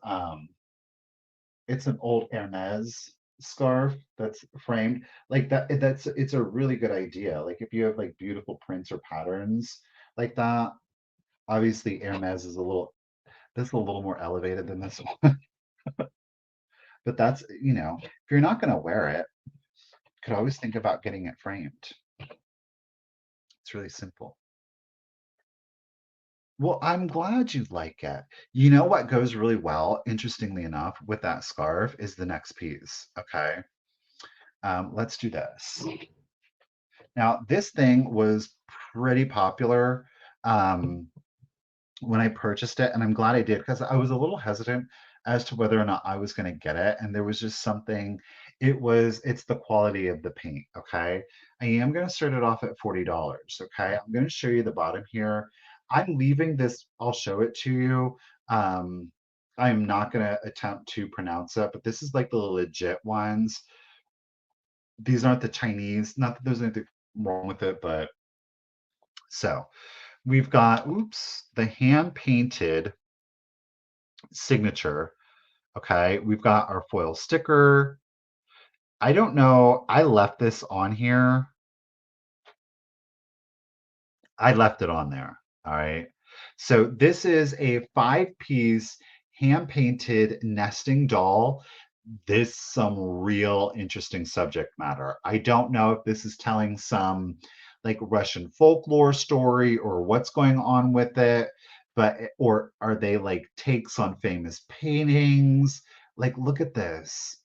it's an old Hermes scarf that's framed like that. That's it's a really good idea. Like if you have like beautiful prints or patterns like that, obviously Hermes is a little this is a little more elevated than this one. But that's if you're not gonna wear it, you could always think about getting it framed. It's really simple. Well, I'm glad you like it. You know what goes really well, interestingly enough, with that scarf is the next piece. Okay. Let's do this. Now, this thing was pretty popular when I purchased it, and I'm glad I did because I was a little hesitant as to whether or not I was going to get it. And there was just something, it's the quality of the paint. Okay. I am going to start it off at $40. Okay. I'm going to show you the bottom here. I'm leaving this, I'll show it to you. I'm not going to attempt to pronounce it, but this is like the legit ones. These aren't the Chinese, not that there's anything wrong with it, but so we've got, oops, the hand painted signature. Okay, we've got our foil sticker. I don't know. I left this on here. I left it on there. All right. So this is a 5-piece hand painted nesting doll. This some real interesting subject matter. I don't know if this is telling some like Russian folklore story or what's going on with it, but or are they like takes on famous paintings? Like, look at this.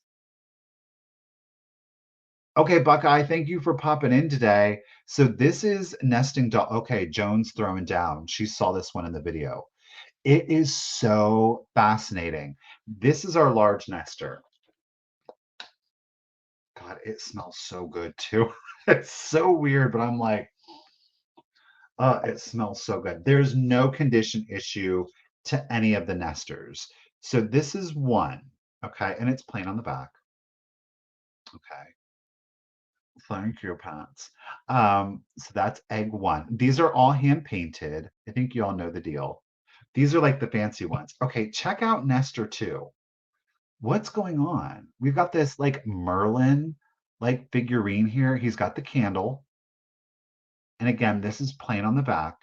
Okay, Buckeye, thank you for popping in today. So this is nesting doll. Okay, Joan's throwing down. She saw this one in the video. It is so fascinating. This is our large nester. God, it smells so good too. It's so weird, but I'm like, it smells so good. There's no condition issue to any of the nesters. So this is one, okay, and it's plain on the back. Okay. Thank you, Pats. So that's egg one. These are all hand painted. I think you all know the deal. These are like the fancy ones. Okay, check out Nestor two. What's going on? We've got this like Merlin like figurine here. He's got the candle. And again, this is plain on the back.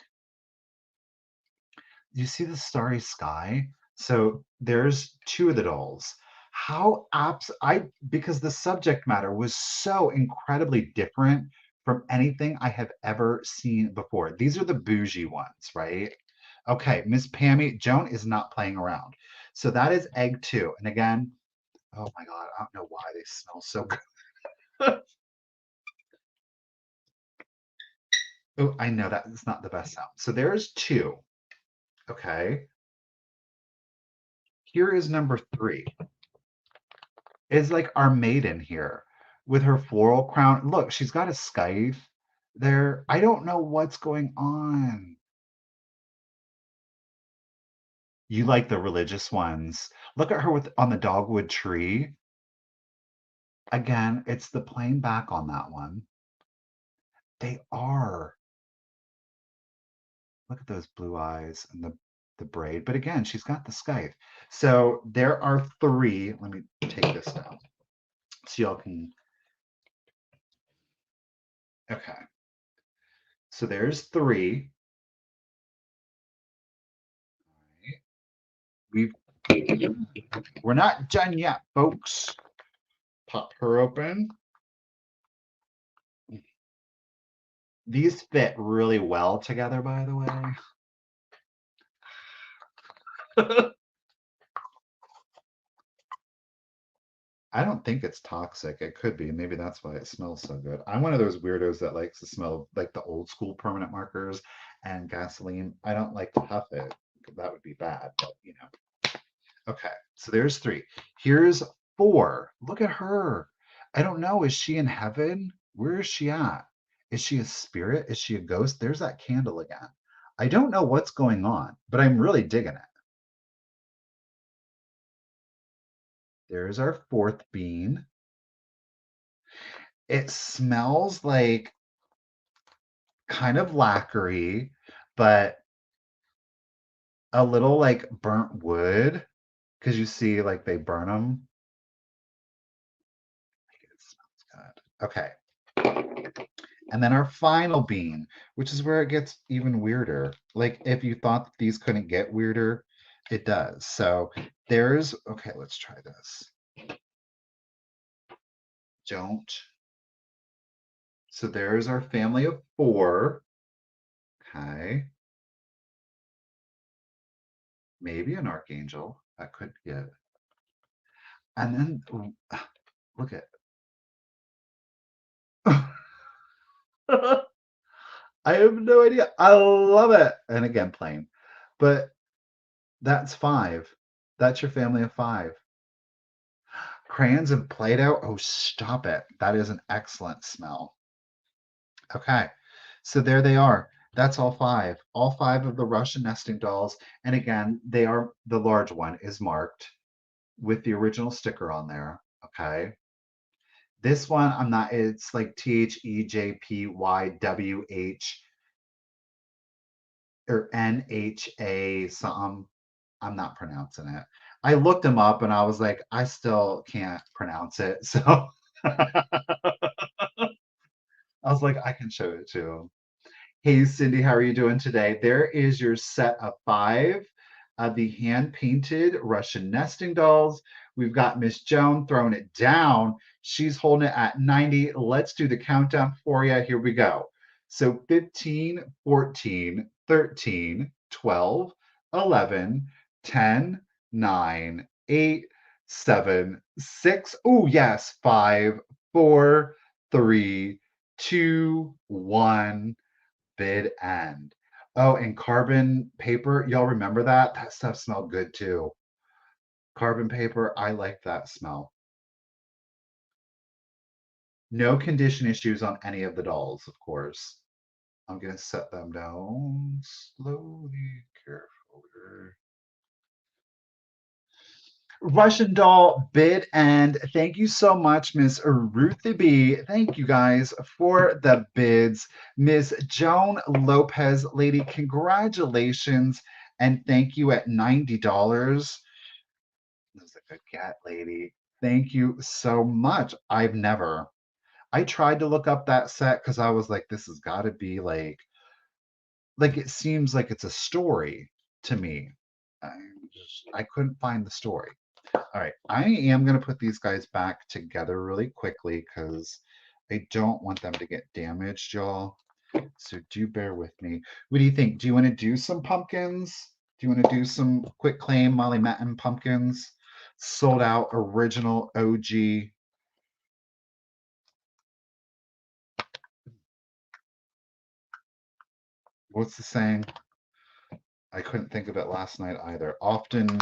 You see the starry sky? So there's two of the dolls. How abs I because the subject matter was so incredibly different from anything I have ever seen before. These are the bougie ones, right? Okay, Miss Pammy, Joan is not playing around. So that is egg two. And again, oh my God, I don't know why they smell so good. Oh, I know that is not the best sound. So there's two. Okay. Here is number three. Is like our maiden here with her floral crown. Look, she's got a scythe there. I don't know what's going on. You like the religious ones. Look at her with on the dogwood tree. Again, it's the plain back on that one. They are. Look at those blue eyes and the braid. But again, she's got the scythe. So there are three. Let me take this down so y'all can. Okay. So there's three. We've we're not done yet, folks. Pop her open. These fit really well together, by the way. I don't think it's toxic. It could be. Maybe that's why it smells so good. I'm one of those weirdos that likes to smell like the old school permanent markers and gasoline. I don't like to huff it. That would be bad, but you know. Okay, so there's three. Here's four. Look at her. I don't know. Is she in heaven? Where is she at? Is she a spirit? Is she a ghost? There's that candle again. I don't know what's going on, but I'm really digging it. There's our fourth bean. It smells like kind of lacquery, but a little like burnt wood because you see like they burn them. It smells good. Okay. And then our final bean, which is where it gets even weirder. Like if you thought that these couldn't get weirder, it does. So there's, okay, let's try this. Don't. So there's our family of four. Okay. Maybe an archangel. That could be it. And then look at I have no idea. I love it. And again, plain. But that's five. That's your family of five. Crayons and Play-Doh. Oh, stop it. That is an excellent smell. Okay. So there they are. That's all five. All five of the Russian nesting dolls. And again, they are the large one is marked with the original sticker on there. Okay. This one, I'm not, it's like THEJPYWH or NHA something. I'm not pronouncing it. I looked them up and I was like, I still can't pronounce it. So I was like, I can show it to him. Hey, Cindy, how are you doing today? There is your set of five of the hand painted Russian nesting dolls. We've got Miss Joan throwing it down. She's holding it at 90. Let's do the countdown for you. Here we go. So 15, 14, 13, 12, 11, 10, 9, 8, 7, 6. Oh, yes, 5, 4, 3, 2, 1 bid end. Oh, and carbon paper, y'all remember that? That stuff smelled good too. Carbon paper, I like that smell. No condition issues on any of the dolls, of course. I'm gonna set them down slowly, carefully. Russian doll bid and thank you so much, Miss Ruthie B. Thank you guys for the bids. Miss Joan Lopez, lady, congratulations and thank you at $90. That's a good cat, lady. Thank you so much. I tried to look up that set because I was like, this has got to be like it seems like it's a story to me. I I couldn't find the story. All right, I am going to put these guys back together really quickly because I don't want them to get damaged, y'all. So do bear with me. What do you think? Do you want to do some pumpkins? Do you want to do some quick claim Molly Matten pumpkins? Sold out original OG. What's the saying? I couldn't think of it last night either. Often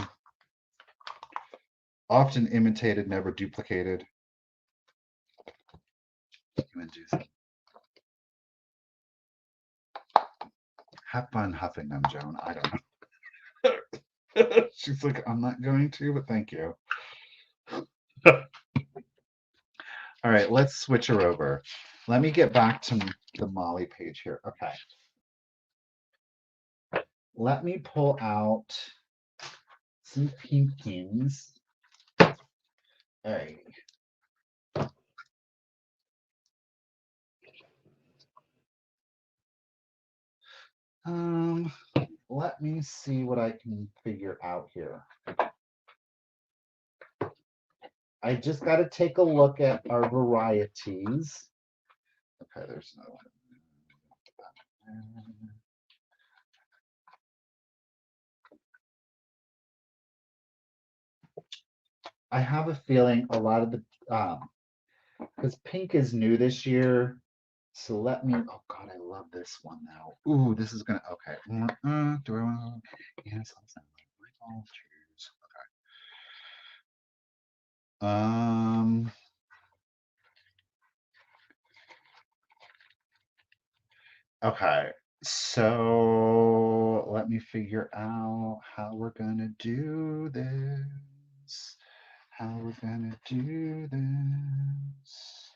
imitated, never duplicated. Have fun huffing them, Joan. I don't know. She's like, I'm not going to, but thank you. All right, let's switch her over. Let me get back to the Molly page here. Okay. let me pull out some pumpkins. All right. Let me see what I can figure out here. I just got to take a look at our varieties. Okay, there's another one. I have a feeling a lot of the because pink is new this year. So let me. Oh God, I love this one now. Ooh, this is gonna. Okay. Do I want to? Yes, I'll choose. Okay. Okay. So let me figure out how we're gonna do this. How we're gonna do this.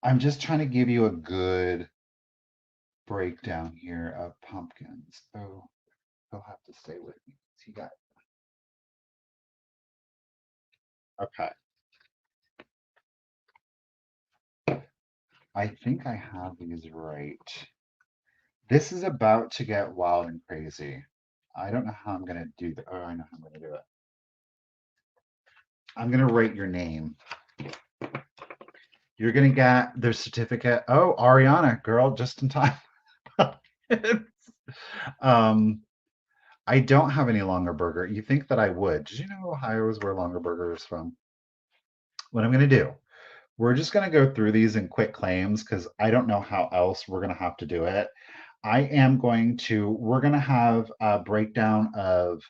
I'm just trying to give you a good breakdown here of pumpkins. Oh, he'll have to stay with me. He got okay. I think I have these right. This is about to get wild and crazy. I don't know how I'm gonna do that. Oh, I know how I'm gonna do it. I'm gonna write your name. You're gonna get their certificate. Oh, Ariana, girl, just in time. um, I don't have any longer burger. You think that I would? Did you know Ohio is where longer burger is from? What I'm gonna do? We're just gonna go through these in quick claims because I don't know how else we're gonna have to do it. We're gonna have a breakdown of,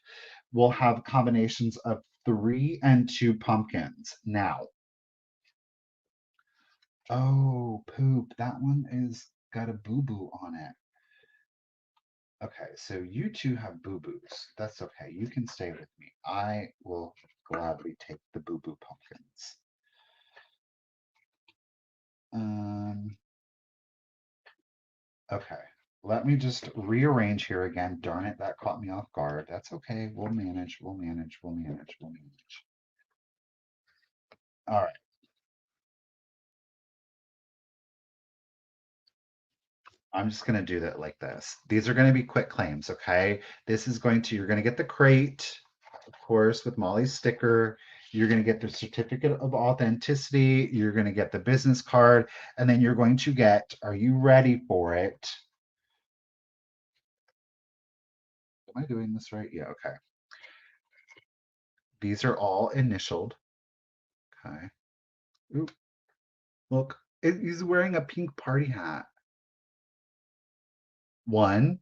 we'll have combinations of 3 and 2 pumpkins. Now, oh, poop, that one is got a boo-boo on it. Okay, so you two have boo-boos. That's okay. You can stay with me. I will gladly take the boo-boo pumpkins. Um, okay. Let me just rearrange here again. Darn it, that caught me off guard. That's okay. We'll manage. We'll manage. We'll manage. We'll manage. All right. I'm just going to do that like this. These are going to be quick claims, okay? You're going to get the crate, of course, with Molly's sticker. You're going to get the certificate of authenticity. You're going to get the business card. And then you're going to get, are you ready for it? Am I doing this right? Yeah, okay. These are all initialed. Okay. Oop, look, he's wearing a pink party hat. 1,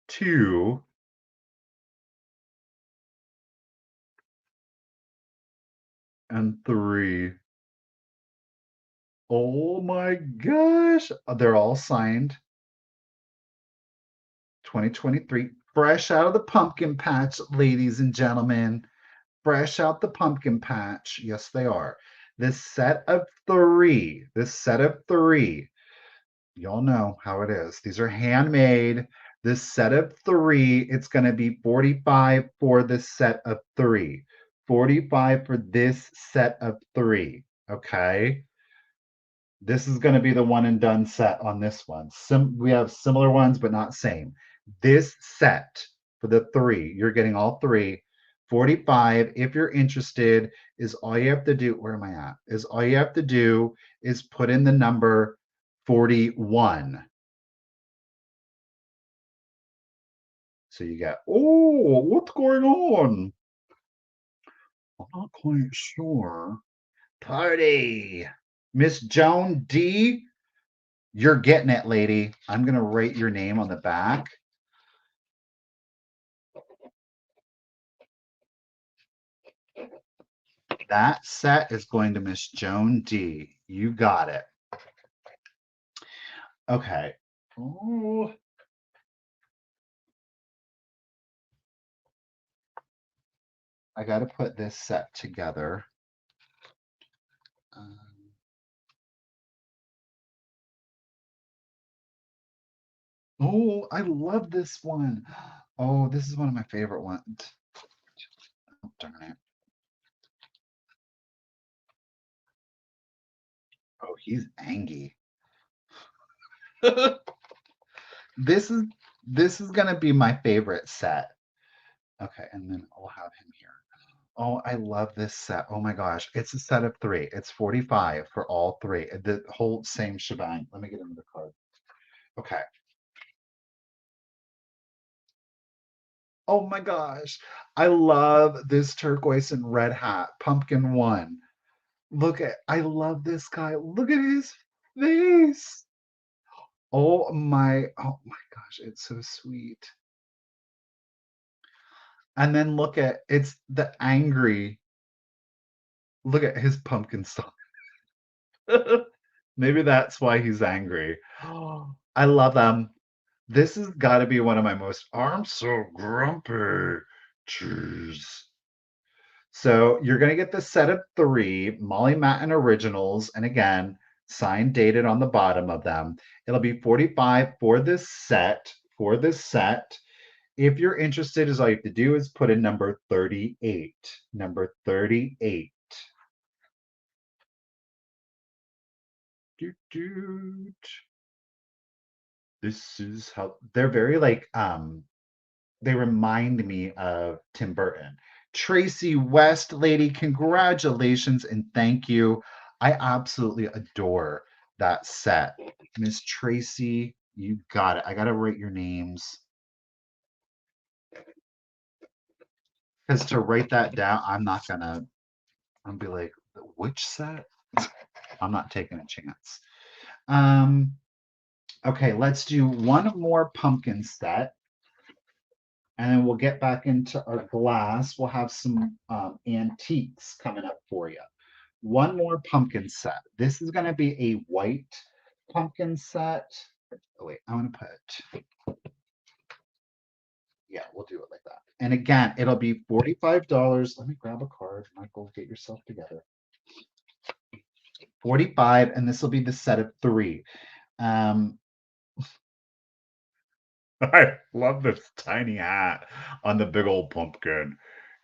2, and 3. Oh my gosh. They're all signed 2023. Fresh out of the pumpkin patch, ladies and gentlemen. Fresh out the pumpkin patch. Yes, they are. This set of three, y'all know how it is. These are handmade. This set of three, it's going to be 45 for this set of three. 45 for this set of three. Okay. This is going to be the one and done set on this one. We have similar ones, but not same. This set for the three, you're getting all three. 45, if you're interested, is all you have to do. Where am I at? Is all you have to do is put in the number 41. So you get, oh, what's going on? I'm not quite sure. Party. Miss Joan D, you're getting it, lady. I'm going to write your name on the back. That set is going to Miss Joan D. You got it. Okay. Ooh. I got to put this set together. Um, oh, I love this one. Oh, this is one of my favorite ones. Oh, darn it. Oh, he's angry. This is this is gonna be my favorite set. Okay, and then I'll have him here. Oh, I love this set. Oh my gosh. It's a set of three. It's 45 for all three. The whole same shebang. Let me get into the card. Okay. Oh my gosh. I love this turquoise and red hat. Pumpkin one. I love this guy. Look at his face. Oh my gosh. It's so sweet. And then it's the angry. Look at his pumpkin stuff. Maybe that's why he's angry. I love them. This has got to be one of my most. I'm so grumpy. Jeez. So you're going to get the set of three Molly Matten originals. And again, signed dated on the bottom of them. It'll be 45 for this set. For this set. If you're interested, all you have to do is put in number 38. Number 38. Doot, doot. This is how they're very like they remind me of Tim Burton. Tracy West, lady, congratulations and thank you. I absolutely adore that set. Miss Tracy, you got it. I got to write your names because to write that down, I'm be like, which set? I'm not taking a chance. Um, okay, let's do one more pumpkin set. And then we'll get back into our glass. We'll have some antiques coming up for you. One more pumpkin set. This is going to be a white pumpkin set. Oh, wait, I want to put, yeah, we'll do it like that. And again, it'll be $45. Let me grab a card. Michael, get yourself together. 45, and this will be the set of three. Um, I love this tiny hat on the big old pumpkin.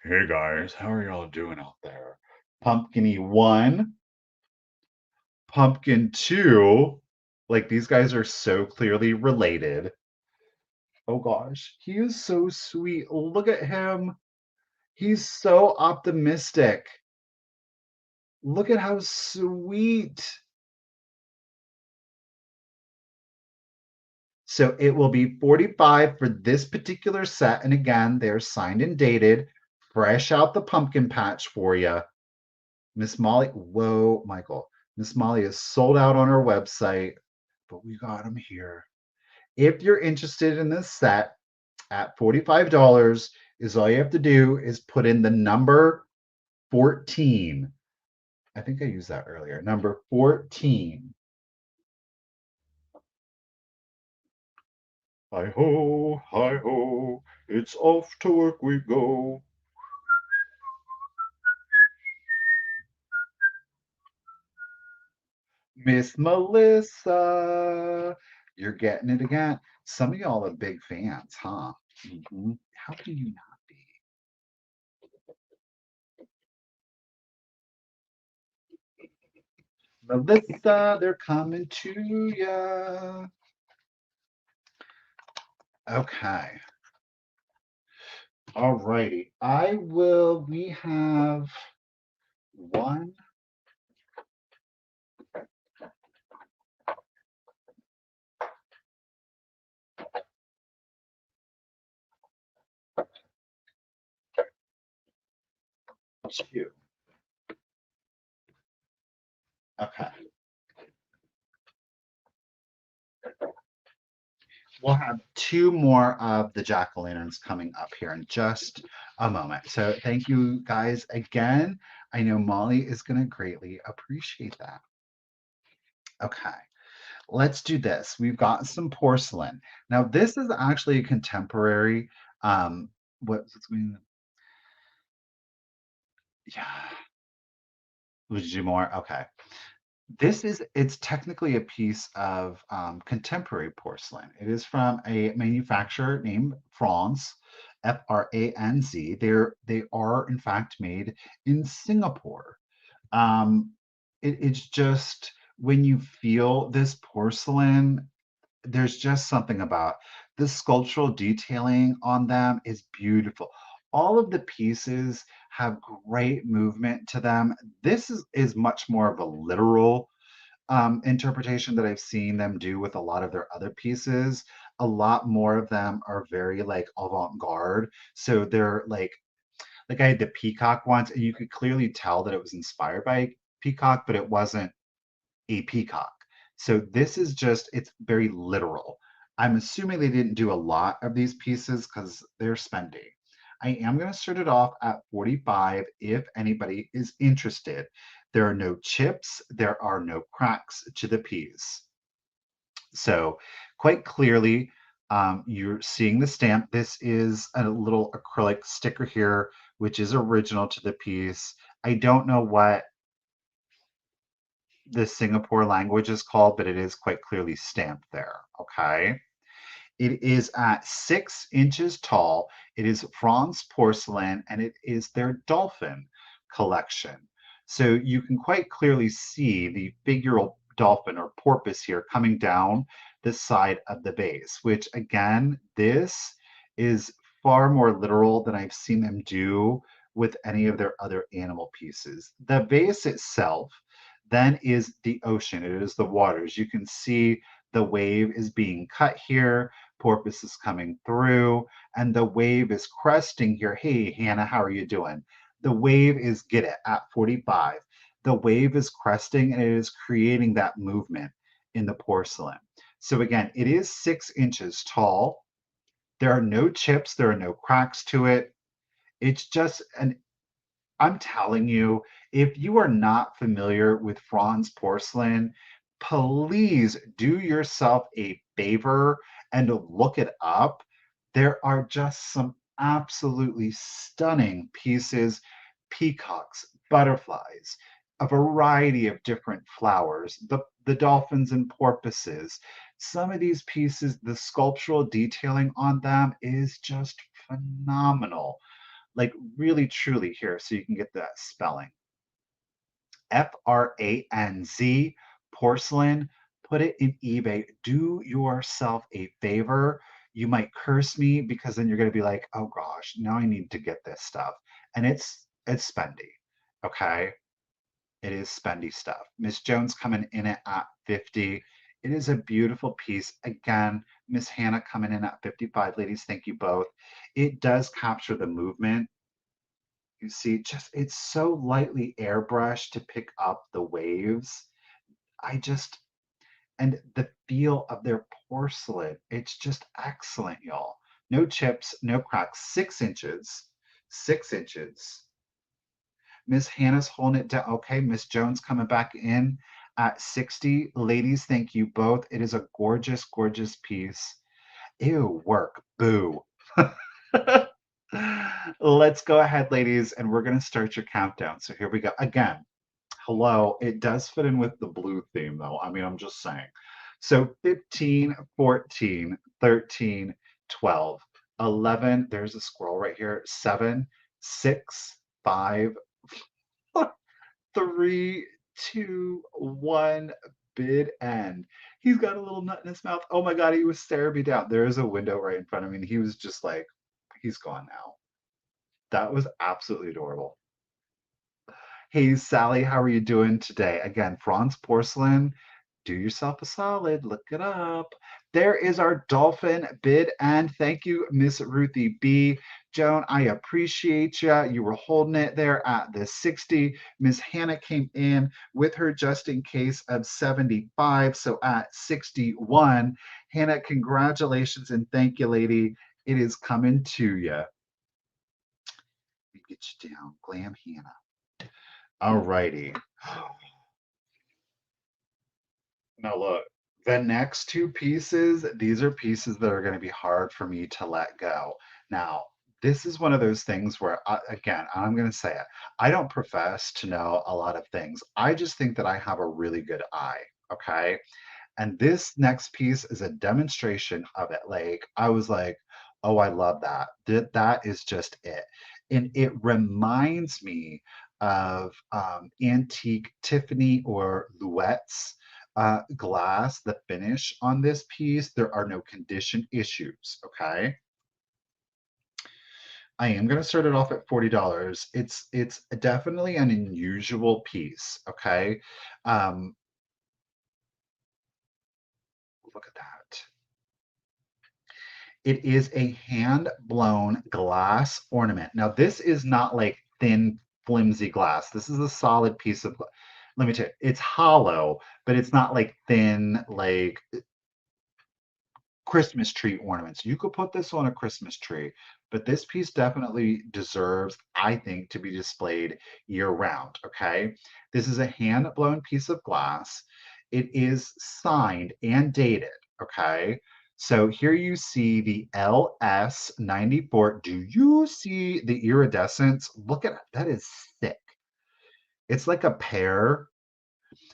Hey guys, how are y'all doing out there? Pumpkiny one, pumpkin two. Like these guys are so clearly related. Oh gosh, he is so sweet. Look at him. He's so optimistic. Look at how sweet. So it will be 45 for this particular set. And again, they're signed and dated, fresh out the pumpkin patch for you. Miss Molly, whoa, Michael. Miss Molly is sold out on our website, but we got them here. If you're interested in this set at $45, is all you have to do is put in the number 14. I think I used that earlier. Number 14. Hi ho, it's off to work we go. Miss Melissa, you're getting it again. Some of y'all are big fans, huh? How can you not be? Melissa, they're coming to ya. Okay. All righty. We have one, two. Okay. We'll have two more of the jack-o'-lanterns coming up here in just a moment. So thank you guys again. I know Molly is going to greatly appreciate that. Okay, let's do this. We've got some porcelain. Now, this is actually a contemporary, what's Yeah. Would you do more? Okay. It's technically a piece of contemporary porcelain. It is from a manufacturer named Franz, Franz. They are in fact made in Singapore. Um, it's just when you feel this porcelain, there's just something about the sculptural detailing on them is beautiful. All of the pieces have great movement to them. This is much more of a literal interpretation that I've seen them do with a lot of their other pieces. A lot more of them are very like avant-garde. So they're like I had the peacock once, and you could clearly tell that it was inspired by peacock, but it wasn't a peacock. So this is just, it's very literal. I'm assuming they didn't do a lot of these pieces because they're spendy. I am going to start it off at 45 if anybody is interested. There are no chips, there are no cracks to the piece. So quite clearly, you're seeing the stamp. This is a little acrylic sticker here, which is original to the piece. I don't know what the Singapore language is called, but it is quite clearly stamped there. Okay. It is at 6 inches tall. It is Franz porcelain and it is their dolphin collection. So you can quite clearly see the figural dolphin or porpoise here coming down the side of the base, which again, this is far more literal than I've seen them do with any of their other animal pieces. The base itself then is the ocean. It is the waters. You can see the wave is being cut here, porpoise is coming through, and the wave is cresting here. Hey, Hannah, how are you doing? The wave is, get it, at 45. The wave is cresting and it is creating that movement in the porcelain. So again, it is 6 inches tall. There are no chips, there are no cracks to it. It's just an I'm telling you, if you are not familiar with Franz porcelain, please do yourself a favor and look it up. There are just some absolutely stunning pieces, peacocks, butterflies, a variety of different flowers, the dolphins and porpoises. Some of these pieces, the sculptural detailing on them is just phenomenal, like really truly here so you can get that spelling. Franz, porcelain. Put it in eBay. Do yourself a favor. You might curse me because then you're going to be like, oh gosh, now I need to get this stuff. And it's spendy. Okay. It is spendy stuff. Miss Jones coming in at 50. It is a beautiful piece. Again, Miss Hannah coming in at 55. Ladies, thank you both. It does capture the movement. You see, just it's so lightly airbrushed to pick up the waves. I just, and the feel of their porcelain, it's just excellent, y'all. No chips, no cracks, 6 inches, 6 inches. Miss Hannah's holding it down. Okay, Miss Jones coming back in at 60. Ladies, thank you both. It is a gorgeous, gorgeous piece. Ew, work. Boo. Let's go ahead, ladies, and we're going to start your countdown. So here we go. Again, hello. It does fit in with the blue theme, though. I mean, I'm just saying. So 15, 14, 13, 12, 11. There's a squirrel right here. 7, 6, 5, 3, 2, 1. Bid end. He's got a little nut in his mouth. Oh my God, he was staring me down. There is a window right in front of me, and he was just like, he's gone now. That was absolutely adorable. Hey, Sally, how are you doing today? Again, Franz Porcelain, do yourself a solid, look it up. There is our dolphin bid, and thank you, Miss Ruthie B. Joan, I appreciate you. You were holding it there at the 60. Miss Hannah came in with her just in case of 75, so at 61. Hannah, congratulations and thank you, lady. It is coming to you. Let me get you down, Glam Hannah. All righty. Now look, the next two pieces, these are pieces that are going to be hard for me to let go. Now, This is one of those things where, again, I'm going to say it. I don't profess to know a lot of things. I just think that I have a really good eye. Okay. And this next piece is a demonstration of it. Like, I was like, oh, I love that. That is just it. And it reminds me of antique Tiffany or Louette's glass, the finish on this piece. There are no condition issues. Okay. I am going to start it off at $40. It's definitely an unusual piece. Okay. Um, Look at that. It is a hand-blown glass ornament. Now, this is not like thin, flimsy glass. This is a solid piece of let me tell you, it's hollow, but it's not like thin, like Christmas tree ornaments. You could put this on a Christmas tree, but this piece definitely deserves, I think, to be displayed year round. Okay. This is a hand blown piece of glass. It is signed and dated. Okay. So here you see the LS94. Do you see the iridescence? Look at that is thick. It's like a pear,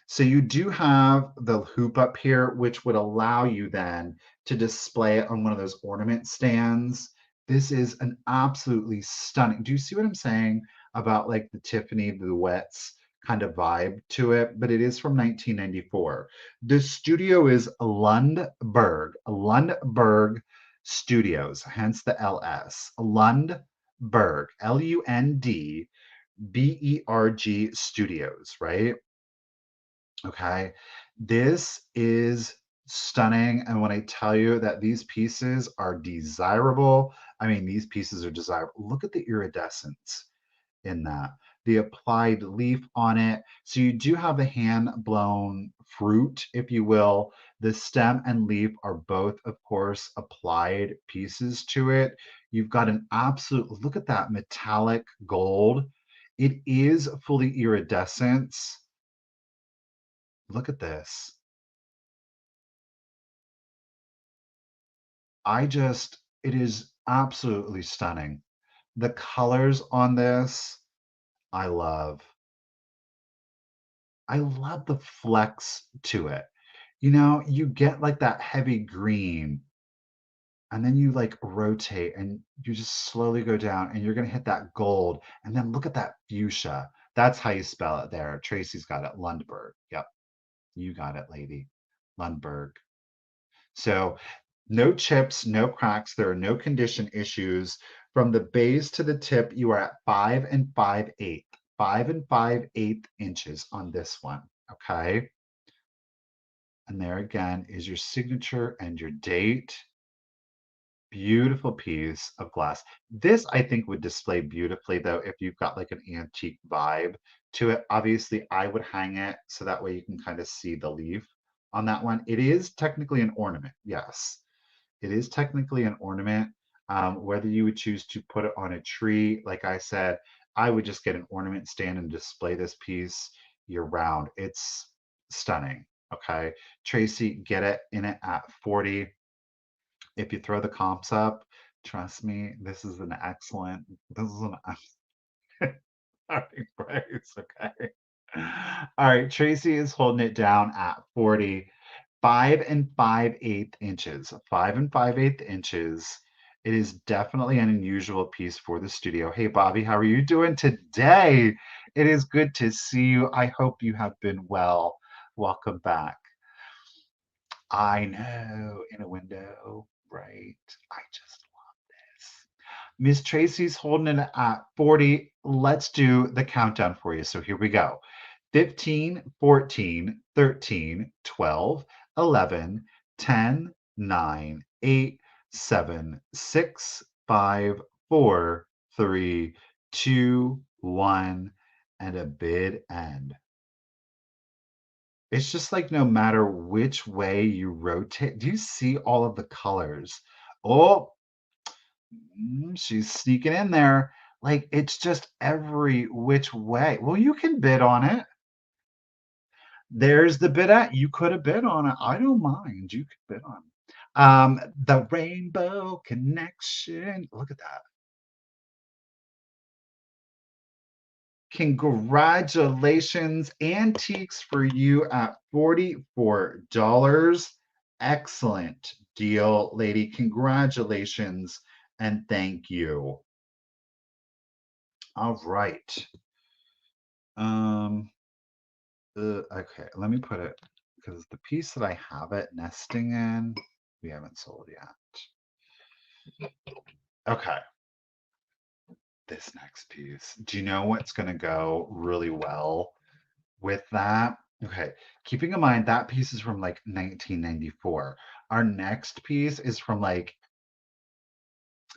so you do have the hoop up here, which would allow you then to display it on one of those ornament stands. This is an absolutely stunning. Do you see what I'm saying about like the Tiffany, the Wets kind of vibe to it? But it is from 1994. The studio is Lundberg Studios, hence the LS. Lundberg, Lundberg Studios, right? Okay. This is stunning. And when I tell you that these pieces are desirable, I mean, these pieces are desirable. Look at the iridescence in that, the applied leaf on it. So you do have the hand blown fruit, if you will. The stem and leaf are both, of course, applied pieces to it. You've got an absolute look at that metallic gold. It is fully iridescent. Look at this. It is absolutely stunning. The colors on this, I love. I love the flex to it. You get like that heavy green, and then you like rotate and you just slowly go down and you're going to hit that gold. And then look at that fuchsia. That's how you spell it there. Tracy's got it. Lundberg. Yep. You got it, lady. Lundberg. So no chips, no cracks. There are no condition issues. From the base to the tip, you are at 5 and 5/8, 5 and 5/8 inches on this one. Okay. And there again is your signature and your date. Beautiful piece of glass. This, I think, would display beautifully, though, if you've got like an antique vibe to it. Obviously, I would hang it so that way you can kind of see the leaf on that one. It is technically an ornament. Yes, it is technically an ornament. Whether you would choose to put it on a tree, like I said, I would just get an ornament stand and display this piece year round. It's stunning. Okay. Tracy, get it in it at 40. If you throw the comps up, trust me, this is an excellent price. Okay. All right. Tracy is holding it down at 40, 5 and 5/8 inches. 5 and 5/8 inches. It is definitely an unusual piece for the studio. Hey, Bobby, how are you doing today? It is good to see you. I hope you have been well. Welcome back. I know, in a window, right? I just love this. Miss Tracy's holding it at 40. Let's do the countdown for you. So here we go. 15, 14, 13, 12, 11, 10, 9, 8, 7, 6, 5, 4, 3, 2, 1, and a bid end. It's just like no matter which way you rotate, do you see all of the colors? Oh, she's sneaking in there. Like it's just every which way. Well, you can bid on it. There's the bid at. You could have bid on it. I don't mind. You could bid on it. The Rainbow Connection. Look at that. Congratulations. Antiques for you at $44. Excellent deal, lady. Congratulations and thank you. All right. Okay, let me put it because the piece that I have it nesting in, we haven't sold yet. Okay, this next piece. Do you know what's going to go really well with that? Okay, keeping in mind that piece is from like 1994. Our next piece is from like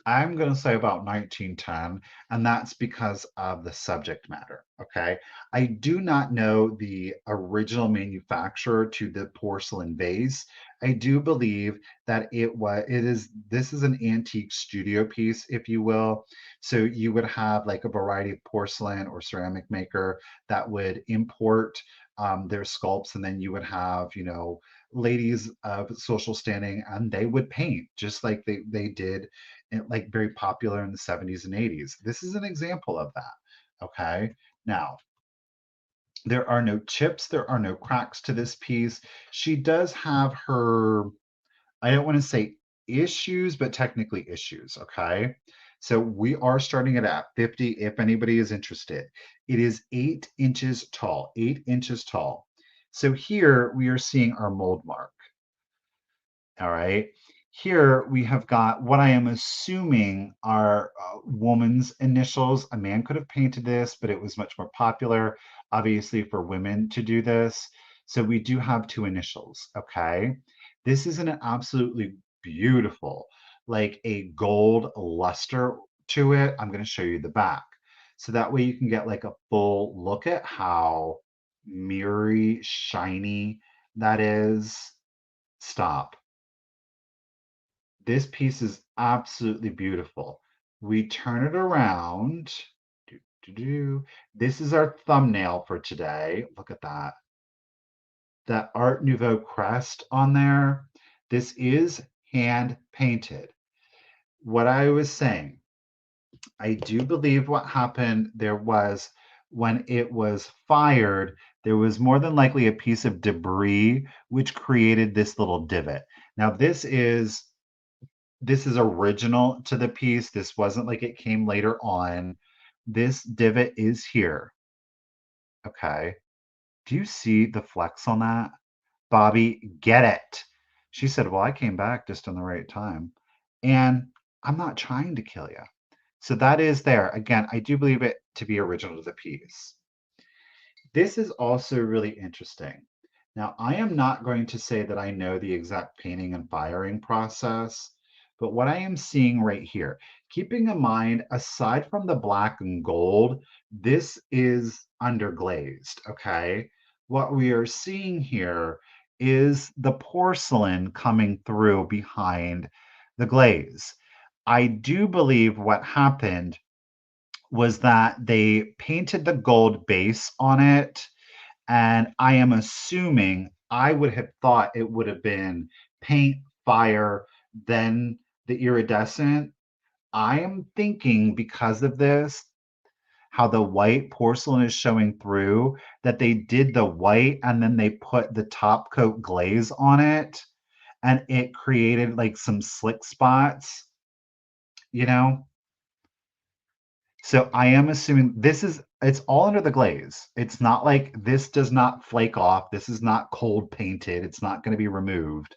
I'm going to say about 1910, and that's because of the subject matter. Okay. I do not know the original manufacturer to the porcelain vase. I do believe that this is an antique studio piece, if you will. So you would have like a variety of porcelain or ceramic maker that would import their sculpts, and then you would have, ladies of social standing, and they would paint just like they did like very popular in the 70s and 80s. This is an example of that. Okay. Now, there are no chips, there are no cracks to this piece. She does have her, I don't want to say issues, but technically issues. Okay. So we are starting it at 50 if anybody is interested. It is 8 inches tall, 8 inches tall. So here we are seeing our mold mark. All right. Here we have got what I am assuming are woman's initials. A man could have painted this, but it was much more popular, obviously, for women to do this. So we do have two initials. Okay. This is an absolutely beautiful, like a gold luster to it. I'm going to show you the back. So that way you can get like a full look at how mirrory, shiny that is. Stop. This piece is absolutely beautiful. We turn it around. Do, do, do. This is our thumbnail for today. Look at that. That Art Nouveau crest on there. This is hand painted. What I was saying, I do believe what happened there was when it was fired, there was more than likely a piece of debris which created this little divot. Now, this is original to the piece. This wasn't like it came later on. This divot is here. Okay. Do you see the flex on that? Bobby, get it. She said, well, I came back just in the right time. And I'm not trying to kill you. So that is there. Again, I do believe it to be original to the piece. This is also really interesting. Now, I am not going to say that I know the exact painting and firing process, but what I am seeing right here, keeping in mind, aside from the black and gold, this is underglazed, okay? What we are seeing here is the porcelain coming through behind the glaze. I do believe what happened was that they painted the gold base on it. And I am assuming I would have thought it would have been paint, fire, then the iridescent. I am thinking because of this, how the white porcelain is showing through, that they did the white and then they put the top coat glaze on it and it created like some slick spots, you know? So I am assuming it's all under the glaze. It's not like this does not flake off. This is not cold painted. It's not going to be removed.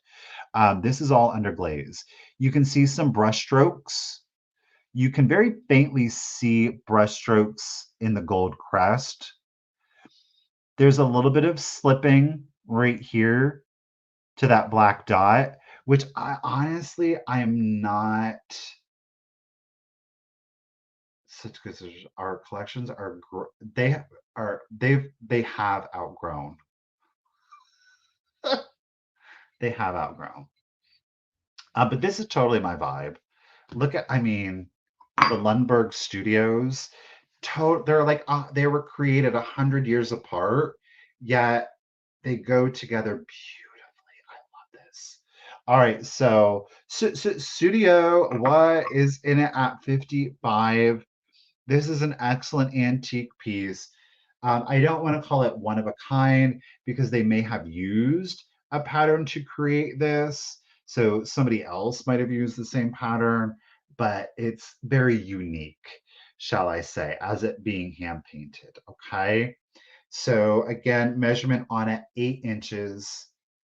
This is all under glaze. You can see some brush strokes. You can very faintly see brush strokes in the gold crest. There's a little bit of slipping right here to that black dot, which I honestly I am not such because our collections are they have outgrown. They have outgrown. But this is totally my vibe. Look at, I mean, the Lundberg Studios. They're like they were created 100 years apart, yet they go together beautifully. I love this. All right, so studio, what is in it at 55? This is an excellent antique piece. I don't want to call it one of a kind because they may have used a pattern to create this. So somebody else might have used the same pattern, but it's very unique, shall I say, as it being hand painted. Okay. So again, measurement on it 8 inches.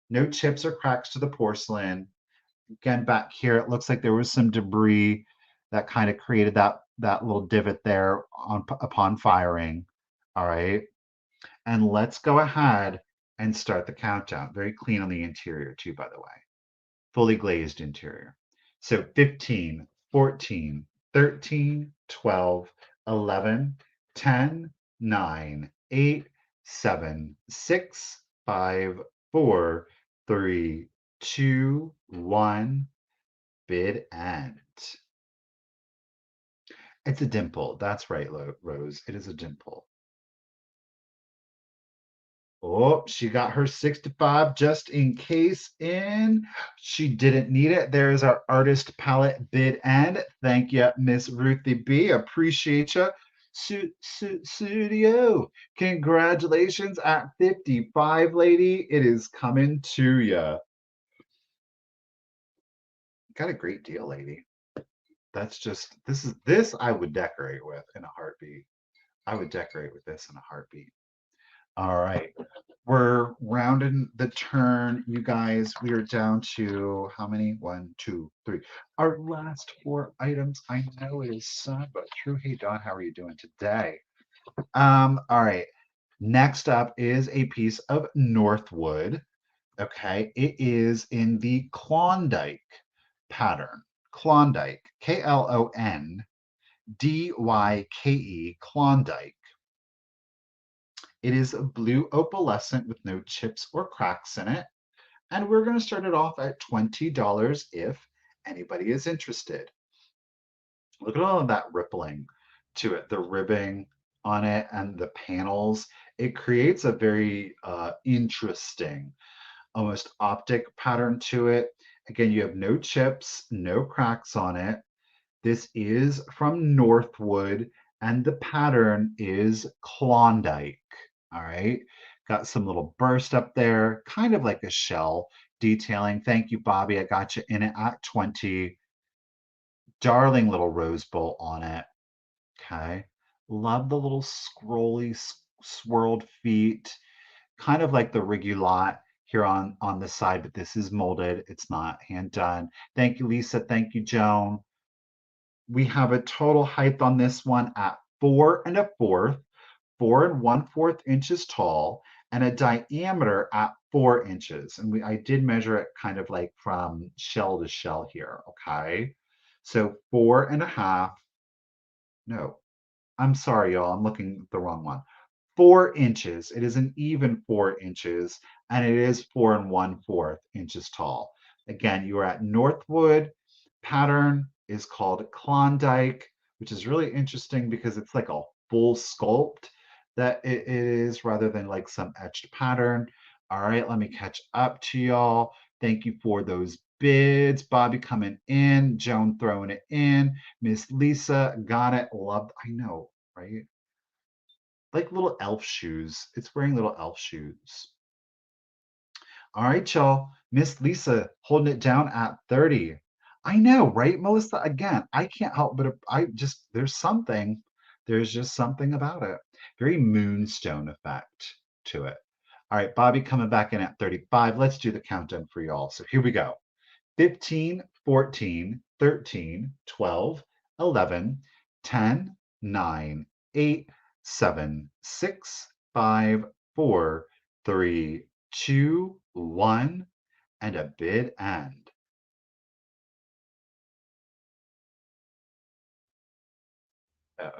No chips or cracks to the porcelain. Again, back here, it looks like there was some debris that kind of created that little divot there upon firing. All right. And let's go ahead and start the countdown. Very clean on the interior too, by the way. Fully glazed interior. So 15, 14, 13, 12, 11, 10, 9, 8, 7, 6, 5, 4, 3, 2, 1. Bid end. It's a dimple. That's right, Rose. It is a dimple. Oh, she got her 65 just in case in. She didn't need it. There's our artist palette bid end. Thank you, Miss Ruthie B. Appreciate you. Studio. Congratulations at 55, lady. It is coming to you. Got a great deal, lady. That's just this I would decorate with in a heartbeat. I would decorate with this in a heartbeat. All right. We're rounding the turn, you guys. We are down to how many? One, two, three. Our last 4 items. I know it is sad, but true. Hey, Don, how are you doing today? All right. Next up is a piece of Northwood. Okay. It is in the Klondike pattern. Klondike, Klondyke, Klondike. It is a blue opalescent with no chips or cracks in it. And we're going to start it off at $20 if anybody is interested. Look at all of that rippling to it, the ribbing on it and the panels. It creates a very interesting, almost optic pattern to it. Again, you have no chips, no cracks on it. This is from Northwood, and the pattern is Klondike. All right. Got some little burst up there, kind of like a shell detailing. Thank you, Bobby. I got you in it at 20. Darling little rose bowl on it. Okay. Love the little scrolly swirled feet, kind of like the rigulot here on the side, but this is molded. It's not hand done. Thank you, Lisa. Thank you, Joan. We have a total height on this one at 4 1/4, 4 1/4 inches tall, and a diameter at 4 inches. And I did measure it kind of like from shell to shell here. Okay. So 4 1/2. No, I'm sorry, y'all. I'm looking at the wrong one. 4 inches. It is an even 4 inches, and it is 4 1/4 inches tall. Again, you are at Northwood. Pattern is called Klondike, which is really interesting because it's like a full sculpt that it is rather than like some etched pattern. All right, let me catch up to y'all. Thank you for those bids. Bobby coming in, Joan throwing it in, Miss Lisa got it. Loved, I know, right? Like little elf shoes. It's wearing little elf shoes. All right, y'all. Miss Lisa holding it down at 30. I know, right, Melissa? Again, I can't help but there's just something about it. Very moonstone effect to it. All right, Bobby coming back in at 35. Let's do the countdown for y'all. So here we go. 15, 14, 13, 12, 11, 10, 9, 8, 7, 6, 5, 4, 3, 2, 1, and a bid end. Oh, okay.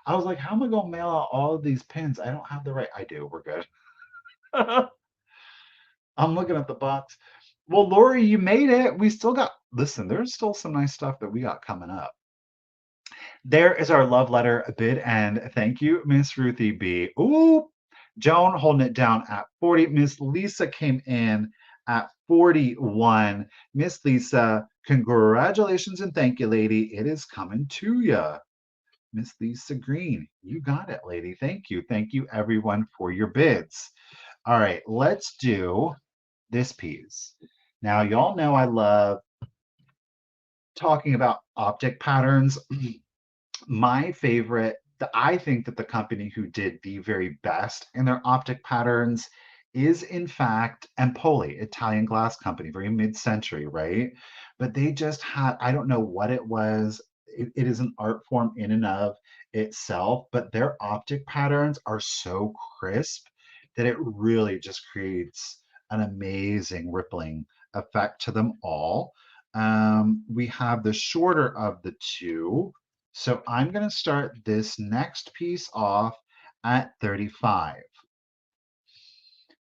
I was like, how am I going to mail out all of these pins? I don't have the right. I do. We're good. I'm looking at the box. Well, Lori, you made it. We still got, listen, there's still some nice stuff that we got coming up. There is our love letter bid end. Thank you, Miss Ruthie B. Ooh, Joan holding it down at 40. Miss Lisa came in at 41. Miss Lisa, congratulations and thank you, lady. It is coming to you. Miss Lisa Green, you got it, lady. Thank you. Thank you, everyone, for your bids. All right, let's do this piece. Now, y'all know I love talking about optic patterns. My favorite, I think that the company who did the very best in their optic patterns is in fact Empoli, Italian glass company, very mid-century, right? But they just had, I don't know what it was. It is an art form in and of itself, but their optic patterns are so crisp that it really just creates an amazing rippling effect to them all. We have the shorter of the two, so I'm going to start this next piece off at 35.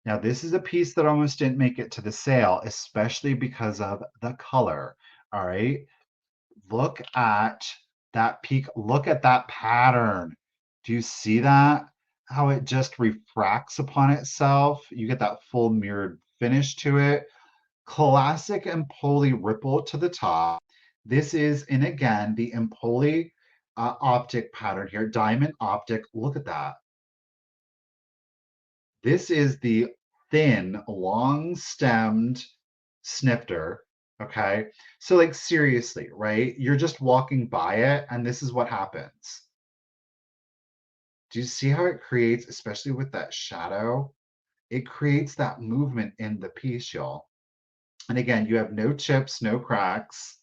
Now, this is a piece that almost didn't make it to the sale, especially because of the color. All right. Look at that peak. Look at that pattern. Do you see that? How it just refracts upon itself. You get that full mirrored finish to it. Classic Empoli ripple to the top. This is, and again, the Empoli optic pattern here, diamond optic. Look at that. This is the thin, long stemmed snifter. Okay. So, like, seriously, right? You're just walking by it, and this is what happens. Do you see how it creates, especially with that shadow? It creates that movement in the piece, y'all. And again, you have no chips, no cracks.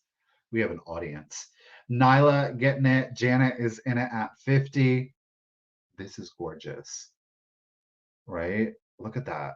We have an audience. Nyla getting it. Janet is in it at 50. This is gorgeous, right? Look at that.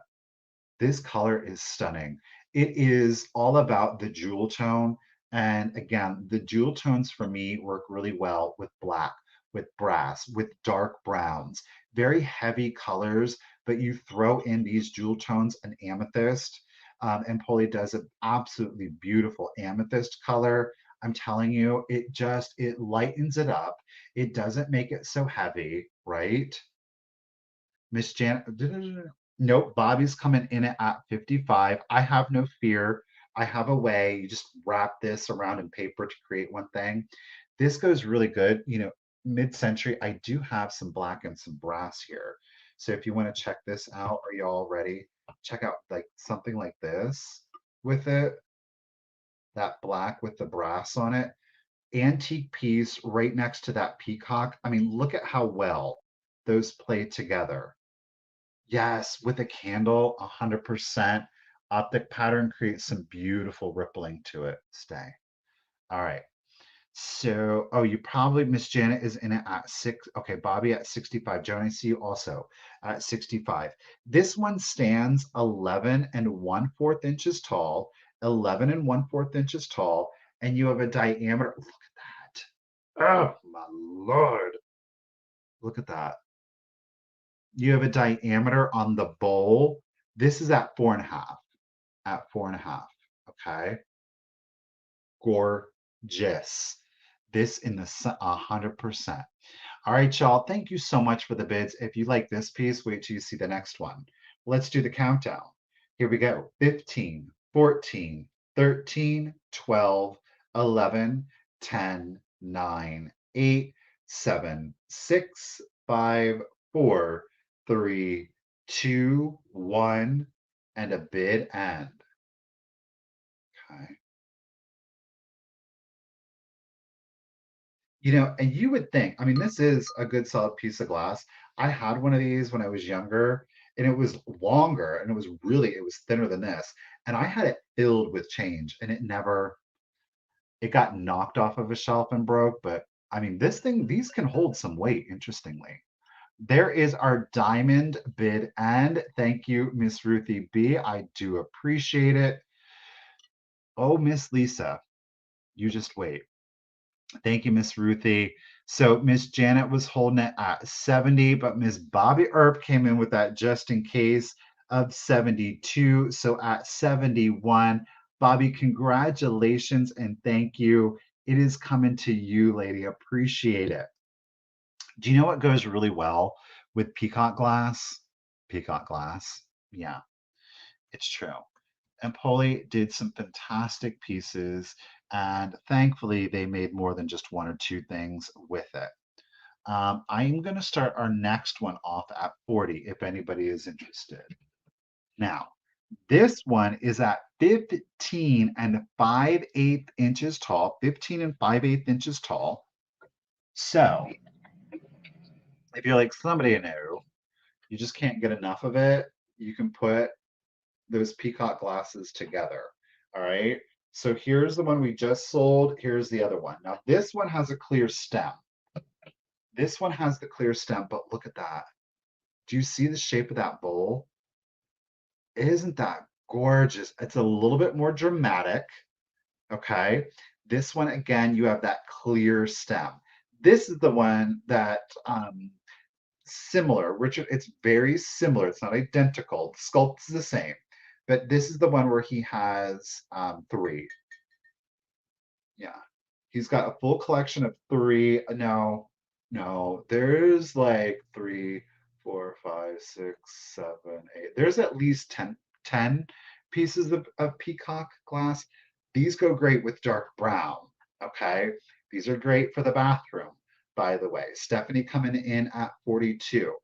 This color is stunning. It is all about the jewel tone. And again, the jewel tones for me work really well with black, with brass, with dark browns, very heavy colors, but you throw in these jewel tones and amethyst. And Polly does an absolutely beautiful amethyst color. I'm telling you, it lightens it up. It doesn't make it so heavy, right? Miss Janet, nope, Bobby's coming in at 55. I have no fear. I have a way. You just wrap this around in paper to create one thing. This goes really good. Mid-century, I do have some black and some brass here. So if you want to check this out, are you all ready? Check out like something like this with it, that black with the brass on it. Antique piece right next to that peacock. I mean, look at how well those play together. Yes, with a candle, 100%. Optic pattern creates some beautiful rippling to it. Stay. All right. So, oh, you probably, Miss Janet is in it at 6. Okay, Bobby at 65. Joan, I see you also at 65. This one stands 11 and 1/4 inches tall, 11 and 1/4 inches tall, and you have a diameter. Look at that. Oh, my Lord. Look at that. You have a diameter on the bowl. This is at 4.5. At 4.5. Okay. Gorgeous. This in the 100%. All right, y'all. Thank you so much for the bids. If you like this piece, wait till you see the next one. Let's do the countdown. Here we go. 15, 14, 13, 12, 11, 10, 9, 8, 7, 6, 5, 4, 3, 2, 1, and a bid end. Okay. And you would think, I mean, this is a good solid piece of glass. I had one of these when I was younger, and it was longer, and it was thinner than this. And I had it filled with change, and it got knocked off of a shelf and broke. But I mean, these can hold some weight, interestingly. There is our diamond bid end. Thank you, Miss Ruthie B. I do appreciate it. Oh, Miss Lisa, you just wait. Thank you, Miss Ruthie. So Miss Janet was holding it at 70, but Miss Bobby Earp came in with that just in case of 72. So at 71, Bobby, congratulations and thank you. It is coming to you, lady. Appreciate it. Do you know what goes really well with peacock glass? Peacock glass. Yeah, it's true. Empoli did some fantastic pieces, and thankfully they made more than just one or two things with it. I'm going to start our next one off at 40 if anybody is interested. Now, this one is at 15 and 5/8 inches tall, 15 and 5/8 inches tall. So if you're like somebody new, you just can't get enough of it, you can put those peacock glasses together. All right. So here's the one we just sold. Here's the other one. Now, this one has a clear stem. This one has the clear stem, but look at that. Do you see the shape of that bowl? Isn't that gorgeous? It's a little bit more dramatic. Okay. This one, again, you have that clear stem. This is the one that similar. Richard, it's very similar. It's not identical. The sculpt's the same, but this is the one where he has three. Yeah, he's got a full collection of three. No, no, there's like three, four, five, six, seven, eight. There's at least 10 pieces of peacock glass. These go great with dark brown. Okay, these are great for the bathroom, by the way. Stephanie coming in at 42.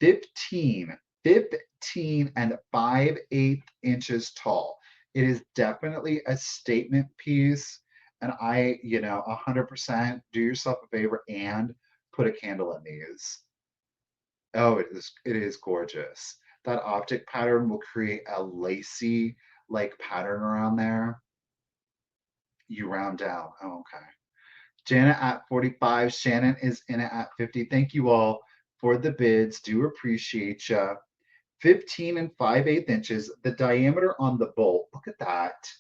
15, 15 and 5/8 inches tall. It is definitely a statement piece. And 100% do yourself a favor and put a candle in these. Oh, it is gorgeous. That optic pattern will create a lacy like pattern around there. You round down. Oh, okay. Janet at 45. Shannon is in it at 50. Thank you all for the bids. Do appreciate you. 15 and 5/8 inches. The diameter on the bolt. Look at that.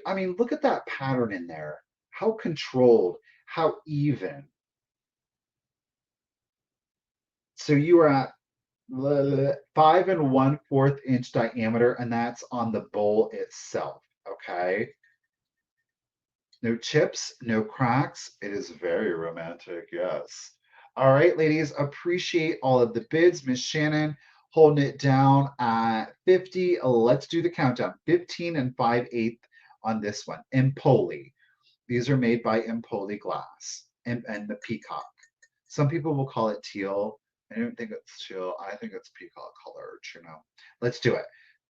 I mean, look at that pattern in there. How controlled, how even. So you are at 5 and 1/4 inch diameter, and that's on the bowl itself. Okay. No chips, no cracks. It is very romantic. Yes. All right, ladies, appreciate all of the bids. Miss Shannon holding it down at 50. Let's do the countdown. 15 and 5/8 on this one. Empoli. These are made by Empoli Glass and the peacock. Some people will call it teal. I don't think it's teal. I think it's peacock colored. Let's do it.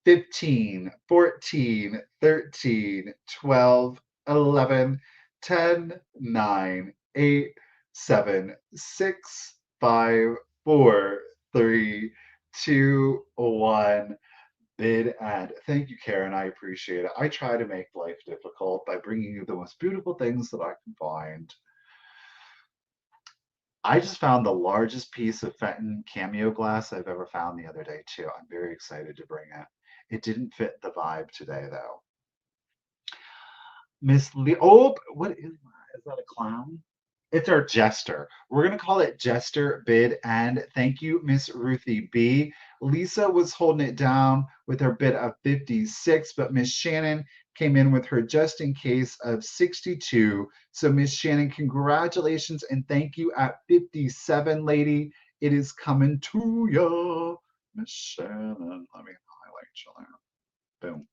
15, 14, 13, 12, 11, 10, 9, 8, 7, 6, 5, 4, 3, 2, 1. Bid and thank you, Karen. I appreciate it. I try to make life difficult by bringing you the most beautiful things that I can find. I just found the largest piece of Fenton cameo glass I've ever found the other day, too. I'm very excited to bring it. It didn't fit the vibe today, though. Miss Lee, oh, what is that a clown? It's our jester. We're going to call it Jester Bid. And thank you, Miss Ruthie B. Lisa was holding it down with her bid of 56, but Miss Shannon came in with her just in case of 62. So, Miss Shannon, congratulations and thank you at 57, lady. It is coming to you, Miss Shannon. Let me highlight you there. Boom.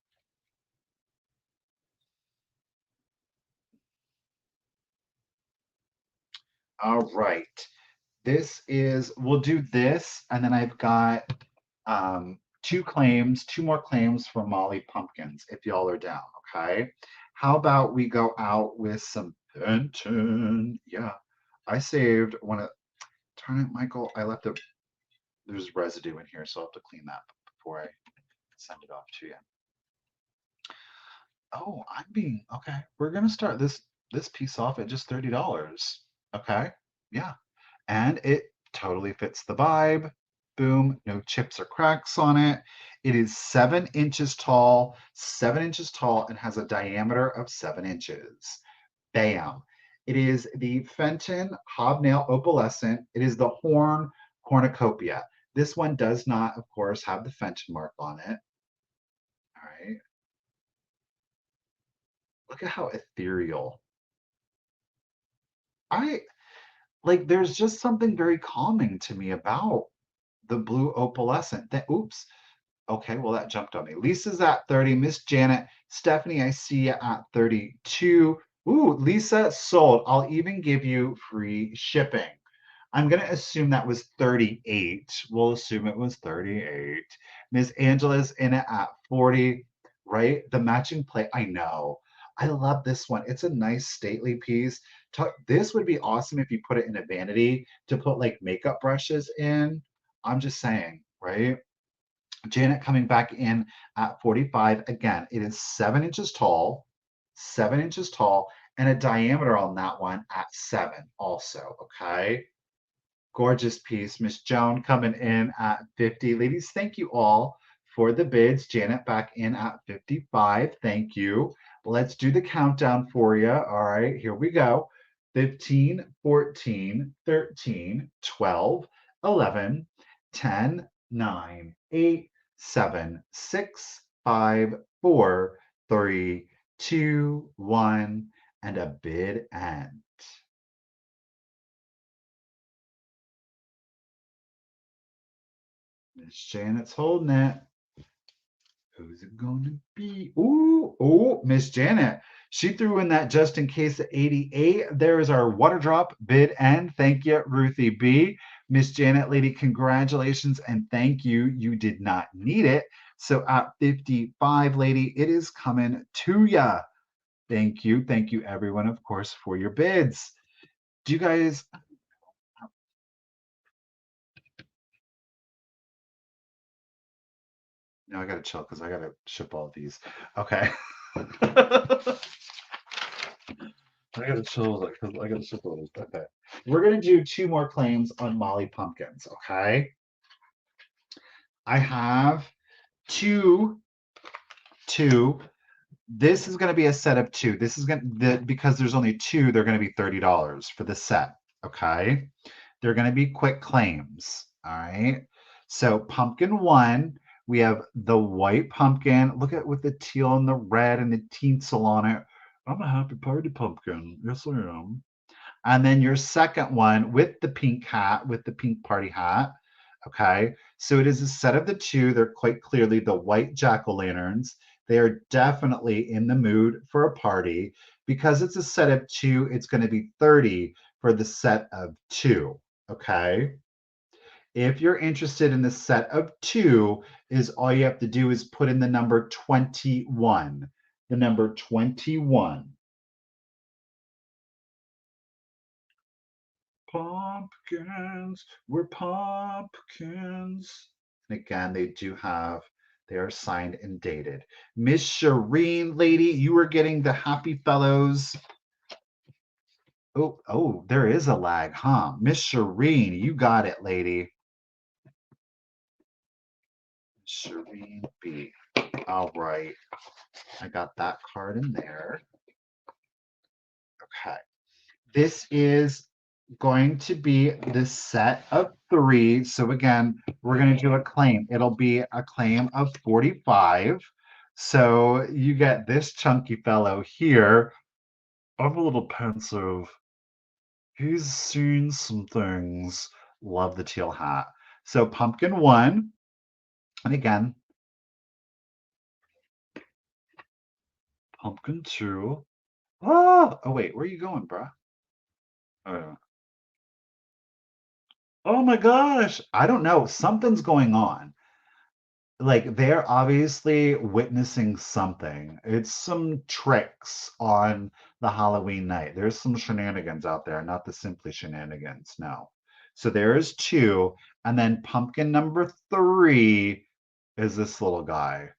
All right. We'll do this, and then I've got two more claims for Molly Pumpkins, if y'all are down, okay? How about we go out with some Fenton? Yeah, I saved one of, turn it, Michael, there's residue in here, so I'll have to clean that before I send it off to you. Oh, okay. We're gonna start this piece off at just $30. Okay. Yeah. And it totally fits the vibe. Boom, no chips or cracks on it. It is 7 inches tall, 7 inches tall, and has a diameter of 7 inches. Bam. It is the Fenton Hobnail Opalescent. It is the Horn Cornucopia. This one does not, of course, have the Fenton mark on it. All right. Look at how ethereal. I there's just something very calming to me about the blue opalescent. Oops. Okay, well, that jumped on me. Lisa's at 30. Miss Janet, Stephanie, I see you at 32. Ooh, Lisa, sold. I'll even give you free shipping. I'm going to assume that was 38. We'll assume it was 38. Miss Angela's in it at 40, right? The matching plate. I know. I love this one. It's a nice stately piece. This would be awesome if you put it in a vanity to put like makeup brushes in. I'm just saying, right? Janet coming back in at 45. Again, it is 7 inches tall, 7 inches tall, and a diameter on that one at 7 also. Okay. Gorgeous piece. Miss Joan coming in at 50. Ladies, thank you all for the bids. Janet back in at 55. Thank you. Let's do the countdown for you. All right, here we go. 15, 14, 13, 12, 11, 10, 9, 8, 7, 6, 5, 4, 3, 2, 1, and a bid end. Miss Janet's holding it. Who's it going to be? Ooh, oh, Miss Janet. She threw in that just in case at 88. There is our water drop bid end. Thank you, Ruthie B. Miss Janet, lady, congratulations and thank you. You did not need it. So at 55, lady, it is coming to ya. Thank you. Thank you, everyone, of course, for your bids. Do you guys? No, I gotta chill because I gotta ship all of these. Okay. I gotta chill, like, 'cause I gotta ship all these. Okay. We're gonna do two more claims on Molly Pumpkins. Okay. I have two, two. This is gonna be a set of two. This is because there's only two, they're gonna be $30 for the set. Okay. They're gonna be quick claims. All right. So pumpkin one, we have the white pumpkin. Look at with the teal and the red and the tinsel on it. I'm a happy party pumpkin. Yes, I am. And then your second one with the pink hat, with the pink party hat. Okay. So it is a set of the two. They're quite clearly the white jack-o'-lanterns. They are definitely in the mood for a party. Because it's a set of two, it's going to be 30 for the set of two. Okay. If you're interested in the set of two, is all you have to do is put in the number 21. The number 21. Pumpkins, we're pumpkins. And again, they are signed and dated. Miss Shireen, lady, you are getting the Happy Fellows. Oh, there is a lag, huh? Miss Shireen, you got it, lady. Shireen B. All right. I got that card in there. Okay. This is going to be the set of three. So again, we're going to do a claim. It'll be a claim of 45. So you get this chunky fellow here. I'm a little pensive. He's seen some things. Love the teal hat. So pumpkin one. And again, pumpkin two. Oh wait, where are you going, bruh? Uh, oh my gosh. I don't know. Something's going on. Like they're obviously witnessing something. It's some tricks on the Halloween night. There's some shenanigans out there, not the simply shenanigans. No. So there's two. And then pumpkin number three is this little guy.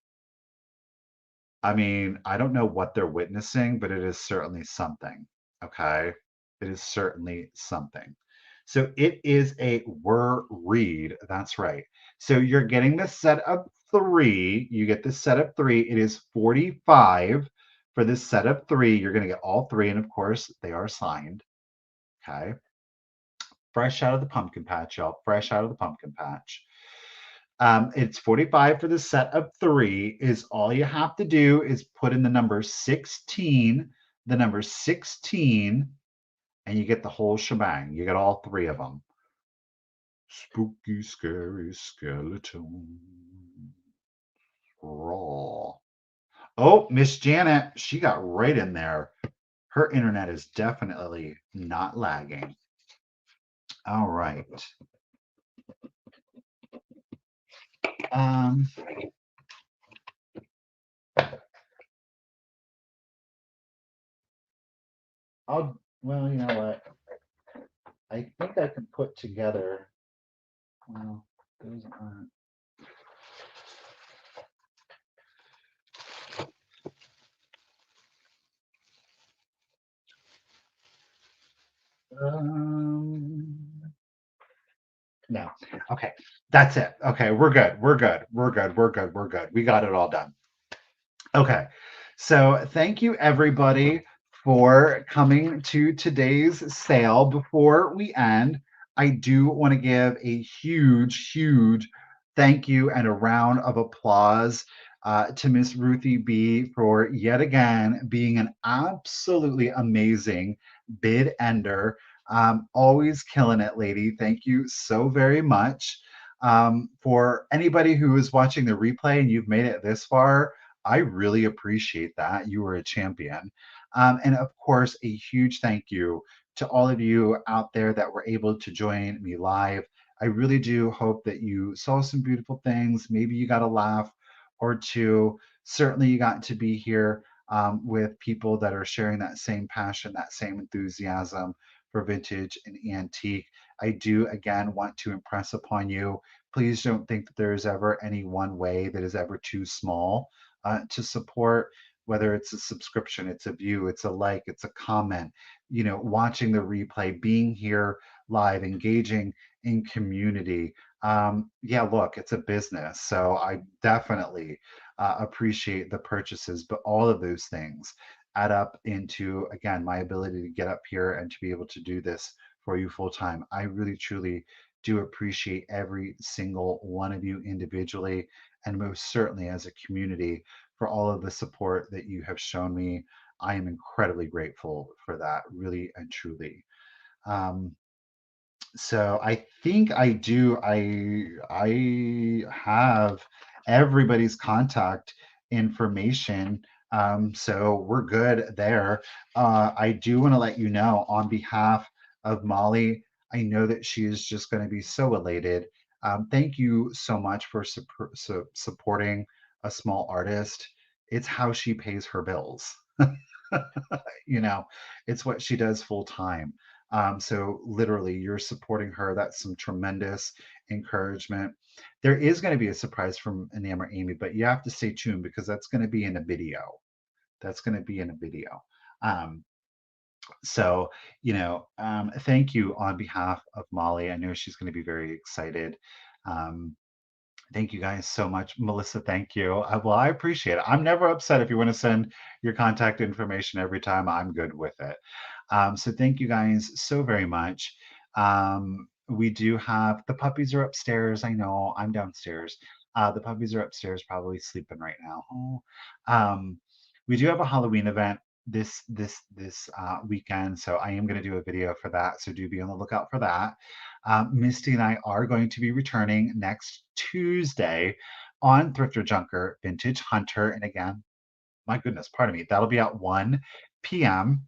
I mean, I don't know what they're witnessing, but it is certainly something. Okay. It is certainly something. So it is a were read. That's right. So you're getting the set of three. You get the set of three. It is 45 for this set of three. You're going to get all three. And of course, they are signed. Okay. Fresh out of the pumpkin patch, y'all. Fresh out of the pumpkin patch. It's 45 for the set of three. Is all you have to do is put in the number 16, and you get the whole shebang. You get all three of them. Spooky, scary skeleton. roll. Oh, Miss Janet, she got right in there. Her internet is definitely not lagging. All right. Um, well, you know what? I think I can put together, well, those aren't. Um, no. Okay. That's it. Okay. We're good. We're good. We're good. We're good. We're good. We got it all done. Okay. So thank you everybody for coming to today's sale. Before we end, I do want to give a huge, huge thank you and a round of applause to Miss Ruthie B for yet again being an absolutely amazing bid ender. Always killing it, lady. Thank you so very much. For anybody who is watching the replay and you've made it this far, I really appreciate that. You were a champion. And of course, a huge thank you to all of you out there that were able to join me live. I really do hope that you saw some beautiful things. Maybe you got a laugh or two. Certainly, you got to be here with people that are sharing that same passion, that same enthusiasm for vintage and antique. I do, again, want to impress upon you. Please don't think that there is ever any one way that is ever too small to support, whether it's a subscription, it's a view, it's a like, it's a comment, watching the replay, being here live, engaging in community. Yeah, look, it's a business. So I definitely appreciate the purchases, but all of those things add up into, again, my ability to get up here and to be able to do this for you full time. I really, truly do appreciate every single one of you individually and most certainly as a community for all of the support that you have shown me. I am incredibly grateful for that, really and truly. Um, so I think I do. I have everybody's contact information. So we're good there. I do want to let you know on behalf of Molly, I know that she is just going to be so elated. Thank you so much for supporting a small artist. It's how she pays her bills. you know, it's what she does full time. So literally, you're supporting her. That's some tremendous encouragement. There is going to be a surprise from Enamor Amy, but you have to stay tuned because that's going to be in a video. That's going to be in a video. Um, thank you on behalf of Molly. I know she's going to be very excited. Um, Thank you guys so much. Melissa, thank you. Well, I appreciate it. I'm never upset if you want to send your contact information every time. I'm good with it. So thank you guys so very much. We do have the puppies are upstairs. I know I'm downstairs. The puppies are upstairs, probably sleeping right now. Oh. We do have a Halloween event this weekend, so I am going to do a video for that. So do be on the lookout for that. Misty and I are going to be returning next Tuesday on Thrifter Junker Vintage Hunter, and again, my goodness, pardon me, that'll be at 1 p.m.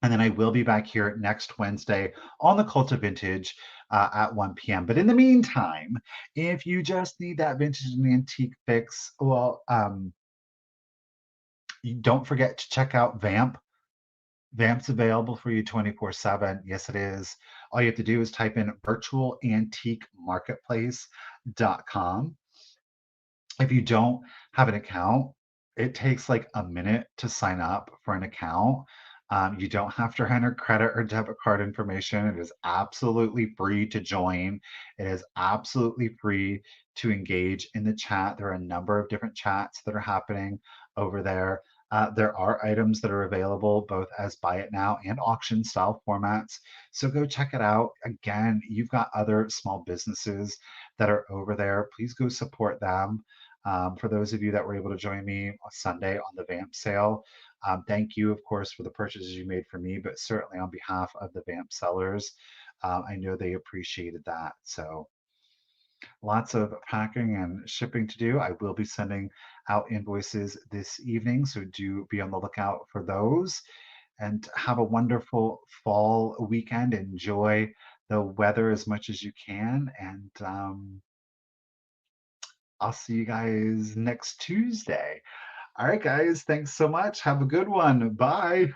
And then I will be back here next Wednesday on the Cult of Vintage at 1 p.m. But in the meantime, if you just need that vintage and antique fix, well, you don't forget to check out Vamp. Vamp's available for you 24/7. Yes, it is. All you have to do is type in virtualantiquemarketplace.com. If you don't have an account, it takes like a minute to sign up for an account. You don't have to enter credit or debit card information. It is absolutely free to join. It is absolutely free to engage in the chat. There are a number of different chats that are happening over there. There are items that are available both as buy it now and auction style formats. So go check it out. Again, you've got other small businesses that are over there. Please go support them. For those of you that were able to join me on Sunday on the Vamp sale, thank you, of course, for the purchases you made for me, but certainly on behalf of the Vamp sellers, I know they appreciated that. So Lots of packing and shipping to do. I will be sending out invoices this evening, so do be on the lookout for those. And have a wonderful fall weekend. Enjoy the weather as much as you can. And I'll see you guys next Tuesday. All right, guys. Thanks so much. Have a good one. Bye.